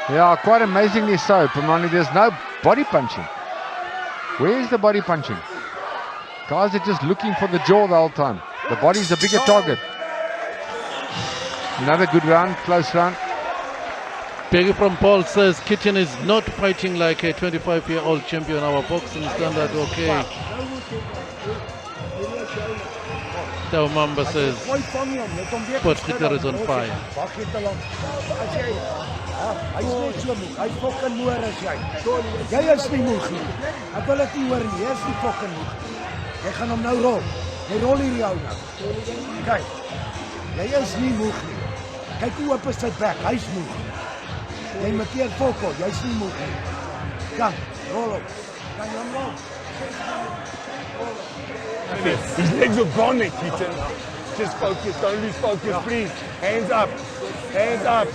Yeah, quite amazingly so, Pumlani. There's no body punching. Where's the body punching? Guys are just looking for the jaw the whole time. The body's a bigger target. Another good round, close round. Peggy from Paul says Kempton is not fighting like a 25-year-old champion. Our boxing standard, okay. Taumamba says Potgieter is on fire. Hy is net so moeg. Hy's fucking moer as jy. Jy is nie moeg nie. Ek wil dit nie hoor nie. Jy is nie fucking moeg nie. Jy gaan hom nou rol. Jy rol hier jou nou. Kyk. Jy is nie moeg nie. Kyk hoe oop is sy bek. Hy's moeg. Jy moet hier fokol. Jy's nie moeg nie. Kom, rol op. Kan jy hom rol? His legs are gone, Kempton. Just focus, don't lose focus, please. Hands up, hands up.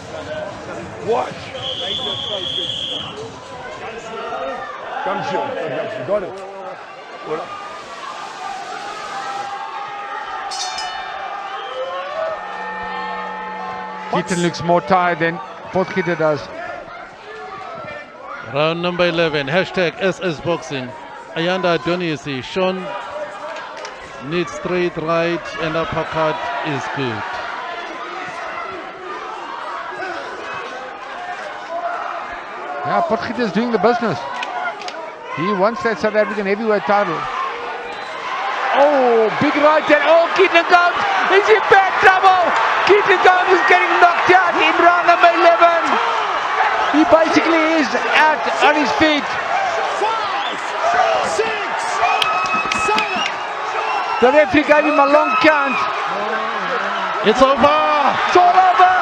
Watch. Come, Sean. You got it. Hold up. Kempton looks more tired than Potgieter does. Round number 11, hashtag SS Boxing. Ayanda Adonisi, Sean needs straight right and uppercut is good. Yeah, Potgieter is doing the business. He wants that South African heavyweight title. Oh, big right hand. Oh, Kempton Gomes is in bad trouble. Kempton Gomes is getting knocked out in round number 11. He basically is out on his feet. 5, 6, 7. The referee gave him a long count. It's over. It's all over.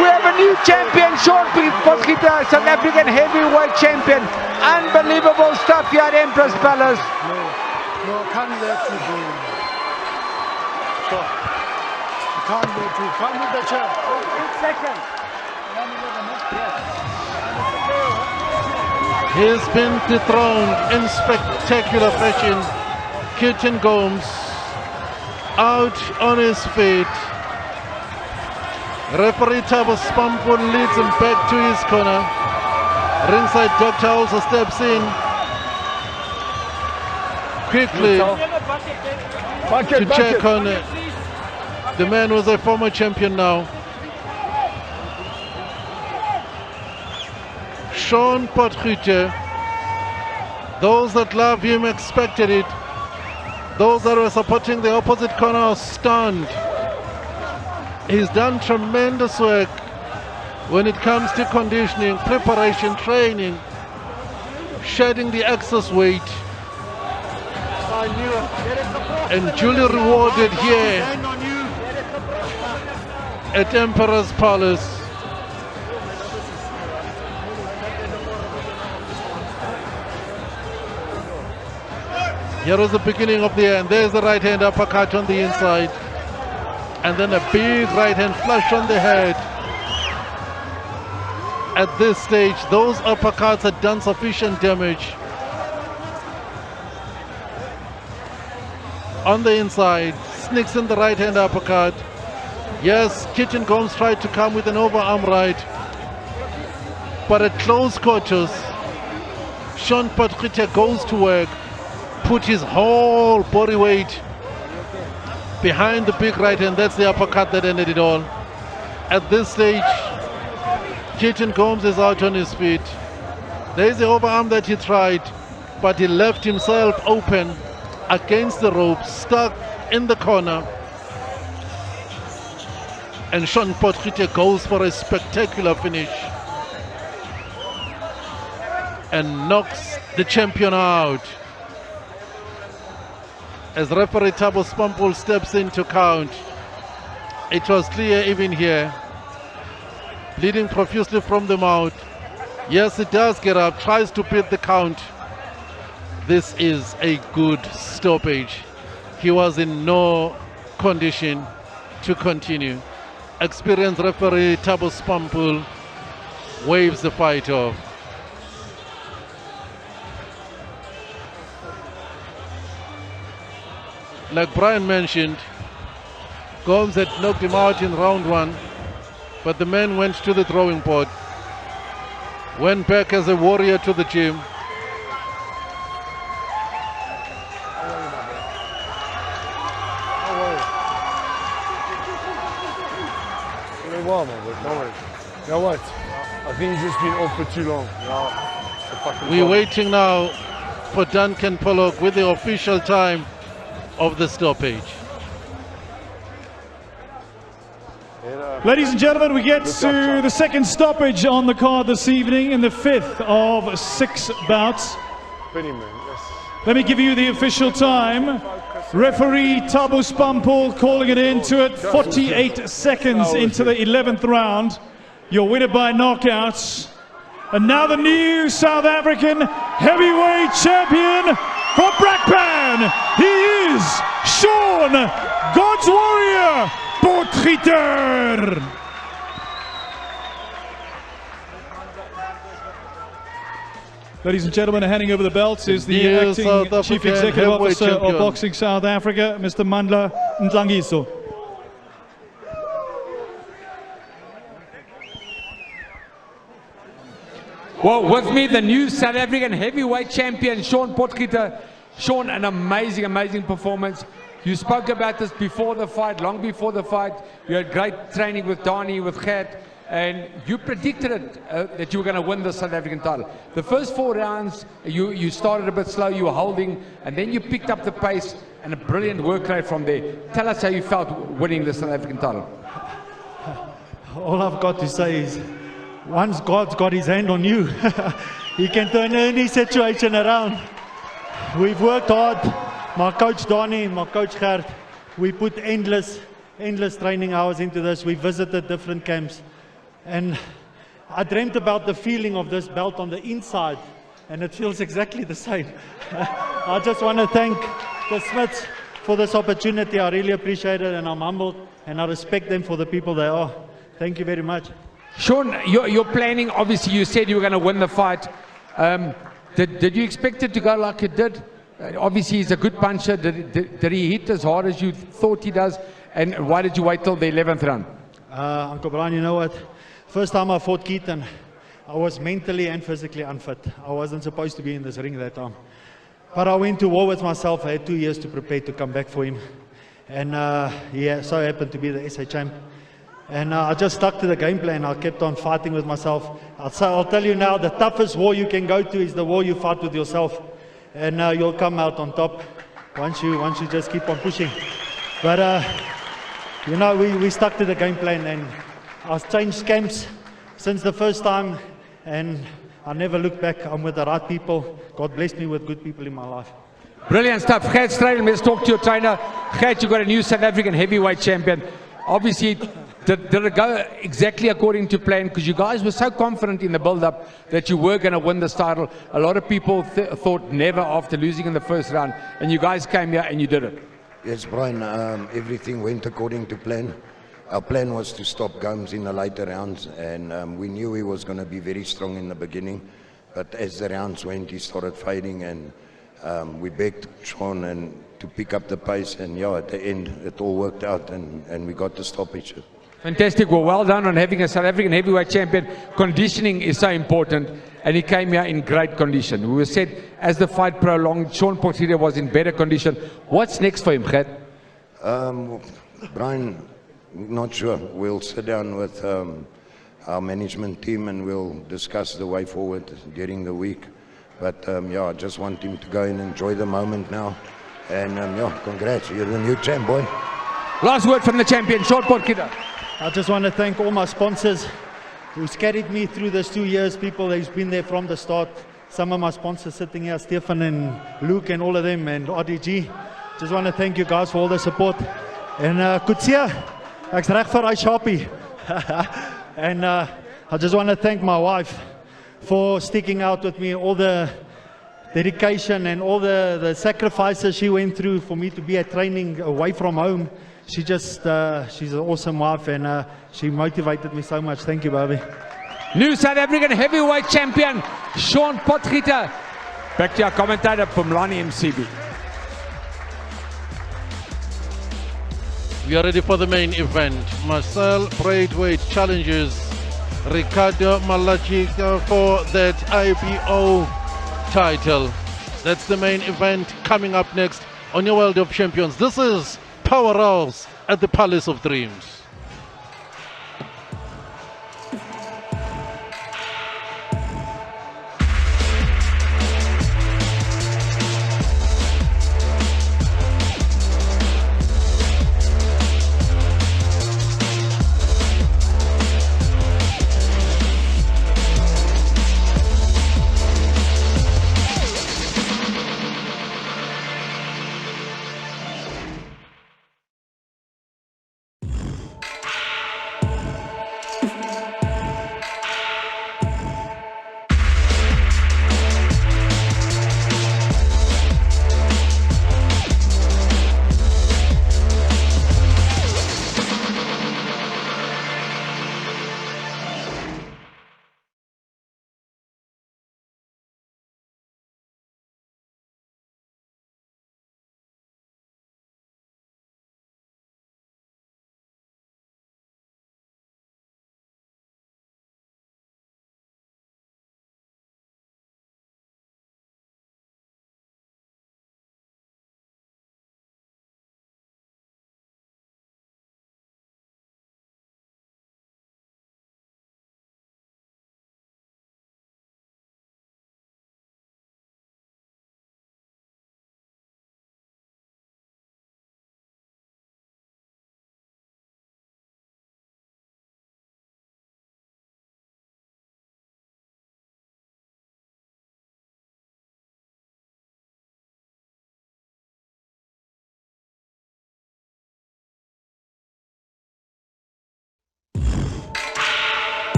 We have a new champion, Sean Potgieter, South African heavyweight champion. Unbelievable stuff here at Empress Palace. No, can't let you go. Stop. Can't let you. Come with the chair. 8 seconds. He's been dethroned in spectacular fashion. Kempton Gomes out on his feet. Referee Thabo Spampol leads him back to his corner. Ringside doctor also steps in quickly to check on the man who's a former champion now. Sean Potgieter Those that love him expected it. Those that were supporting the opposite corner are stunned. He's done tremendous work when it comes to conditioning, preparation, training, shedding the excess weight, and duly rewarded here at Emperor's Palace. Here is the beginning of the end. There's the right hand uppercut on the inside. And then a big right hand flush on the head. At this stage, those uppercuts had done sufficient damage. On the inside, sneaks in the right hand uppercut. Yes, Kempton Gomes tried to come with an overarm right. But at close quarters, Sean Potgieter goes to work. Put his whole body weight behind the big right hand. That's the uppercut that ended it all. At this stage, Kempton Gomes is out on his feet. There is the overarm that he tried, but he left himself open against the rope, stuck in the corner. And Sean Potgieter goes for a spectacular finish and knocks the champion out. As referee Thabo Spampul steps in to count, it was clear even here. Bleeding profusely from the mouth. Yes, it does get up, tries to beat the count. This is a good stoppage. He was in no condition to continue. Experienced referee Thabo Spampul waves the fight off. Like Brian mentioned, Gomes had knocked him out in round one, but the man went to the drawing board, went back as a warrior to the gym. Well, man, but no worries. You know what? I think he's just been off for too long. We're waiting now for Duncan Pollock with the official time of the stoppage. Ladies and gentlemen, we get to the second stoppage on the card this evening in the fifth of 6 bouts. Let me give you the official time. Referee Thabo Spampul calling it into it 48 seconds into the 11th round. Your winner by knockouts. And now the new South African heavyweight champion from Brakpan. He is Sean God's Warrior Potgieter. Ladies and gentlemen, handing over the belts is the acting Chief Executive Officer of Boxing South Africa, Mr. Mandla Ntlangiso. Well, with me, the new South African heavyweight champion, Sean Potgieter. Sean, an amazing, amazing performance. You spoke about this before the fight, long before the fight. You had great training with Donnie, with Gert, and you predicted it, that you were going to win the South African title. The first 4 rounds, you started a bit slow, you were holding, and then you picked up the pace and a brilliant work rate from there. Tell us how you felt winning the South African title. All I've got to say is, once God's got his hand on you, he can turn any situation around. We've worked hard. My coach Donnie, my coach Gert, we put endless training hours into this. We visited different camps. And I dreamt about the feeling of this belt on the inside, and it feels exactly the same. I just want to thank the Smiths for this opportunity. I really appreciate it, and I'm humbled, and I respect them for the people they are. Thank you very much. Sean, you're planning, obviously you said you were going to win the fight. Did you expect it to go like it did? Obviously he's a good puncher. Did he hit as hard as you thought he does? And why did you wait till the 11th round? Uncle Brian, you know what? First time I fought Kempton, I was mentally and physically unfit. I wasn't supposed to be in this ring that time. But I went to war with myself. I had 2 years to prepare to come back for him. And yeah, so happened to be the SA champ. And I just stuck to the game plan. I kept on fighting with myself. I'll tell you now, the toughest war you can go to is the war you fight with yourself. and you'll come out on top once you just keep on pushing. But you know, we stuck to the game plan, and I've changed camps since the first time, and I never look back. I'm with the right people. God blessed me with good people in my life. Brilliant stuff. Gert Strydom, let's talk to your trainer. Gert, you got a new South African heavyweight champion. Obviously, did it go exactly according to plan? Because you guys were so confident in the build-up that you were going to win this title. A lot of people thought never after losing in the first round, and you guys came here and you did it. Yes, Brian, everything went according to plan. Our plan was to stop Gums in the later rounds, and we knew he was going to be very strong in the beginning. But as the rounds went, he started fading, and we begged Sean and to pick up the pace, and yeah, at the end it all worked out, and we got the stoppage. Fantastic. Well done on having a South African heavyweight champion. Conditioning is so important, and he came here in great condition. We were said as the fight prolonged, Sean Potgieter was in better condition. What's next for him, Gert? Brian, not sure. We'll sit down with our management team and we'll discuss the way forward during the week. But yeah, I just want him to go and enjoy the moment now. And yeah, congrats, you're the new champ, boy. Last word from the champion, Sean Potgieter. I just want to thank all my sponsors who's carried me through these 2 years, people who's been there from the start. Some of my sponsors sitting here, Stefan and Luke and all of them, and RDG. Just want to thank you guys for all the support. And Kutsia, ek's reg vir hy Sharpie. And I just want to thank my wife for sticking out with me, all the dedication and all the sacrifices she went through for me to be at training away from home. She just, she's an awesome wife, and she motivated me so much. Thank you, baby. New South African heavyweight champion, Sean Potgieter. Back to our commentator from Lani MCB. We are ready for the main event. Marcel Braithwaite challenges Ricardo Malachica for that IBO title. That's the main event coming up next on your World of Champions. This is Power House at the Palace of Dreams.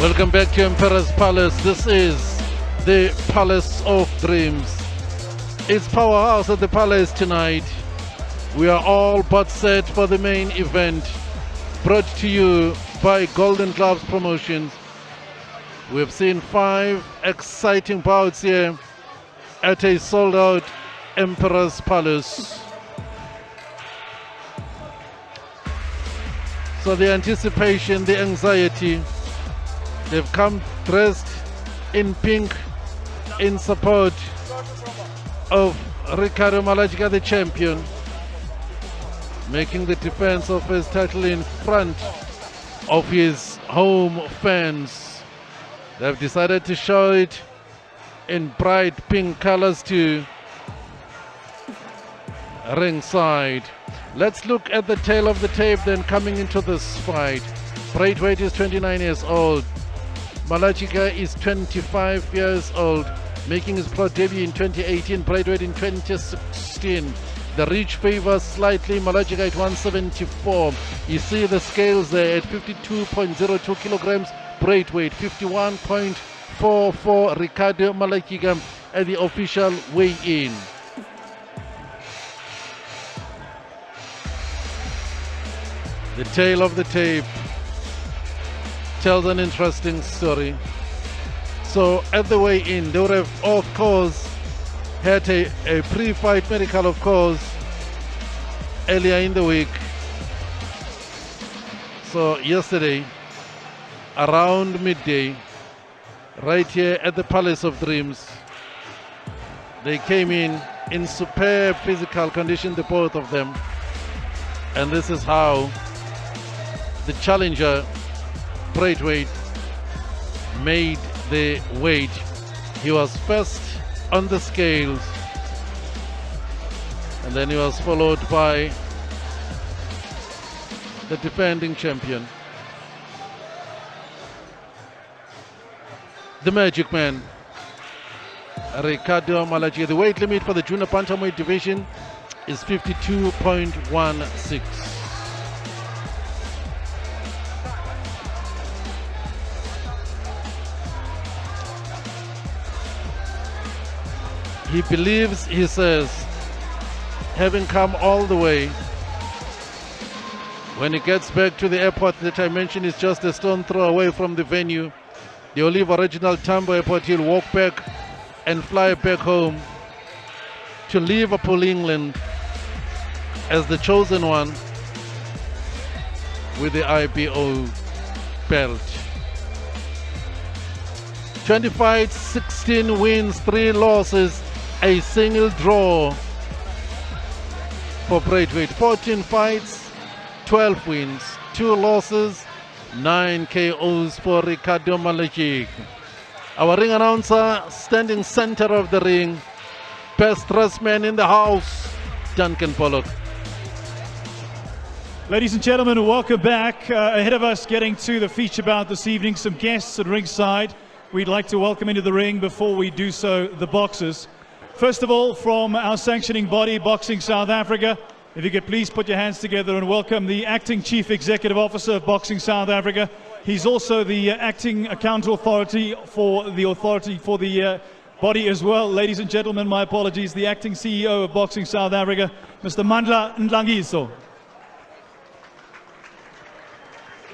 Welcome back to Emperor's Palace. This is the Palace of Dreams. It's Powerhouse at the Palace tonight. We are all but set for the main event, brought to you by Golden Gloves Promotions. We've seen 5 exciting bouts here at a sold-out Emperor's Palace. So the anticipation, the anxiety, they've come dressed in pink in support of Ricardo Malachica, the champion, making the defense of his title in front of his home fans. They've decided to show it in bright pink colors too. Ringside. Let's look at the tail of the tape then coming into this fight. Braithwaite is 29 years old. Malachika is 25 years old, making his pro debut in 2018, Braithwaite in 2016. The reach favors slightly Malachika at 174. You see the scales there at 52.02 kilograms, Braithwaite 51.44, Ricardo Malachika at the official weigh-in. The tail of the tape tells an interesting story. So at the weigh-in, they would have, of course, had a pre-fight medical, of course, earlier in the week. So yesterday, around midday, right here at the Palace of Dreams, they came in superb physical condition, the both of them. And this is how the challenger, Braithwaite, made the weight. He was first on the scales, and then he was followed by the defending champion, the Magic Man, Ricardo Malachika. The weight limit for the junior bantamweight division is 52.16. He believes, he says, having come all the way, when he gets back to the airport that I mentioned is just a stone throw away from the venue, the Olive Original Tambo Airport, he'll walk back and fly back home to Liverpool, England, as the chosen one with the IBO belt. 20 fights, 16 wins, 3 losses, a single draw for Braithwaite. 14 fights, 12 wins, 2 losses, 9 KOs for Ricardo Malachika. Our ring announcer standing center of the ring, best dressed man in the house, Duncan Pollock. Ladies and gentlemen, welcome back. Ahead of us getting to the feature bout this evening, some guests at ringside we'd like to welcome into the ring. Before we do so, the boxers. First of all, from our sanctioning body, Boxing South Africa, if you could please put your hands together and welcome the Acting Chief Executive Officer of Boxing South Africa. He's also the Acting Account Authority for the body as well. Ladies and gentlemen, my apologies, the Acting CEO of Boxing South Africa, Mr. Mandla Ndlangiso.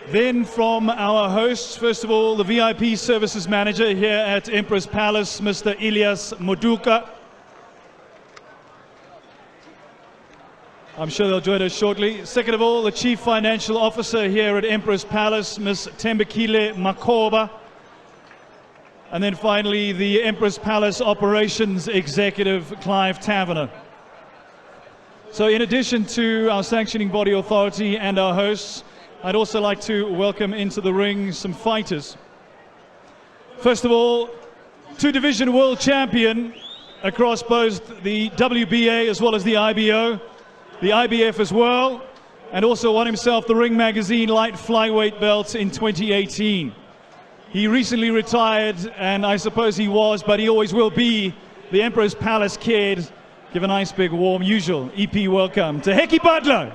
Then from our hosts, first of all, the VIP Services Manager here at Empress Palace, Mr. Ilyas Moduka. I'm sure they'll join us shortly. Second of all, the Chief Financial Officer here at Empress Palace, Ms. Thembekile Makoba. And then finally, the Empress Palace Operations Executive, Clive Taverner. So in addition to our sanctioning body authority and our hosts, I'd also like to welcome into the ring some fighters. First of all, 2-division world champion across both the WBA as well as the IBO, the IBF as well, and also won himself the Ring Magazine light flyweight belt in 2018. He recently retired, and I suppose he was, but he always will be, the Emperor's Palace Kid. Give a nice big warm usual EP welcome to Heki Butler.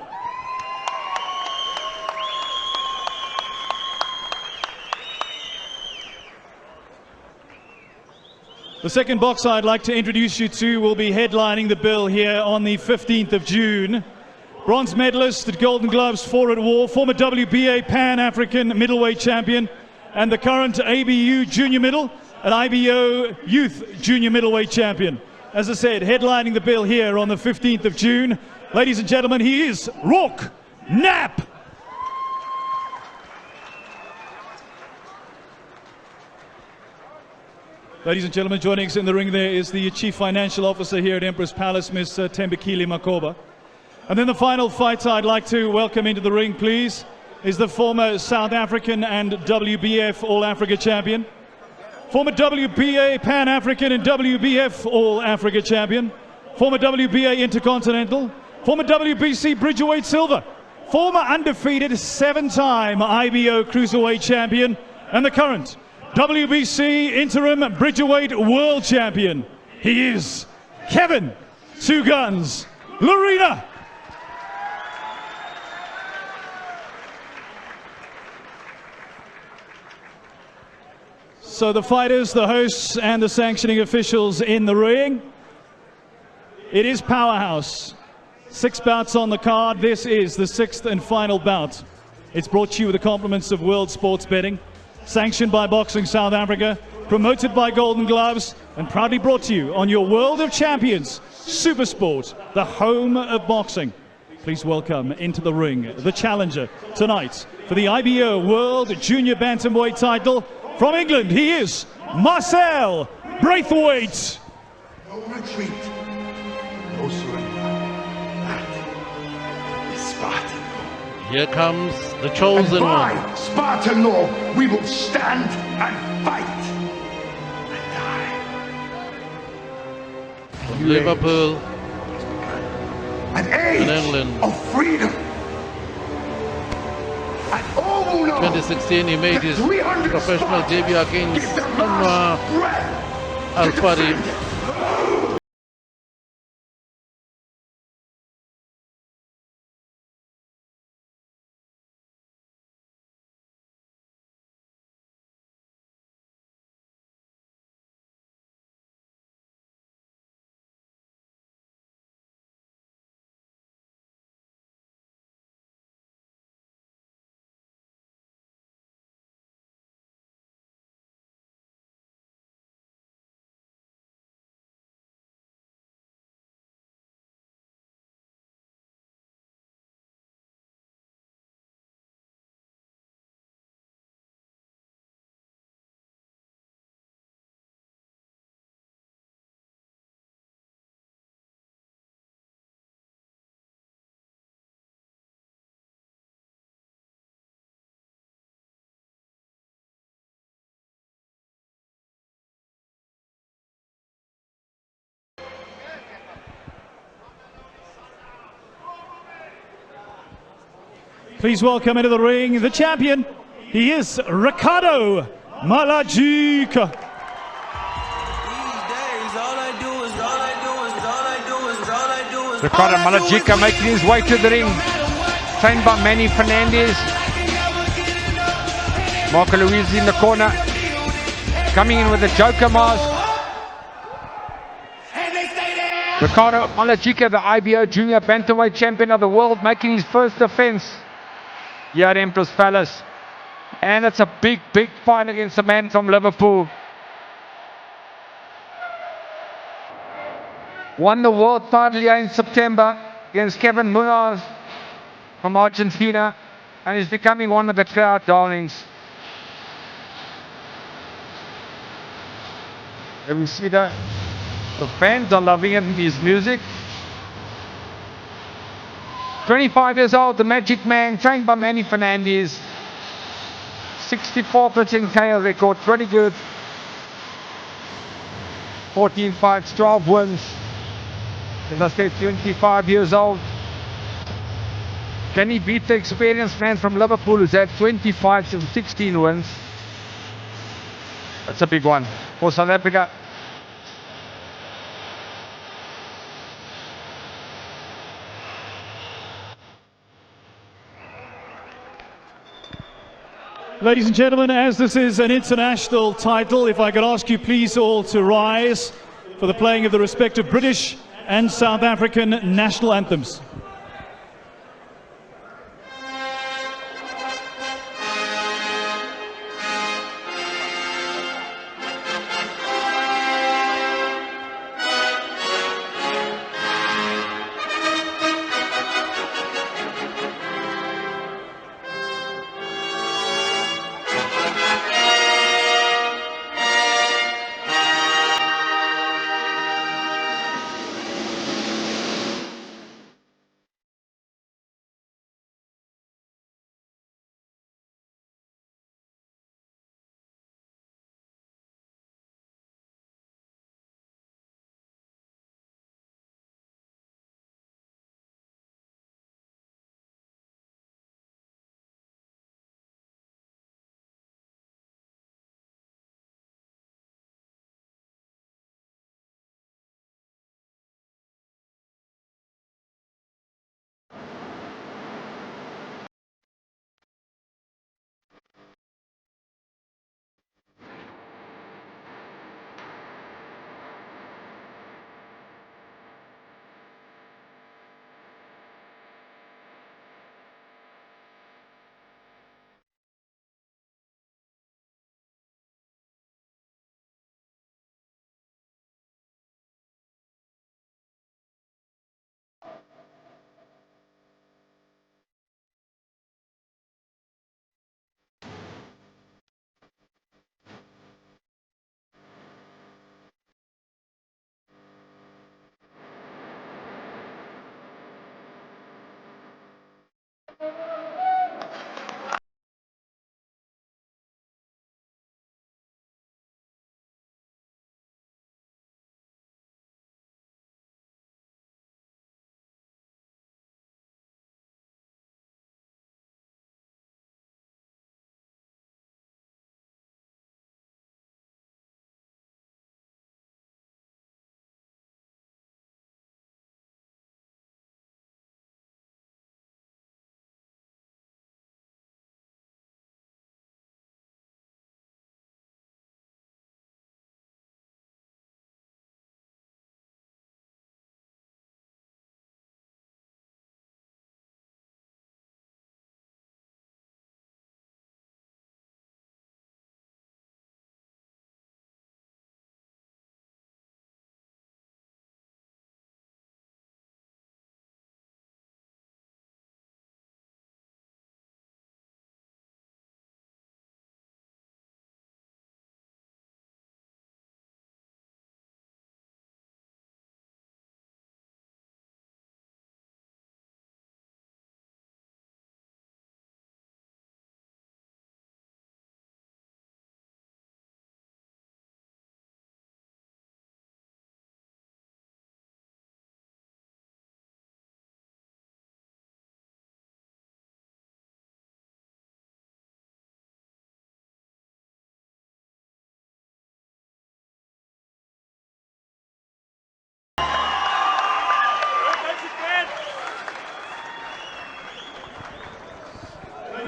The second boxer I'd like to introduce you to will be headlining the bill here on the 15th of June. Bronze medalist at Golden Gloves 4 at War, former WBA Pan-African middleweight champion, and the current ABU junior middle and IBO youth junior middleweight champion. As I said, headlining the bill here on the 15th of June. Ladies and gentlemen, he is Rock Knapp. Ladies and gentlemen, joining us in the ring there is the Chief Financial Officer here at Empress Palace, Ms. Thembekile Makoba. And then the final fighter I'd like to welcome into the ring, please, is the former South African and WBF All-Africa champion, former WBA Pan-African and WBF All-Africa champion, former WBA Intercontinental, former WBC Bridgerweight Silver, former undefeated 7-time IBO Cruiserweight champion, and the current WBC Interim Bridgerweight World Champion. He is Kevin Two Guns Larina. So the fighters, the hosts, and the sanctioning officials in the ring. It is Powerhouse. 6 bouts on the card. This is the 6th and final bout. It's brought to you with the compliments of World Sports Betting, sanctioned by Boxing South Africa, promoted by Golden Gloves, and proudly brought to you on your World of Champions, Supersport, the home of boxing. Please welcome into the ring the challenger tonight for the IBO World Junior Bantamweight title. From England, he is Marcel Braithwaite. No retreat, no surrender. That is Spartan. Here comes the chosen and by one. Spartan law, we will stand and fight and die. From Liverpool An age in England. of freedom. And all will know 2016 he made his professional debut against Anwar Al-Fari. Please welcome into the ring the champion. He is Ricardo Malajica. Ricardo Malajica making his way to the ring, trained by Manny Fernandez. Marco Luis in the corner, coming in with the Joker mask. Ricardo Malajica, the IBO Junior Bantamweight Champion of the world, making his first defense here at Empress Palace. And it's a big, big fight against a man from Liverpool. Won the world title here in September against Kevin Munoz from Argentina, and is becoming one of the crowd darlings. And we see the fans are loving it, his music. 25 years old, the Magic Man, trained by Manny Fernandez. 64% KO record, pretty good. 14 fights, 12 wins. As I said, 25 years old. Can he beat the experienced man from Liverpool who's had 20 fights and 16 wins? That's a big one for South Africa. Ladies and gentlemen, as this is an international title, if I could ask you please all to rise for the playing of the respective British and South African national anthems.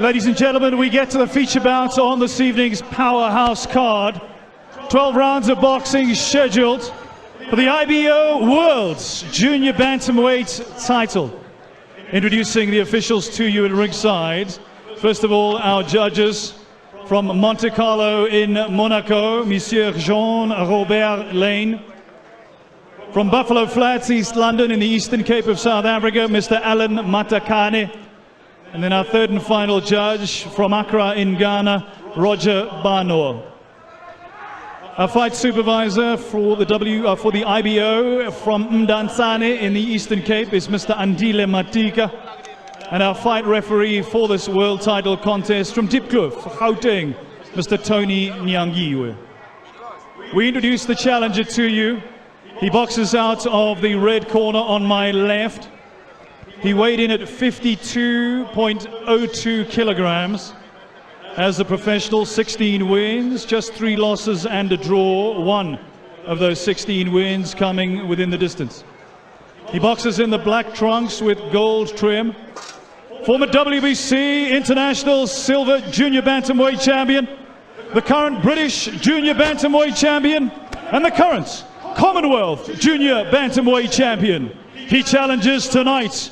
Ladies and gentlemen, we get to the feature bout on this evening's powerhouse card. 12 rounds of boxing scheduled for the IBO World's Junior Bantamweight title. Introducing the officials to you at ringside. First of all, our judges from Monte Carlo in Monaco, Monsieur Jean-Robert Lane. From Buffalo Flats, East London in the Eastern Cape of South Africa, Mr. Alan Matakane. And then our third and final judge from Accra in Ghana, Roger Barnor. Our fight supervisor for the IBO from Mdantsane in the Eastern Cape is Mr. Andile Matika. And our fight referee for this world title contest from Diepkloof, Gauteng, Mr. Tony Nyangiwe. We introduce the challenger to you. He boxes out of the red corner on my left. He weighed in at 52.02 kilograms. As a professional, 16 wins, just 3 losses and a draw. 1 of those 16 wins coming within the distance. He boxes in the black trunks with gold trim. Former WBC International Silver Junior Bantamweight Champion, the current British Junior Bantamweight Champion, and the current Commonwealth Junior Bantamweight Champion. He challenges tonight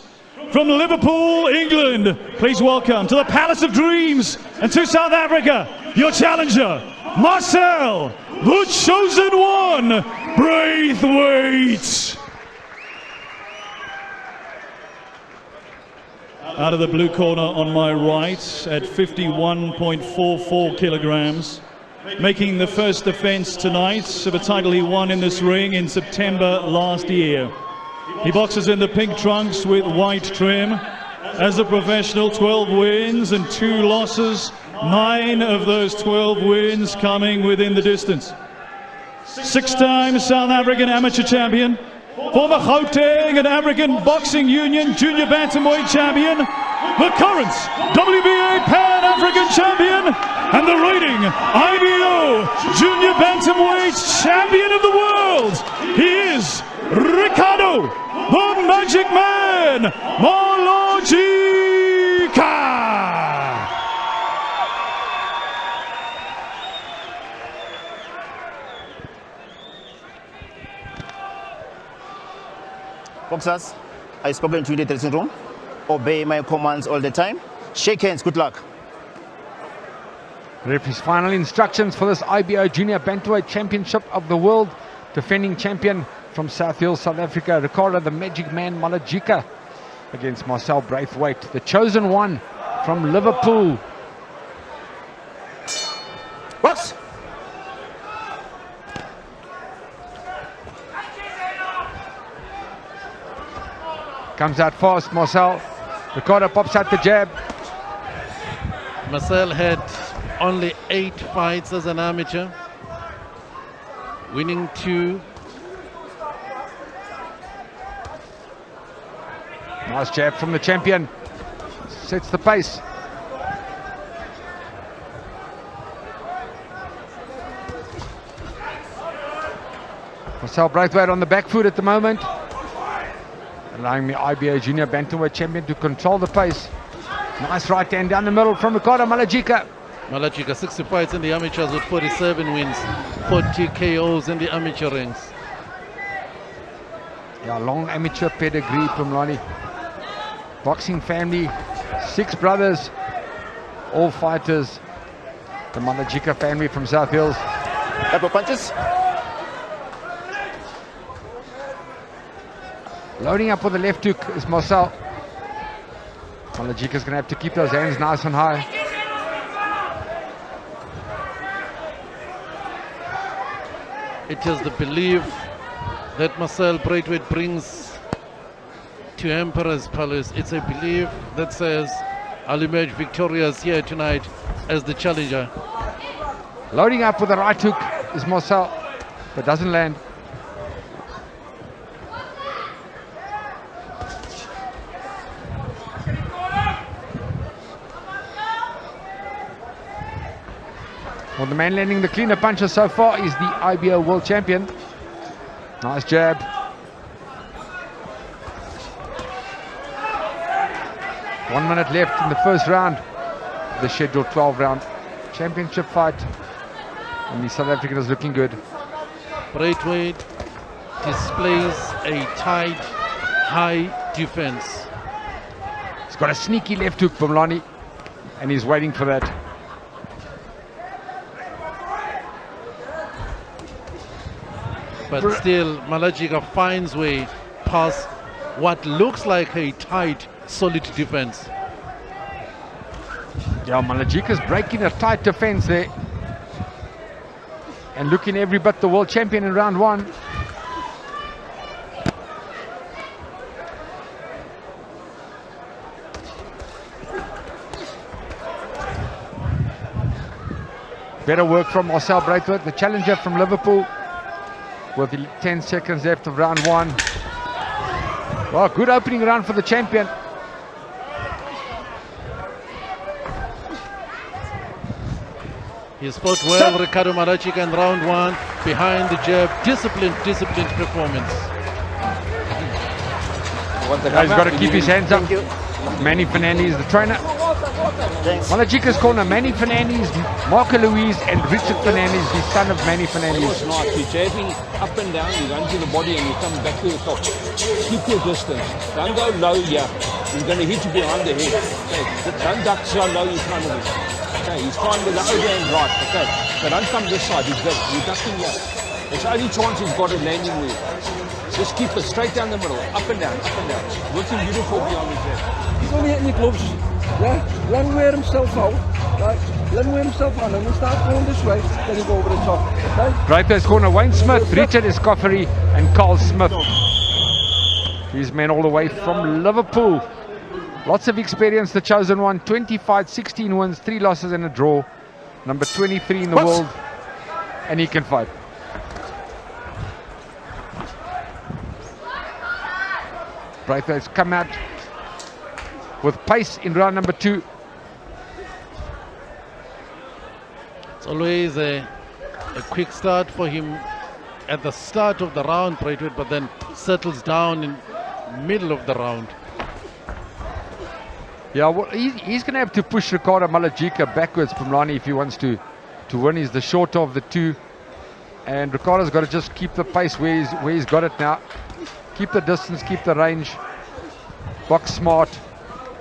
from Liverpool, England. Please welcome to the Palace of Dreams and to South Africa, your challenger, Marcel, the Chosen One, Braithwaite. Out of the blue corner on my right at 51.44 kilograms. Making the first defense tonight of a title he won in this ring in September last year. He boxes in the pink trunks with white trim. As a professional, 12 wins and 2 losses. 9 of those 12 wins coming within the distance. 6-time South African amateur champion. Former Gauteng and African Boxing Union Junior Bantamweight Champion. The current WBA Pan-African Champion. And the reigning IBO Junior Bantamweight Champion of the world. He is Ricardo, the Magic Man, Malojika. Boxers, I've spoken to you in the dressing room. Obey my commands all the time. Shake hands, good luck. Referee's final instructions for this IBO Junior Bantamweight Championship of the World. Defending champion from South Hill, South Africa, Ricardo the Magic Man Malojika against Marcel Braithwaite, the Chosen One from Liverpool. Box! Comes out fast, Marcel. Ricardo pops out the jab. Marcel had only 8 fights as an amateur, winning 2. Nice jab from the champion. Sets the pace. Marcel Braithwaite on the back foot at the moment, allowing the IBO Junior Bantamweight Champion to control the pace. Nice right hand down the middle from Ricardo Malojika. Malojika, 60 fights in the amateurs with 47 wins, 40 KOs in the amateur ranks. Yeah, long amateur pedigree, Pumlani. Boxing family, 6 brothers, all fighters. The Malojika family from South Hills. Couple punches. Loading up with the left hook is Marcel. Malojika's going to have to keep those hands nice and high. It is the belief that Marcel Braithwaite brings to Emperor's Palace. It's a belief that says, I'll emerge victorious here tonight as the challenger. Loading up with the right hook is Marcel, but doesn't land. Well, the man landing the cleaner punches so far is the IBO World Champion. Nice jab. One minute left in the first round. the scheduled 12-round championship fight. And the South African is looking good. Braithwaite displays a tight, high defense. He's got a sneaky left hook from Lonnie, and he's waiting for that. But still, Malajika finds way past what looks like a tight, solid defense. Yeah, Malajika's breaking a tight defense there. And looking every bit the world champion in round one. Better work from Marcel Braithwaite, the challenger from Liverpool, with 10 seconds left of round one. Well, good opening round for the champion. He fought well, Ricardo Malajika, in round one, behind the jab, disciplined performance. He's got to keep his hands up. Manny Fernandez, the trainer. Malajika's corner, Manny Fernandez, Marco Luis, and Richard Fernandez, the son of Manny Fernandez. It's not. You're jabbing up and down, you run to the body and you come back to the top. Keep your distance. Don't go low here. You're going to hit you behind the head. Okay. Don't duck so low in front of him. Okay, he's trying with the overhand right. Okay, so don't come this side. He's good. You're ducking here. It's the only chance he's got a landing move. Just keep it straight down the middle, up and down, up and down. Looking beautiful beyond the jab. He's only hitting the gloves. Yeah, let him wear himself out. Right, let him wear himself on and then start going this way, then he'll go over the top. Okay? Braithwaite's corner, Wayne Smith, Richard Escoffery, and Carl Smith. These men all the way from Liverpool. Lots of experience, the chosen one. 20 fights, 16 wins, 3 losses and a draw. Number 23 in the world. And he can fight. Braithwaite's come out with pace in round number 2. It's always a quick start for him at the start of the round, Braithwaite, but then settles down in middle of the round. Yeah, well, he's going to have to push Ricardo Malajika backwards from Lonnie if he wants to win. He's the shorter of the two. And Ricardo's got to just keep the pace where he's got it now. Keep the distance, keep the range. Box smart.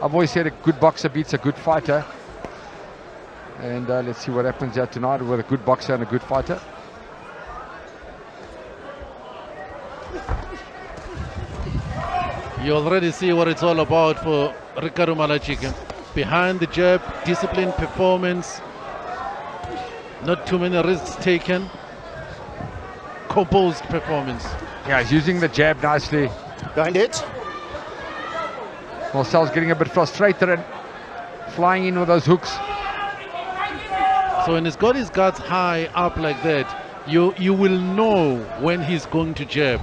I've always said a good boxer beats a good fighter. And let's see what happens here tonight with a good boxer and a good fighter. You already see what it's all about for Ricardo Malajika. Behind the jab, disciplined performance, not too many risks taken, composed performance. Yeah, he's using the jab nicely. Behind it. Marcel's getting a bit frustrated and flying in with those hooks. So when he's got his guards high up like that, you will know when he's going to jab,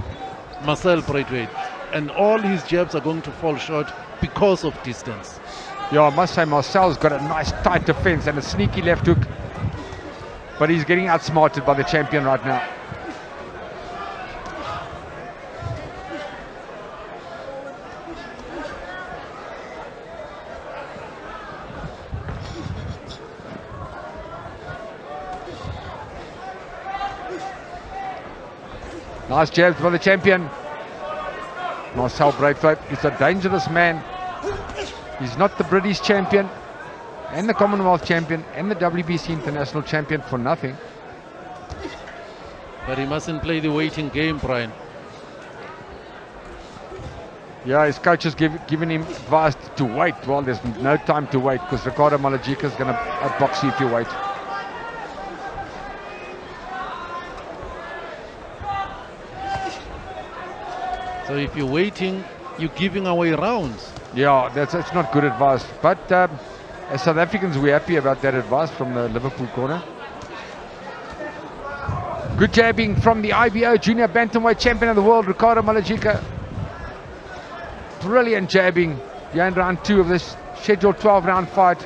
Marcel Braithwaite. And all his jabs are going to fall short because of distance. Yeah, I must say Marcel's got a nice tight defense and a sneaky left hook. But he's getting outsmarted by the champion right now. Nice jabs by the champion. Marcel Braithwaite is a dangerous man. He's not the British champion and the Commonwealth champion and the WBC international champion for nothing. But he mustn't play the waiting game, Brian. Yeah, his coach has given him advice to wait. Well, there's no time to wait because Ricardo Malajika is going to outbox you if you wait. So if you're waiting, you're giving away rounds. Yeah, that's not good advice. But as South Africans, we're happy about that advice from the Liverpool corner. Good jabbing from the IBO junior bantamweight champion of the world, Ricardo Malajika. Brilliant jabbing behind round 2 of this scheduled 12-round fight.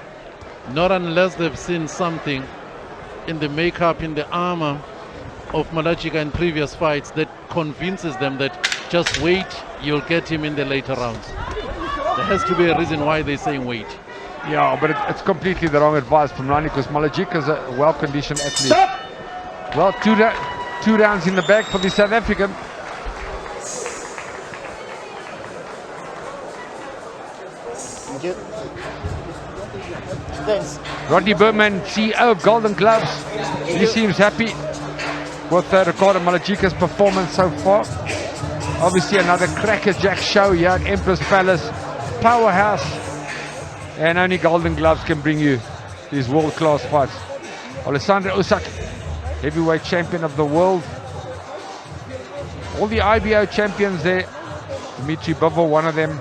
Not unless they've seen something in the makeup, in the armor of Malajika in previous fights that convinces them that just wait, you'll get him in the later rounds. There has to be a reason why they're saying wait. Yeah, but it's completely the wrong advice from Rani because Malajika is a well-conditioned athlete. Stop! Well, two rounds in the bag for the South African. Thank you. Thanks. Rodney Berman, CEO of Golden Gloves. He seems happy with Ricardo Malajika's performance so far. Obviously another crackerjack show here at Empress Palace. Powerhouse. And only Golden Gloves can bring you these world-class fights. Alessandro Usyk, heavyweight champion of the world. All the IBO champions there. Dimitri Bivol, one of them.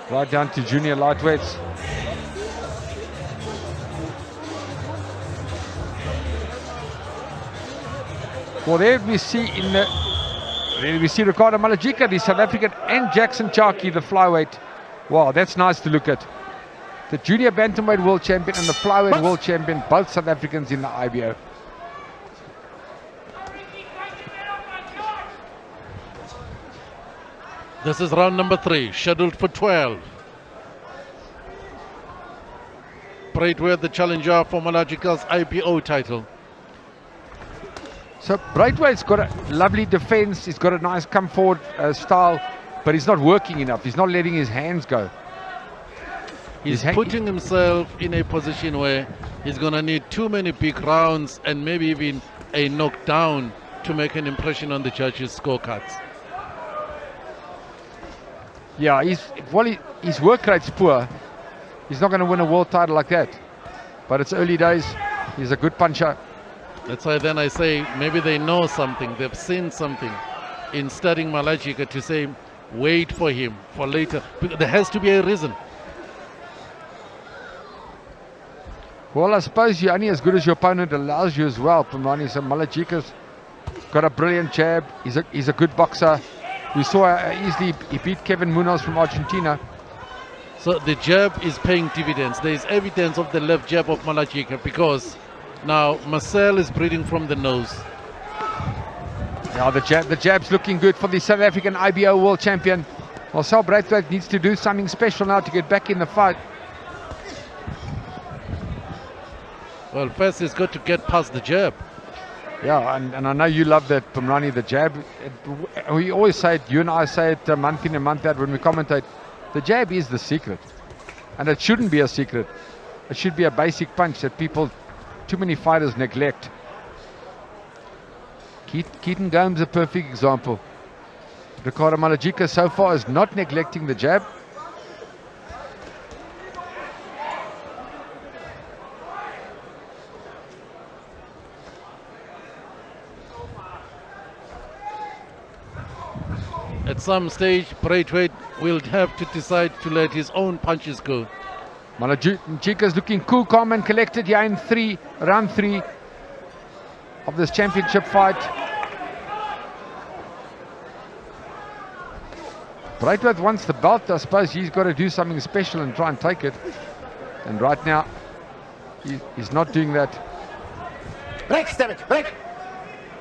Right down to junior lightweights. Well, there we see Ricardo Malajika, the South African, and Jackson Charkey, the flyweight. Wow, that's nice to look at. The junior bantamweight world champion and the flyweight world champion, both South Africans in the IBO. This is round number 3, scheduled for 12. Braithwaite, the challenger for Malajika's IBO title. So Braithwaite's got a lovely defense. He's got a nice come forward style, but he's not working enough. He's not letting his hands go. He's putting himself in a position where he's going to need too many big rounds and maybe even a knockdown to make an impression on the judges' scorecards. Yeah, his work rate's poor. He's not going to win a world title like that. But it's early days. He's a good puncher. That's why then I say maybe they know something. They've seen something in studying Malajika to say, wait for him for later. There has to be a reason. Well, I suppose you're only as good as your opponent allows you as well, Pamani. So Malajika's got a brilliant jab. He's a good boxer. We saw easily he beat Kevin Munoz from Argentina. So the jab is paying dividends. There is evidence of the left jab of Malajika because now Marcel is breathing from the nose. Now the jab's looking good for the South African IBO world champion. Marcel Braithwaite needs to do something special now to get back in the fight. Well, first he's got to get past the jab. Yeah, and I know you love that, Pamrani, the jab. We always say it, you and I say it month in and month out when we commentate. The jab is the secret. And it shouldn't be a secret. It should be a basic punch that too many fighters neglect. Keaton Gomes a perfect example. Ricardo Malajika so far is not neglecting the jab. At some stage, Braithwaite will have to decide to let his own punches go. Malajika's looking cool, calm and collected here in round 3 of this championship fight. Braithwaite wants the belt. I suppose he's got to do something special and try and take it. And right now, he's not doing that. Break, stab it, break!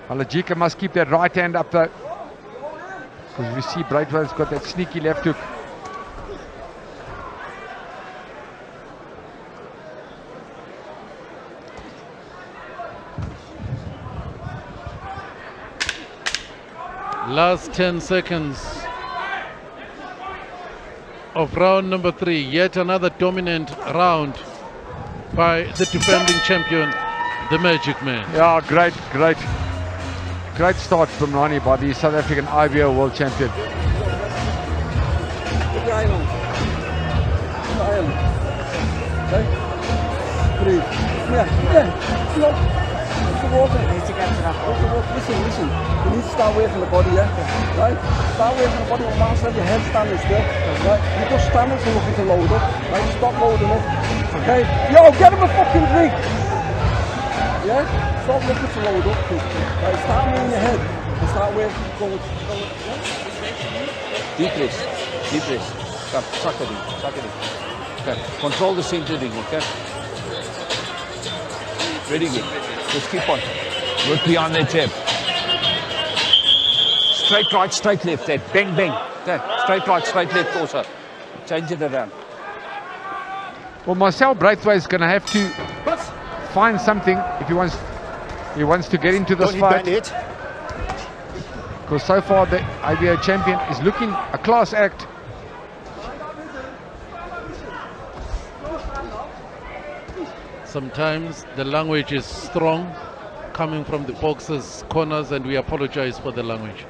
Malajika must keep that right hand up though. Because we see Braithwaite's got that sneaky left hook. Last 10 seconds of round number 3. Yet another dominant round by the defending champion, the Magic Man. Yeah, great start from Rani by the South African IBO world champion. Listen. You need to start away from the body, yeah? Right? Start away from the body. Once let your head stand still. Right? You just stand and looking to load up. Right? Stop loading up. Okay? Yo, get him a fucking drink! Yeah? Stop looking to load up. Right? Start moving your head. And start away from the body. Deep breath. Come, suck it in. Okay. Control the centering, okay? Very good. Just keep on. Work beyond that jab. Straight right, straight left. That bang, bang. That straight right, straight left also. Change it around. Well, Marcel Braithwaite is going to have to find something if he wants to get into this fight. Because so far the IBO champion is looking a class act. Sometimes the language is strong coming from the boxers' corners, and we apologize for the language.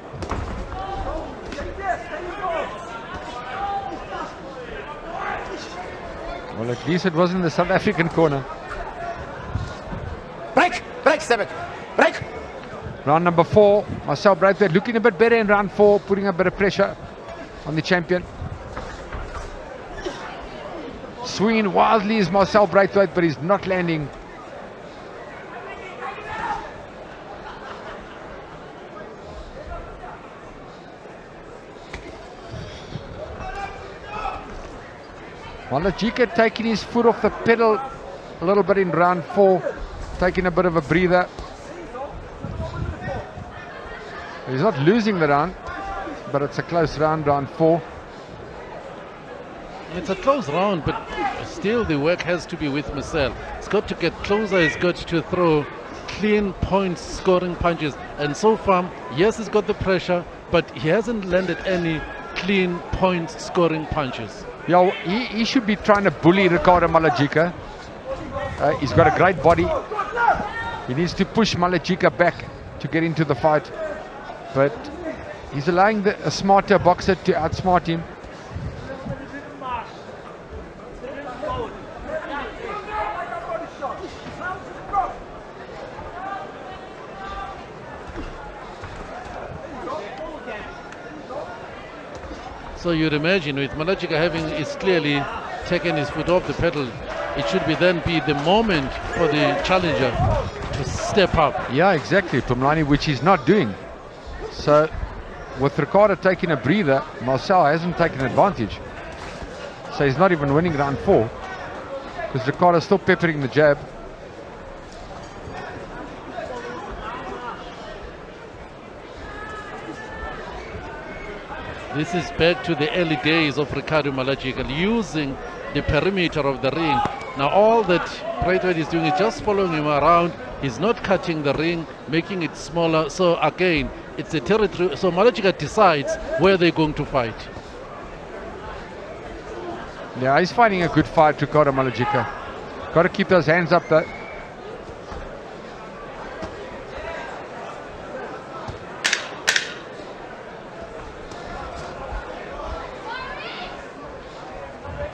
Well, at least it wasn't the South African corner. Break, step it, break. Round number 4, Marcel Braithwaite looking a bit better in round 4, putting a bit of pressure on the champion. Swinging wildly is Marcel Braithwaite, but he's not landing. Malajika taking his foot off the pedal a little bit in round 4, taking a bit of a breather. He's not losing the round, but it's a close round, round 4. It's a close round, but still the work has to be with Marcel. He's got to get closer, he's got to throw clean points, scoring punches. And so far, yes, he's got the pressure, but he hasn't landed any clean points, scoring punches. Yeah, he should be trying to bully Ricardo Malajika. He's got a great body. He needs to push Malajika back to get into the fight. But he's allowing a smarter boxer to outsmart him. So you'd imagine with Malajika having is clearly taken his foot off the pedal, it should be the moment for the challenger to step up. Yeah, exactly, Pumlani, which he's not doing. So with Ricardo taking a breather, Marcel hasn't taken advantage. So he's not even winning round 4, because Ricardo's still peppering the jab. This is back to the early days of Ricardo Malajika, using the perimeter of the ring. Now all that Braithwaite is doing is just following him around. He's not cutting the ring, making it smaller. So again, it's a territory. So Malajika decides where they're going to fight. Yeah, he's fighting a good fight, Ricardo Malajika. Got to keep those hands up though.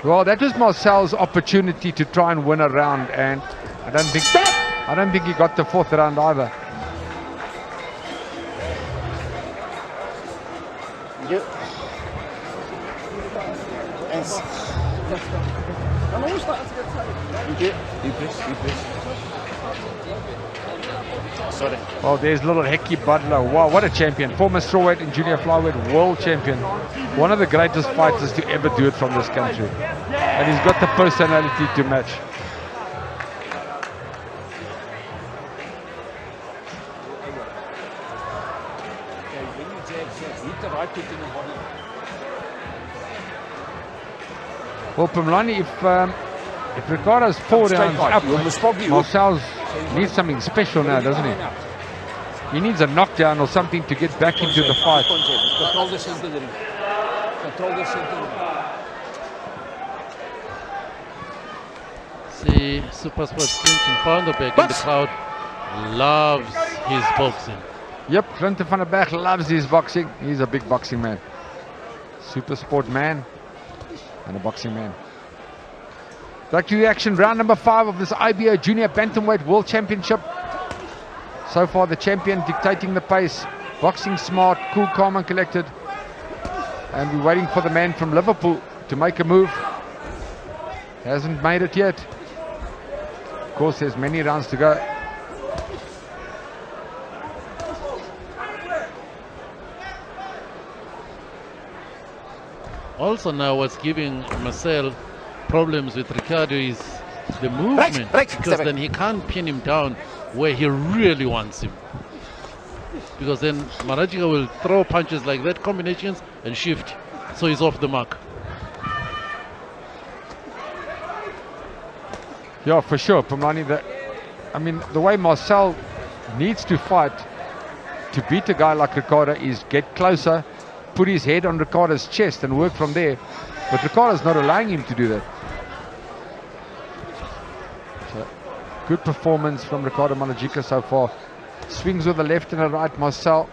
Well, that was Marcel's opportunity to try and win a round, and I don't think he got the 4th round either. You. Sorry. Oh, there's little Heki Butler. Wow, what a champion. Former strawweight and junior flyweight world champion. One of the greatest fighters to ever do it from this country. And he's got the personality to match. Well, Pumlani, if Ricardo's 4 rounds up, Marcel needs something special now, doesn't he? He needs a knockdown or something to get back into the fight. Control the center of the ring. Control the center of the ring. See, Supersports Clinton van der Beek in the crowd loves his boxing. Yep, Clinton van der Beek loves his boxing. He's a big boxing man. Supersport man and a boxing man. Back to the action, round number 5 of this IBO Junior Bantamweight World Championship. So far the champion dictating the pace, boxing smart, cool, calm and collected. And we're waiting for the man from Liverpool to make a move. Hasn't made it yet. Of course, there's many rounds to go. Also now what's giving Marcel problems with Ricardo is the movement, because then he can't pin him down where he really wants him. Because then Malajika will throw punches like that, combinations, and shift, so he's off the mark. Yeah, for sure. Pumlani, I mean, the way Marcel needs to fight to beat a guy like Ricardo is get closer, put his head on Ricardo's chest and work from there. But Ricardo's not allowing him to do that. So, good performance from Ricardo Malajika so far. Swings with the left and the right, Marcel.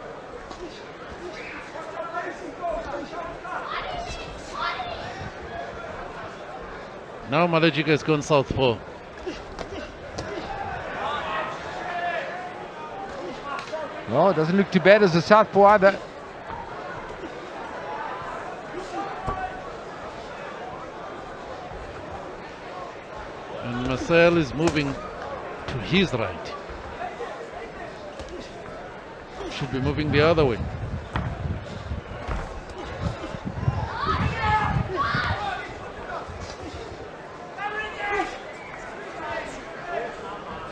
Now Malajika has gone southpaw. No, it doesn't look too bad as a southpaw either. And Marcel is moving to his right. Should be moving the other way.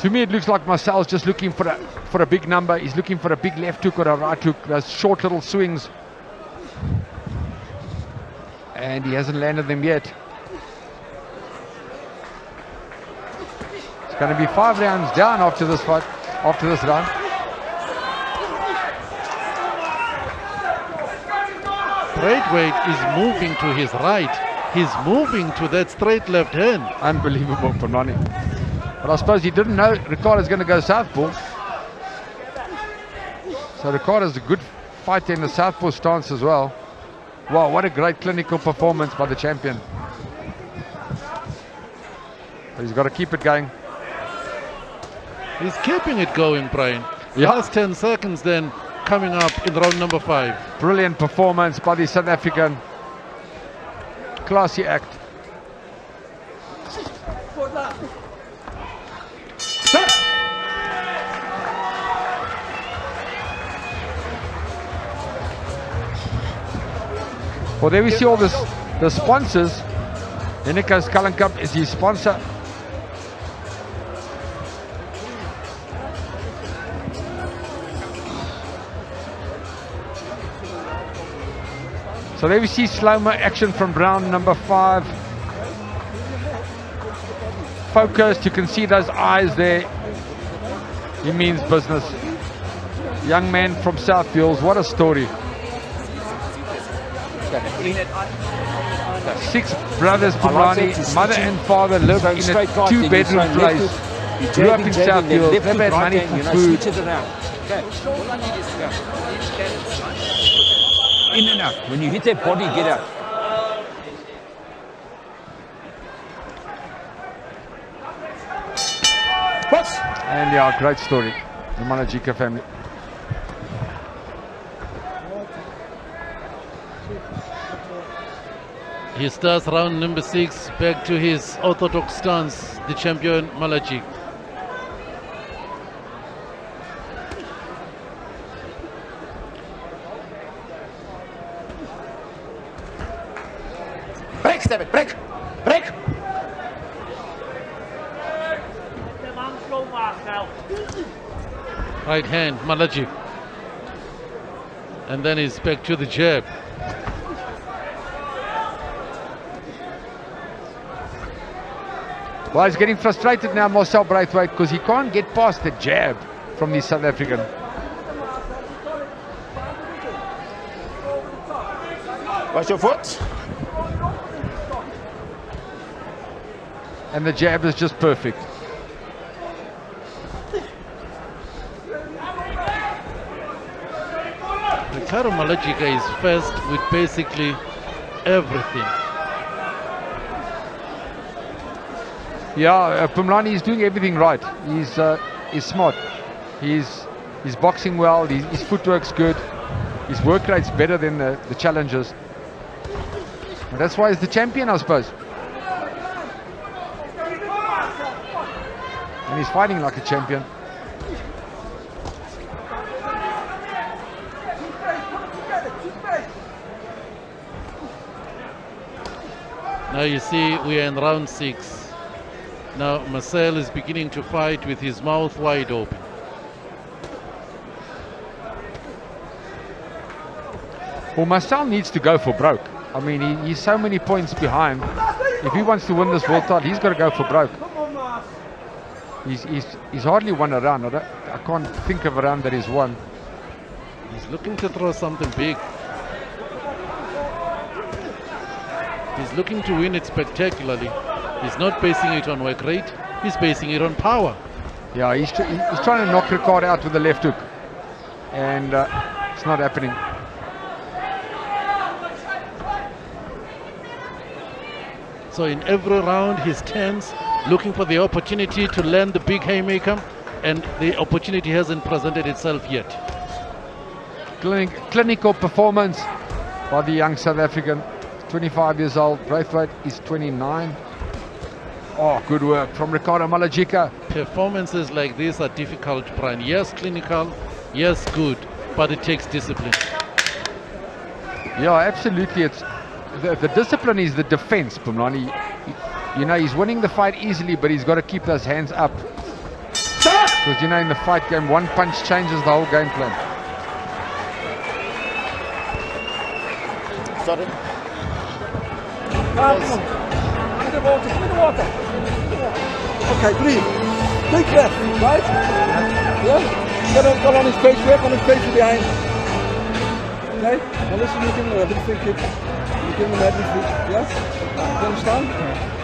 To me, it looks like Marcel's just looking for a big number. He's looking for a big left hook or a right hook. Those short little swings. And he hasn't landed them yet. It's going to be 5 rounds down after this fight, after this round. Braithwaite is moving to his right. He's moving to that straight left hand. Unbelievable, Pumlani. But I suppose he didn't know Ricardo's going to go southpaw. So Ricardo's a good fighter in the southpaw stance as well. Wow, what a great clinical performance by the champion. But he's got to keep it going. He's keeping it going, Brian. Yeah. Last 10 seconds then coming up in round number 5. Brilliant performance by the South African. Classy act. Well, there we see all this, the sponsors. Henneke's Cullen Cup is his sponsor. So there we see slow-mo action from round number 5. Focused, you can see those eyes there. He means business. Young man from Southfields, what a story. 6 brothers, Pumlani, mother and father lived in a 2-bedroom place. Grew up in Southfields, never had money for food. All I need is to go. In and out. When you hit that body, get out. And yeah, great story. The Malajika family. He starts round number 6 back to his orthodox stance, the champion Malajik. Break, step it, break, break. Right hand, Malajik. And then he's back to the jab. Well, he's getting frustrated now, Marcel Braithwaite, because he can't get past the jab from the South African. Watch your foot. And the jab is just perfect. Ricardo Malajika is first with basically everything. Yeah, Pumlani is doing everything right. He's smart. He's boxing well. His footwork's good. His work rate's better than the challengers. And that's why he's the champion, I suppose. And he's fighting like a champion. Now you see we are in round 6. Now Marcel is beginning to fight with his mouth wide open. Well, Marcel needs to go for broke. I mean, he's so many points behind. If he wants to win this world title, he's got to go for broke. He's hardly won a round. I can't think of a round that he's won. He's looking to throw something big. He's looking to win it spectacularly. He's not basing it on work rate. He's basing it on power. Yeah, he's trying to knock Ricardo out with the left hook, and it's not happening. So in every round he stands looking for the opportunity to land the big haymaker, and the opportunity hasn't presented itself yet. Clinical performance by the young South African, 25 years old. Growth rate is 29. Oh, good work from Ricardo Malajika. Performances like this are difficult, Brian. Yes, clinical, yes, good, but it takes discipline. Yeah, absolutely. It's the discipline is the defense, Pumlani. You know, he's winning the fight easily, but he's got to keep those hands up. Because, you know, in the fight game, one punch changes the whole game plan. Sorry. Give me the water. Okay, breathe. Big breath, right? Yeah? Get on his face, work on his face from behind. Okay? Now listen, you give him everything, kid. You give him everything, yes? You understand?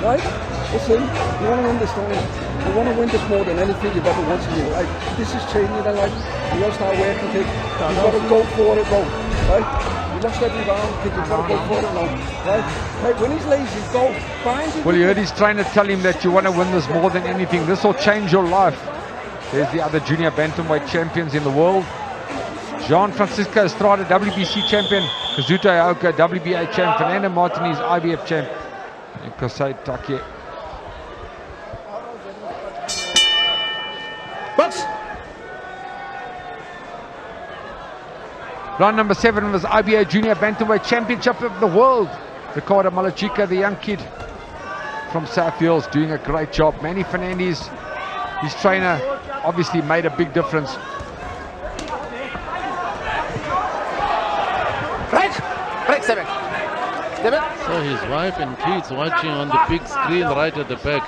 Right? Listen, you want to win this, don't you? You want to win this more than anything you've ever wanted in your life. This is changing your life. You got to start working, kid. You've got to go for it, bro. Right? You lost every round, kid. You've got to go for it now. Right? Hey, when he's lazy, go. Find him. Well, you heard his trainer tell him that you want to win this more than anything. This will change your life. There's the other junior bantamweight champions in the world. Jean Francisco Estrada, WBC champion. Kazuto Aoka, WBA champ. Fernando Martinez, IBF champ. And Kosei Take. Bouts. Round number 7 was IBO Junior Bantamweight Championship of the World. Ricardo Malajika, the young kid from South Wales, doing a great job. Manny Fernandez, his trainer, obviously made a big difference. Break 7. So his wife and kids watching on the big screen right at the back.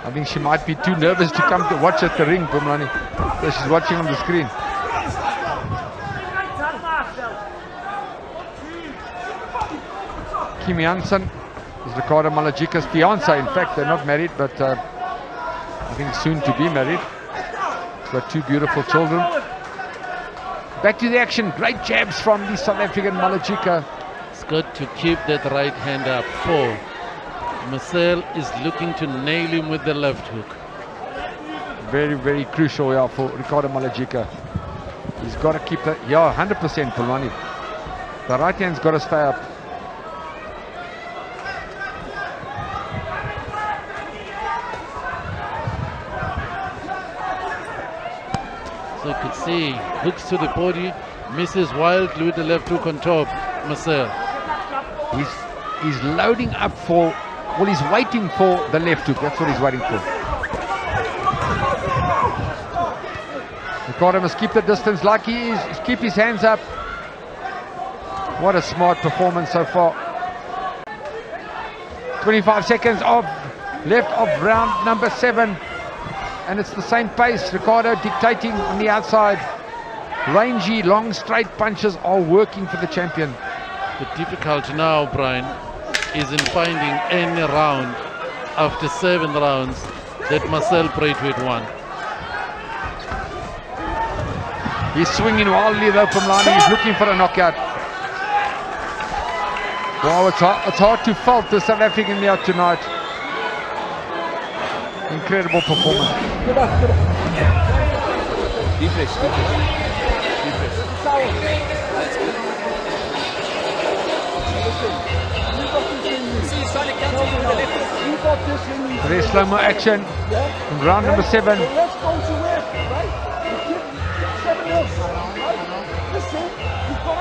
I think she might be too nervous to come to watch at the ring, Pumlani. So she's watching on the screen. Kim Janssen is Ricardo Malajika's fiance. In fact, they're not married, but I think soon to be married. He's got 2 beautiful children. Back to the action. Great jabs from the South African Malajika. It's got to keep that right hand up. 4. Marcel is looking to nail him with the left hook. Very, very crucial, yeah, for Ricardo Malajika. He's got to keep that, yeah, 100% Pulwani. The right hand's got to stay up. So you could see, hooks to the body, misses wildly with the left hook on top, Marcel. He's loading up for, well, he's waiting for the left hook. That's what he's waiting for. Ricardo must keep the distance like he is. Keep his hands up. What a smart performance so far. 25 seconds of left of round number 7. And it's the same pace. Ricardo dictating on the outside. Rangy, long, straight punches are working for the champion. The difficulty now, Brian, is in finding any round after 7 rounds that Marcel Braithwaite won. He's swinging wildly though from Lani. He's looking for a knockout. Wow, it's hard to fault the South African here tonight. Incredible performance. Get up, get up. Deep press, deep press. Deep press. Very slow-mo action in round number 7. Let's go to work, right?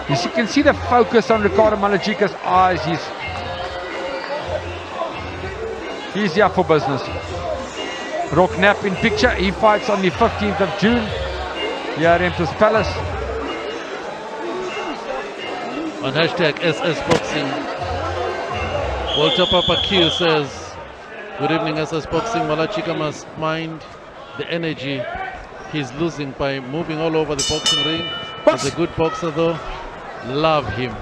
As you can see the focus on Ricardo Malajika's eyes. He's here for business. Rock Knapp in picture. He fights on the 15th of June here at Empress Palace. On hashtag SS Boxing. Walter Papakio says, good evening, SS Boxing. Malachika must mind the energy he's losing by moving all over the boxing ring. He's a good boxer though. Love him,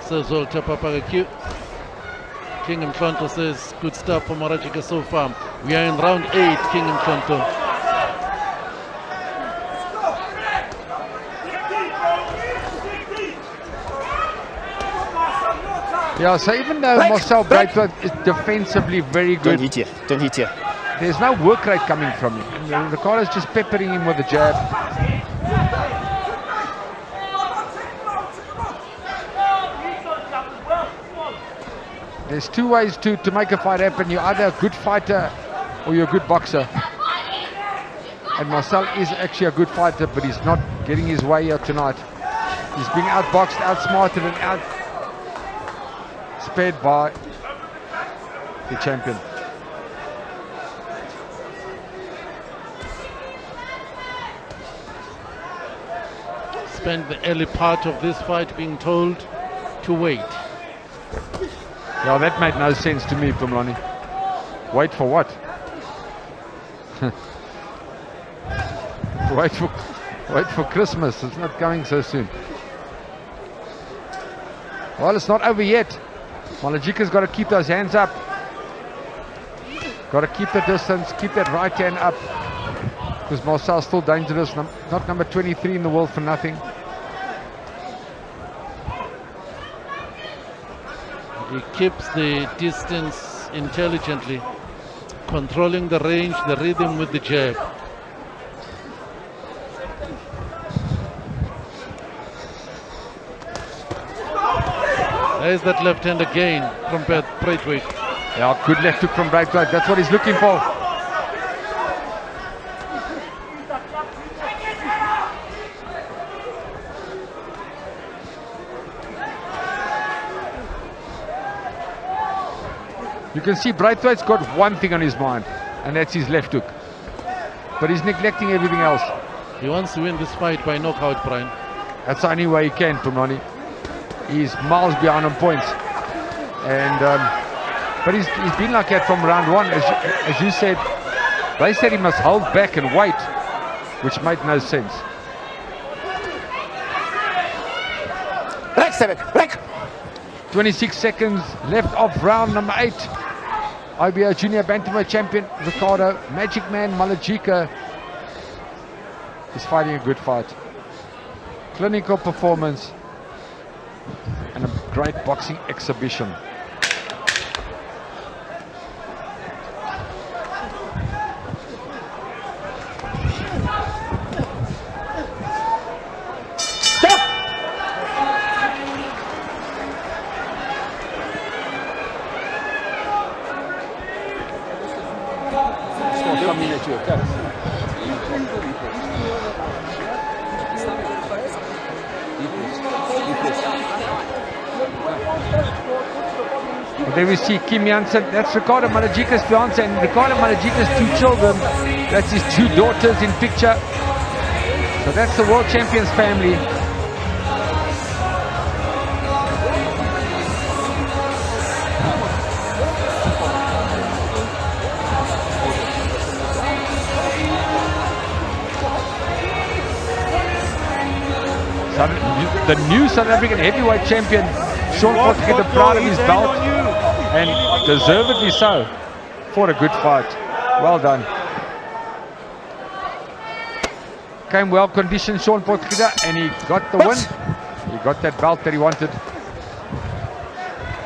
says Walter Papakio. King Mklonto says, good stuff for Malachika so far. We are in round 8, King Mklonto. Yeah, so even though Marcel Braithwaite is defensively very good, don't hit here, don't hit here. There's no work rate coming from him. And Ricardo's just peppering him with a jab. There's two ways to make a fight happen. You're either a good fighter or you're a good boxer. And Marcel is actually a good fighter, but he's not getting his way here tonight. He's being outboxed, outsmarted, and outspared by the champion. Spent the early part of this fight being told to wait. Yeah, that made no sense to me, Pumlani. Wait for what? wait for Christmas. It's not coming so soon. Well, it's not over yet. Malachika's got to keep those hands up. Got to keep the distance, keep that right hand up. Because Marcel's still dangerous, not number 23 in the world for nothing. He keeps the distance intelligently, controlling the range, the rhythm with the jab. There's that left hand again from Braithwaite. Yeah, good left hook from Braithwaite. That's what he's looking for. You can see Braithwaite's got one thing on his mind, and that's his left hook. But he's neglecting everything else. He wants to win this fight by knockout, Brian. That's the only way he can, Pumlani. He's miles behind on points. And but he's been like that from round 1. As you said, they said he must hold back and wait, which made no sense. Break. 26 seconds left of round number 8. IBO Junior Bantamweight Champion Ricardo Magic Man Malachika is fighting a good fight. Clinical performance and a great boxing exhibition. Coming at you, okay. Well, there we see Kim Janssen. That's Ricardo Malachika's fiance, and Ricardo Malachika's 2 children. That's his 2 daughters in picture. So that's the world champions family. The new South African heavyweight champion, Sean Potgieter, proud of his belt, and deservedly so. Fought a good fight. Well done. Came well conditioned, Sean Potgieter, and he got the win. He got that belt that he wanted.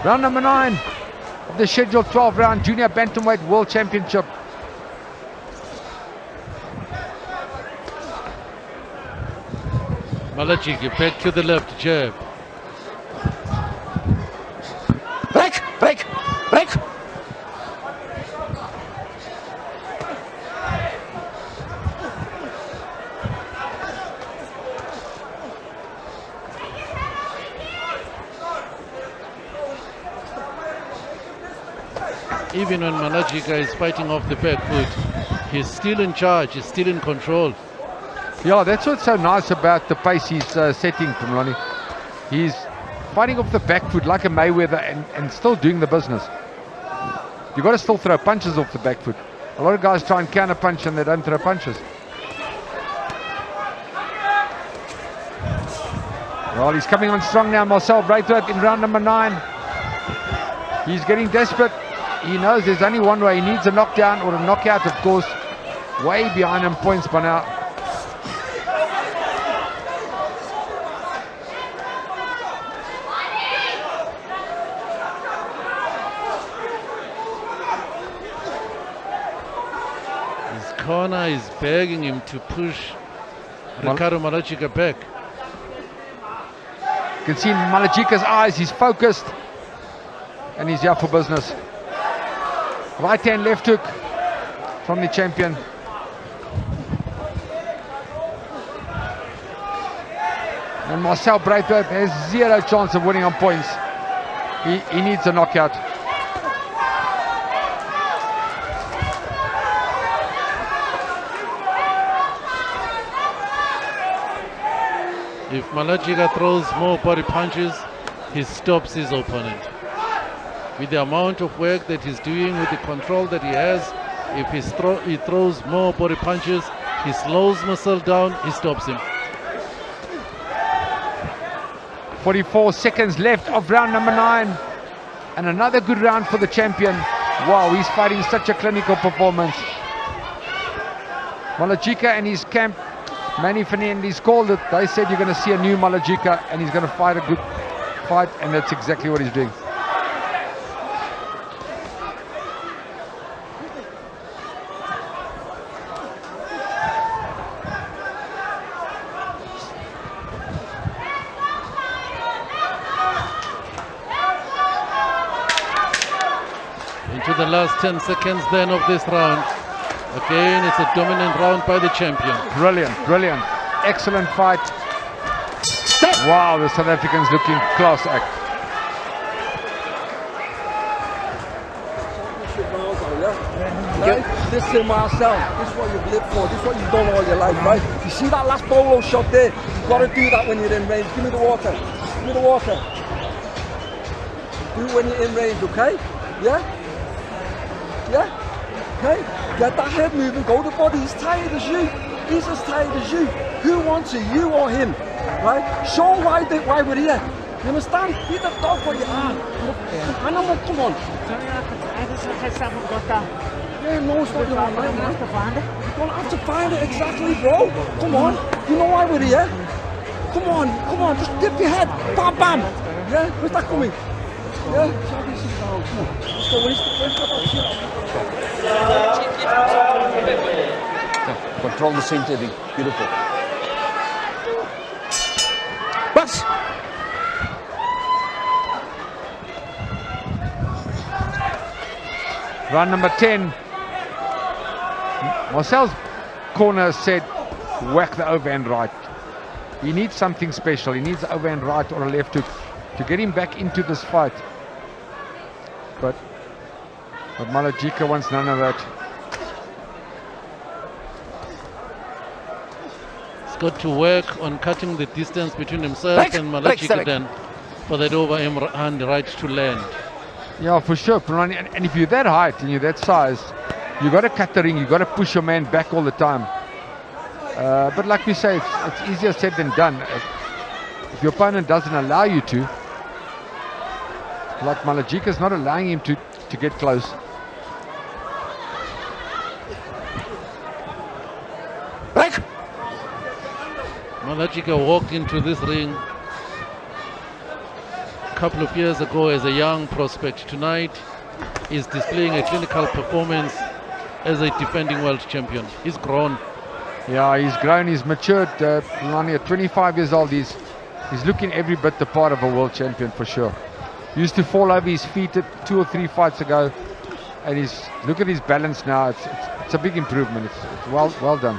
Round number 9 of the scheduled 12-round Junior Bantamweight World Championship. Malachika back to the left jab. Break. Even when Malachika is fighting off the back foot, he's still in charge, he's still in control. Yeah, that's what's so nice about the pace he's setting, Pumlani. He's fighting off the back foot like a Mayweather and still doing the business. You've got to still throw punches off the back foot. A lot of guys try and counter punch and they don't throw punches. Well, he's coming on strong now, Marcel Braithwaite in round number 9. He's getting desperate. He knows there's only one way. He needs a knockdown or a knockout, of course. Way behind him points by now. His corner is begging him to push Ricardo Malachika back. You can see in Malachika's eyes, he's focused. And he's here for business. Right hand, left hook from the champion. And Marcel Braithwaite has zero chance of winning on points. He needs a knockout. If Malachika throws more body punches, he stops his opponent. With the amount of work that he's doing, with the control that he has, if he throws more body punches, he slows Marcel down, he stops him. 44 seconds left of round number 9. And another good round for the champion. Wow, he's fighting such a clinical performance. Malachika and his camp, Manny Fernandez called it. They said you're going to see a new Malachika and he's going to fight a good fight, and that's exactly what he's doing. Into the last 10 seconds then of this round. Again, it's a dominant round by the champion. Brilliant, brilliant. Excellent fight. Wow, the South Africans looking class act. Right? This is Marcel. This is what you've lived for. This is what you've done all your life, right? You see that last bolo shot there? You've got to do that when you're in range. Give me the water. Give me the water. Do it when you're in range, okay? Yeah? Yeah? Okay? Get that head moving. Go to the body. He's tired as you. He's as tired as you. Who wants it? You or him? Right? Show why we're here. You understand? Be the dog what you are. Animal, come on. Yeah, no, it's not your right, man. You're gonna have to find it, exactly, bro. Come on. You know why we're here? Come on, just dip your head. Bam, bam. Yeah, where's that coming? Yeah, so this is down. Come on. Let's go. Where's that shit? Control the center, beautiful. Bouts! Round number 10. Marcel's corner said, whack the overhand right. He needs something special. He needs an overhand right or a left hook to get him back into this fight. But Malachika wants none of that. He's got to work on cutting the distance between himself and Malachika then for that overhand right to land. Yeah, for sure, Pranani. And if you're that height and you're that size, you got to cut the ring, you got to push your man back all the time. But like we say, it's easier said than done. If your opponent doesn't allow you to, like Malachika's not allowing him to get close. Back! Malachika walked into this ring a couple of years ago as a young prospect. Tonight is displaying a clinical performance as a defending world champion. He's grown. Yeah, he's grown, he's matured. Lonnie, at 25 years old, he's looking every bit the part of a world champion for sure. Used to fall over his feet 2 or 3 fights ago, and look at his balance now. It's a big improvement. It's well done.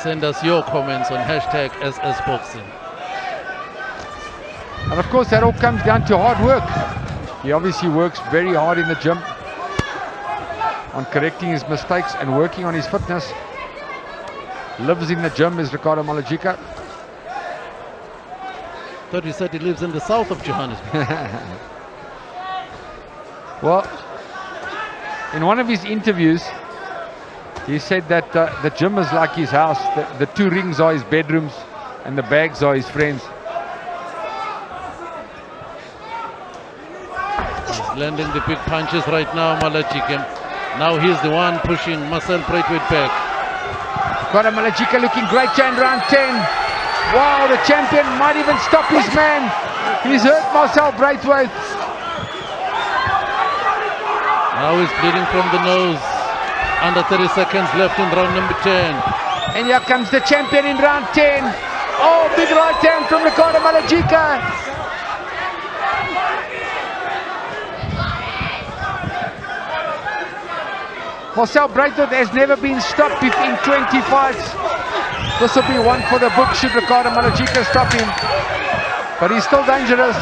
Send us your comments on hashtag #SSBoxing. And of course, that all comes down to hard work. He obviously works very hard in the gym on correcting his mistakes and working on his fitness. lives in the gym is Ricardo Malajika. Thought you said he lives in the south of Johannesburg. Well, in one of his interviews, he said that the gym is like his house. The 2 rings are his bedrooms and the bags are his friends. He's landing the big punches right now, Malajika. Now he's the one pushing Marcel Braithwaite back. Ricardo Malajika looking great in round 10. Wow, the champion might even stop his man. He's hurt Marcel Braithwaite. Now he's bleeding from the nose. Under 30 seconds left in round number 10. And here comes the champion in round 10. Oh, big right hand from Ricardo Malajika. Marcel Braithwaite has never been stopped in 20 fights. This will be one for the book should Ricardo Malajika stop him. But he's still dangerous.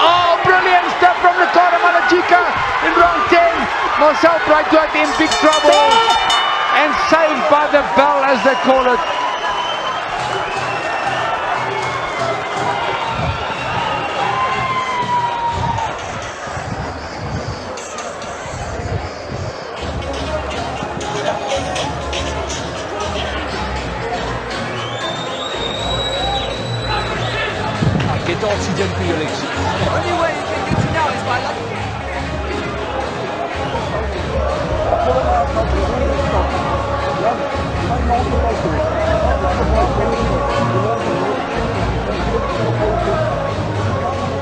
Oh, brilliant stuff from Ricardo Malajika in round 10. Marcel Braithwaite in big trouble. And saved by the bell, as they call it. Get oxygen to your legs. The only way you can get you down is by luck.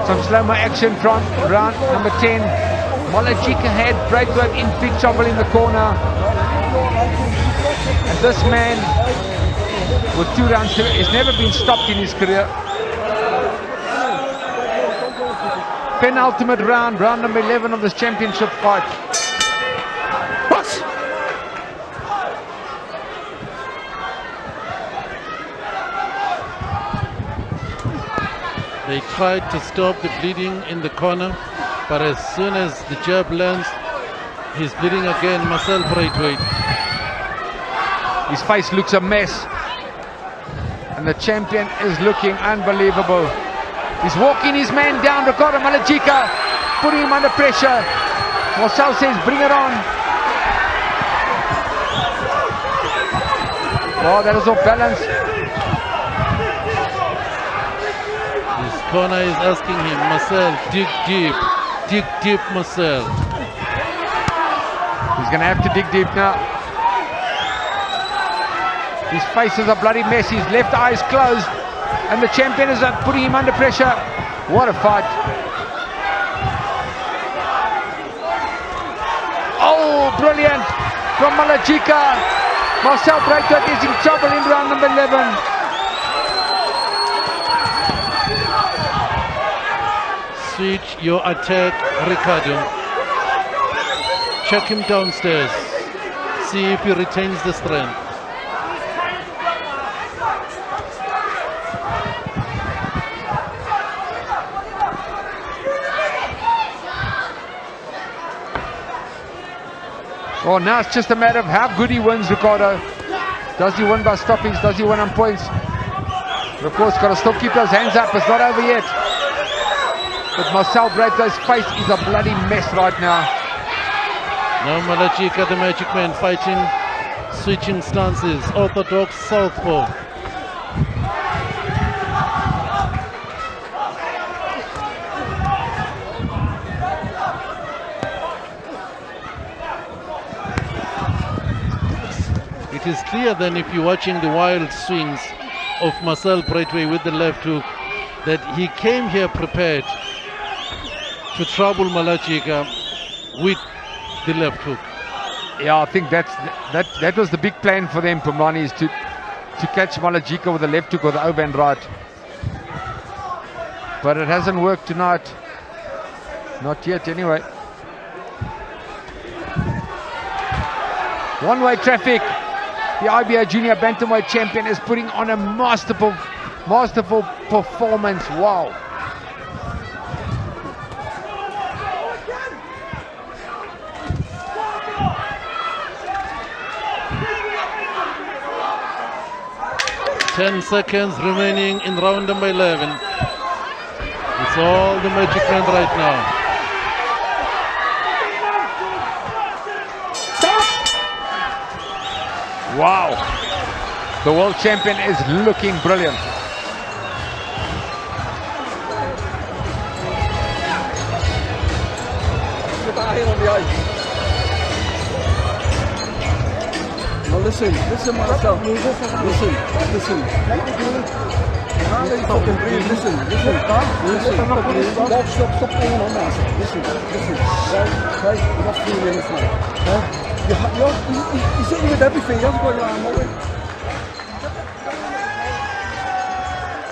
Some slow-mo action from round number 10. Malajika had Braithwaite in big trouble in the corner. And this man, with 2 rounds, has never been stopped in his career. Penultimate round, round number 11 of this championship fight. They tried to stop the bleeding in the corner, but as soon as the jab lands, he's bleeding again, Marcel Braithwaite. His face looks a mess. And the champion is looking unbelievable. He's walking his man down, Ricardo Malajika, putting him under pressure. Marcel says, bring it on. Oh, that is off balance. His corner is asking him, Marcel, dig deep, Marcel. He's going to have to dig deep now. His face is a bloody mess, his left eye is closed. And the champion is putting him under pressure. What a fight. Oh, brilliant from Malajika. Marcel Braithwaite is in trouble in round number 11. Switch your attack, Ricardo. Check him downstairs. See if he retains the strength. Oh, now it's just a matter of how good he wins, Ricardo. Does he win by stoppage? Does he win on points? But of course, got to still keep those hands up. It's not over yet. But Marcel Braithwaite's face is a bloody mess right now. Now Malajika, the Magic Man, fighting, switching stances, orthodox southpaw. It is clear then, if you're watching the wild swings of Marcel Braithwaite with the left hook, that he came here prepared to trouble Malajika with the left hook. Yeah, I think that was the big plan for them, Pumlani, is to catch Malajika with the left hook or the overhand right. But it hasn't worked tonight. Not yet, anyway. One-way traffic. The IBO Junior Bantamweight champion is putting on a masterful performance. Wow. 10 seconds remaining in round number 11. It's all the Magic Man right now. Wow. The world champion is looking brilliant. Now listen, Marcel. Listen. Fucking breathe. Listen. Stop pulling on Marcel. Listen. Right? You got 3 minutes now. You're sitting with everything. You haven't got your arm away.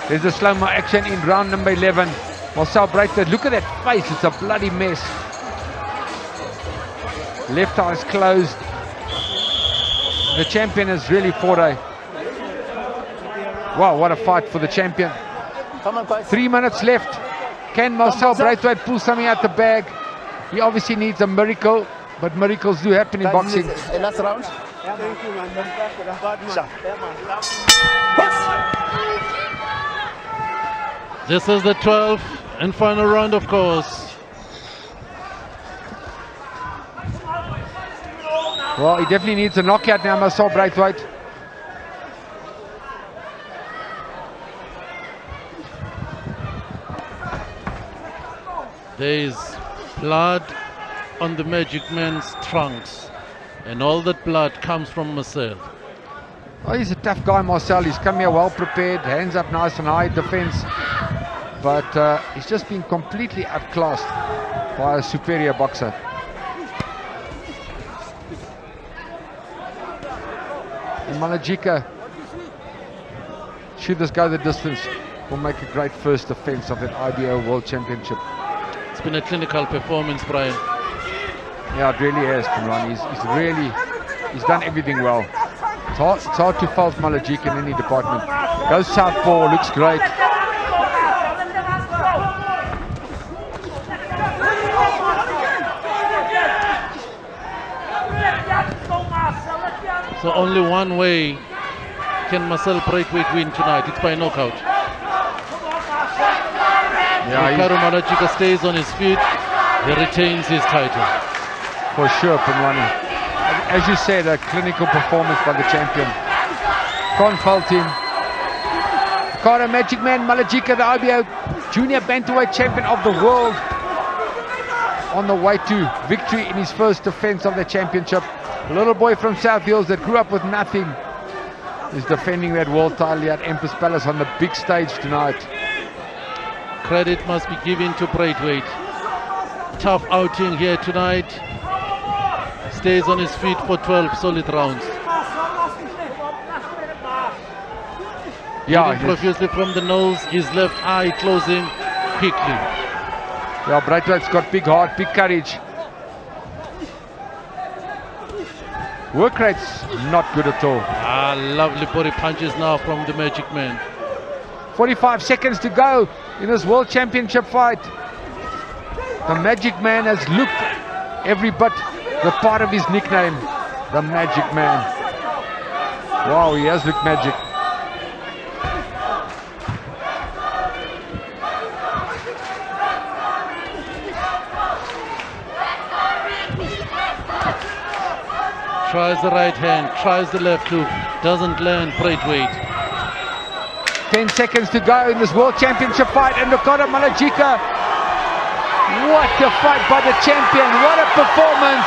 There's a slow-mo action in round number 11. Marcel Braithwaite, look at that face. It's a bloody mess. Left eye is closed. The champion has really fought a... Wow, what a fight for the champion. 3 minutes left. Can Marcel Braithwaite pull something out the bag? He obviously needs a miracle, but miracles do happen in boxing. Last round. This is the 12th and final round, of course. Well, he definitely needs a knockout now, Marcel Braithwaite. There is blood on the Magic Man's trunks, and all that blood comes from Marcel. Oh, he's a tough guy, Marcel. He's come here well prepared, hands up nice and high, defense. But he's just been completely outclassed by a superior boxer. And Malajika, should this go the distance, will make a great first defense of that IBO World Championship. It's been a clinical performance, Brian. Yeah, it really has, Kamran. He's done everything well. It's hard to fault Malajika in any department. Goes southpaw, looks great. So only one way can Marcel Braithwaite win tonight. It's by knockout. Ricardo Malajika stays on his feet. He retains his title. For sure, Pumwani. As you said, a clinical performance by the champion. Can't fault him. Ricardo Magic Man Malajika, the IBO Junior Bantamweight Champion of the world, on the way to victory in his first defense of the championship. A little boy from South Hills that grew up with nothing is defending that world title here at Empress Palace on the big stage tonight. Credit must be given to Braithwaite. Tough outing here tonight. Stays on his feet for 12 solid rounds. Yeah, bleeding profusely from the nose, his left eye closing quickly. Yeah, Braithwaite's got big heart, big courage. Work rate's not good at all. Lovely body punches now from the Magic Man. 45 seconds to go in this World Championship fight. The Magic Man has looked every bit the part of his nickname, the Magic Man. Wow, he has looked magic. Tries the right hand, tries the left hook, doesn't land. Braithwaite. 10 seconds to go in this World Championship fight, and Ricardo Malajika. What a fight by the champion, what a performance.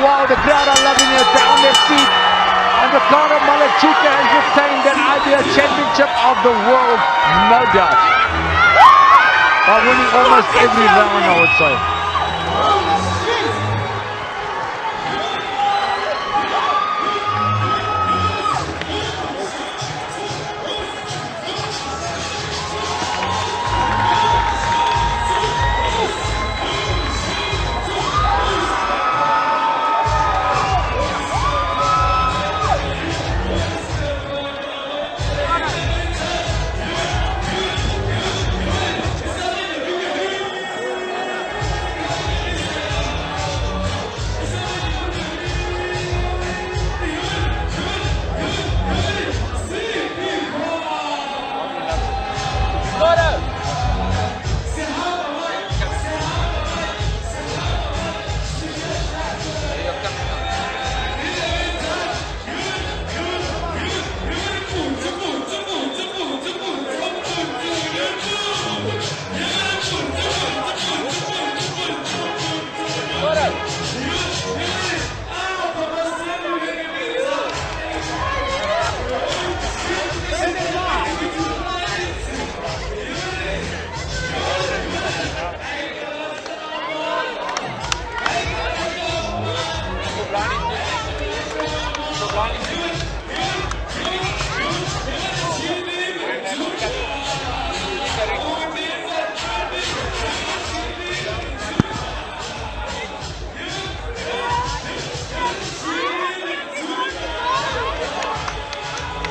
Wow, the crowd are loving it, they're on their feet. And Ricardo Malajika has retained an IBO Championship of the world, no doubt. By winning almost every round, I would say.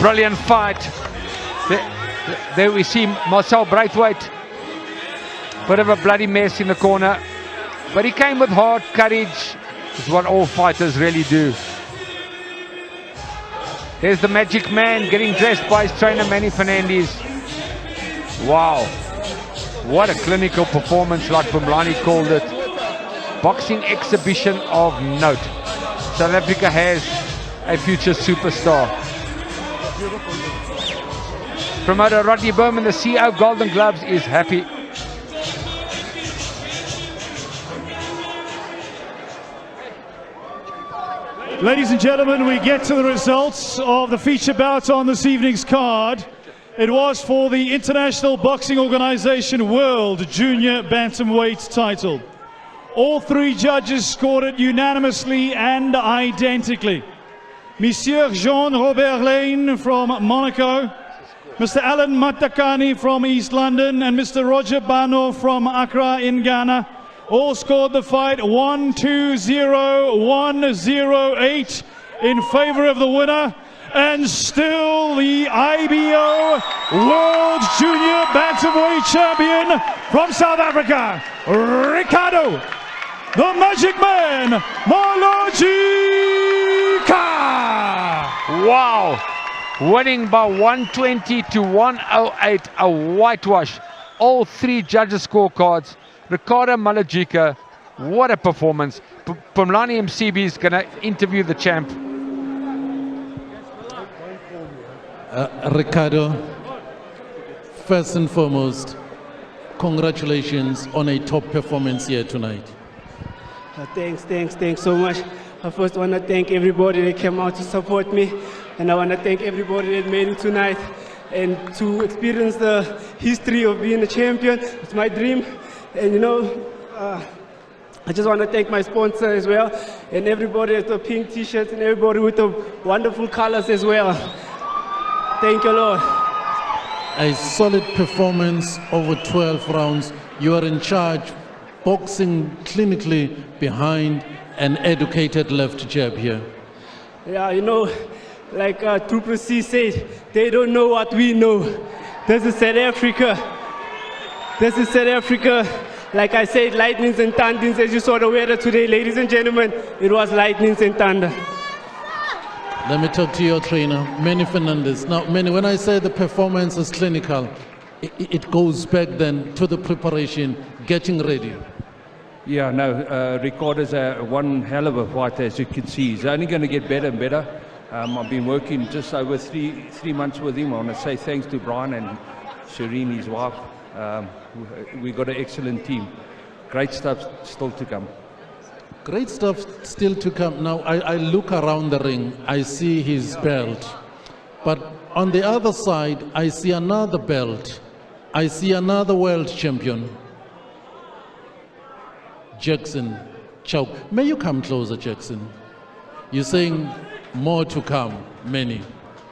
brilliant fight. There we see Marcel Braithwaite. Bit of a bloody mess in the corner. But he came with heart, courage. It's what all fighters really do. There's the Magic Man getting dressed by his trainer Manny Fernandez. Wow. What a clinical performance, like Bumlani called it. Boxing exhibition of note. South Africa has a future superstar. Promoter Rodney Bowman, the CEO of Golden Gloves, is happy. Ladies and gentlemen, we get to the results of the feature bout on this evening's card. It was for the International Boxing Organization World Junior Bantamweight title. All three judges scored it unanimously and identically. Monsieur Jean-Robert Lane from Monaco, Mr. Alan Matakani from East London, and Mr. Roger Bano from Accra in Ghana all scored the fight 1-2-0-1-0-8 in favor of the winner, and still the IBO World Junior Bantamweight Champion from South Africa, Ricardo, the Magic Man, Malojika! Wow! Winning by 120 to 108, a whitewash. All three judges' scorecards. Ricardo Malojika, what a performance. Pumlani MCB is going to interview the champ. Ricardo, first and foremost, congratulations on a top performance here thanks so much. I first want to thank everybody that came out to support me, and I want to thank everybody that made it tonight and to experience the history of being a champion. It's my dream, and you know, I just want to thank my sponsor as well, and everybody with the pink t-shirts and everybody with the wonderful colors as well. Thank you, Lord. A solid performance over 12 rounds. You are in charge, boxing clinically behind an educated left jab here. Yeah, you know, like Duplessis said, they don't know what we know. This is South Africa. This is South Africa. Like I said, lightnings and thunders, as you saw the weather today, ladies and gentlemen, it was lightnings and thunder. Let me talk to your trainer, Manny Fernandez. Now, Manny, when I say the performance is clinical, it goes back then to the preparation, getting ready. Yeah, no, Ricardo's one hell of a fighter, as you can see. He's only going to get better and better. I've been working just over three months with him. I want to say thanks to Brian and Shireen, his wife. We got an excellent team. Great stuff still to come. Great stuff still to come. Now, I look around the ring, I see his belt. But on the other side, I see another belt. I see another world champion. Jackson Chow. May you come closer, Jackson? You're saying more to come, many.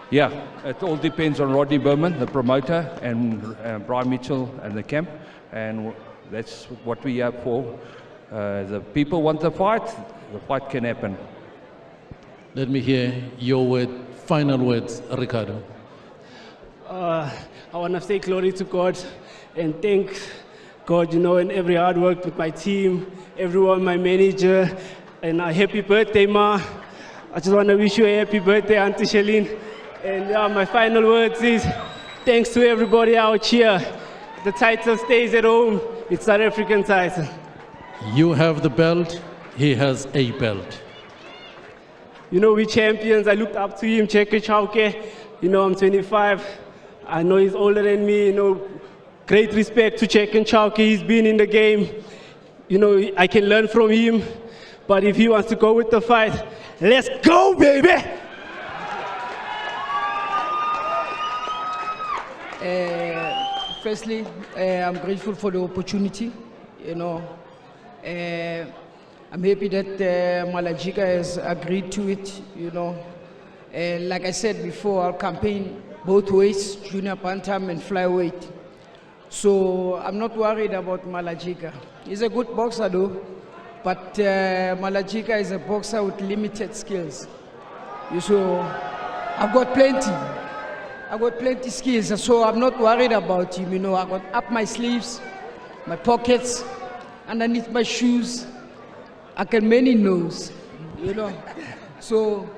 Yeah, it all depends on Rodney Berman, the promoter, and Brian Mitchell and the camp. And that's what we are for. The people want the fight can happen. Let me hear your final words, Ricardo. I want to say glory to God and thank God, you know, and every hard work with my team, everyone, my manager, and a happy birthday, Ma. I just want to wish you a happy birthday, Auntie Shalene. And my final words is thanks to everybody out here. The title stays at home. It's South African title. You have the belt, he has a belt. You know, we champions. I looked up to him, Cheke Chauke. You know, I'm 25. I know he's older than me. You know, great respect to Cheke Chauke. He's been in the game. You know, I can learn from him. But if he wants to go with the fight, let's go, baby! Firstly, I'm grateful for the opportunity. You know, I'm happy that Malojika has agreed to it. You know, like I said before, I'll campaign both ways, junior bantam and flyweight. So I'm not worried about Malojika. He's a good boxer though, but Malojika is a boxer with limited skills. So I've got plenty. I got plenty skills, so I'm not worried about him. You know, I got up my sleeves, my pockets, underneath my shoes. I can many knows, you know. So,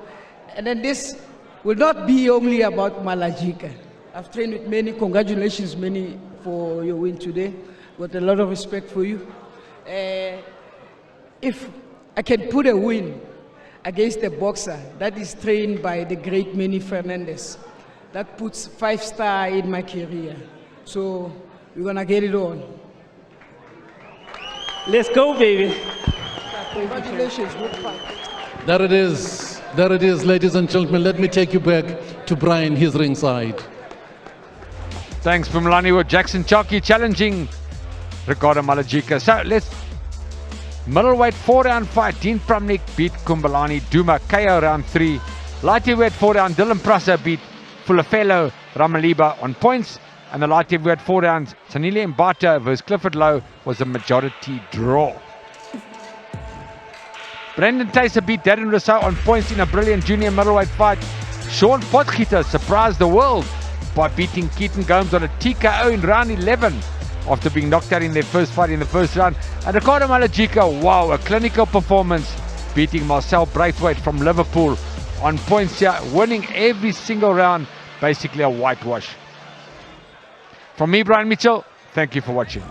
and then this will not be only about Malajika. I've trained with many. Congratulations, many, for your win today. Got a lot of respect for you. If I can put a win against a boxer that is trained by the great Manny Fernandez, that puts 5-star in my career. So we're gonna get it on. Let's go, baby. Congratulations, good fight. There it is, ladies and gentlemen. Let me take you back to Brian, his ringside. Thanks, Pumlani, with Jackson Chalky challenging Ricardo Malajika. So let's middleweight 4-round fight. Dean Prumnik beat Kumbulani Duma KO round 3. Light heavyweight 4-round Dylan Prusser beat Fulafelo Ramaliba on points. And the light heavyweight 4 rounds Sanile Mbata versus Clifford Lowe was a majority draw. Brendan Taser beat Darren Rousseau on points in a brilliant junior middleweight fight. Sean Potgieter surprised the world by beating Keaton Gomes on a TKO in round 11 after being knocked out in their first fight in the first round. And Ricardo Malajika, wow, a clinical performance, beating Marcel Braithwaite from Liverpool on points here, winning every single round, basically a whitewash. From me, Brian Mitchell, thank you for watching.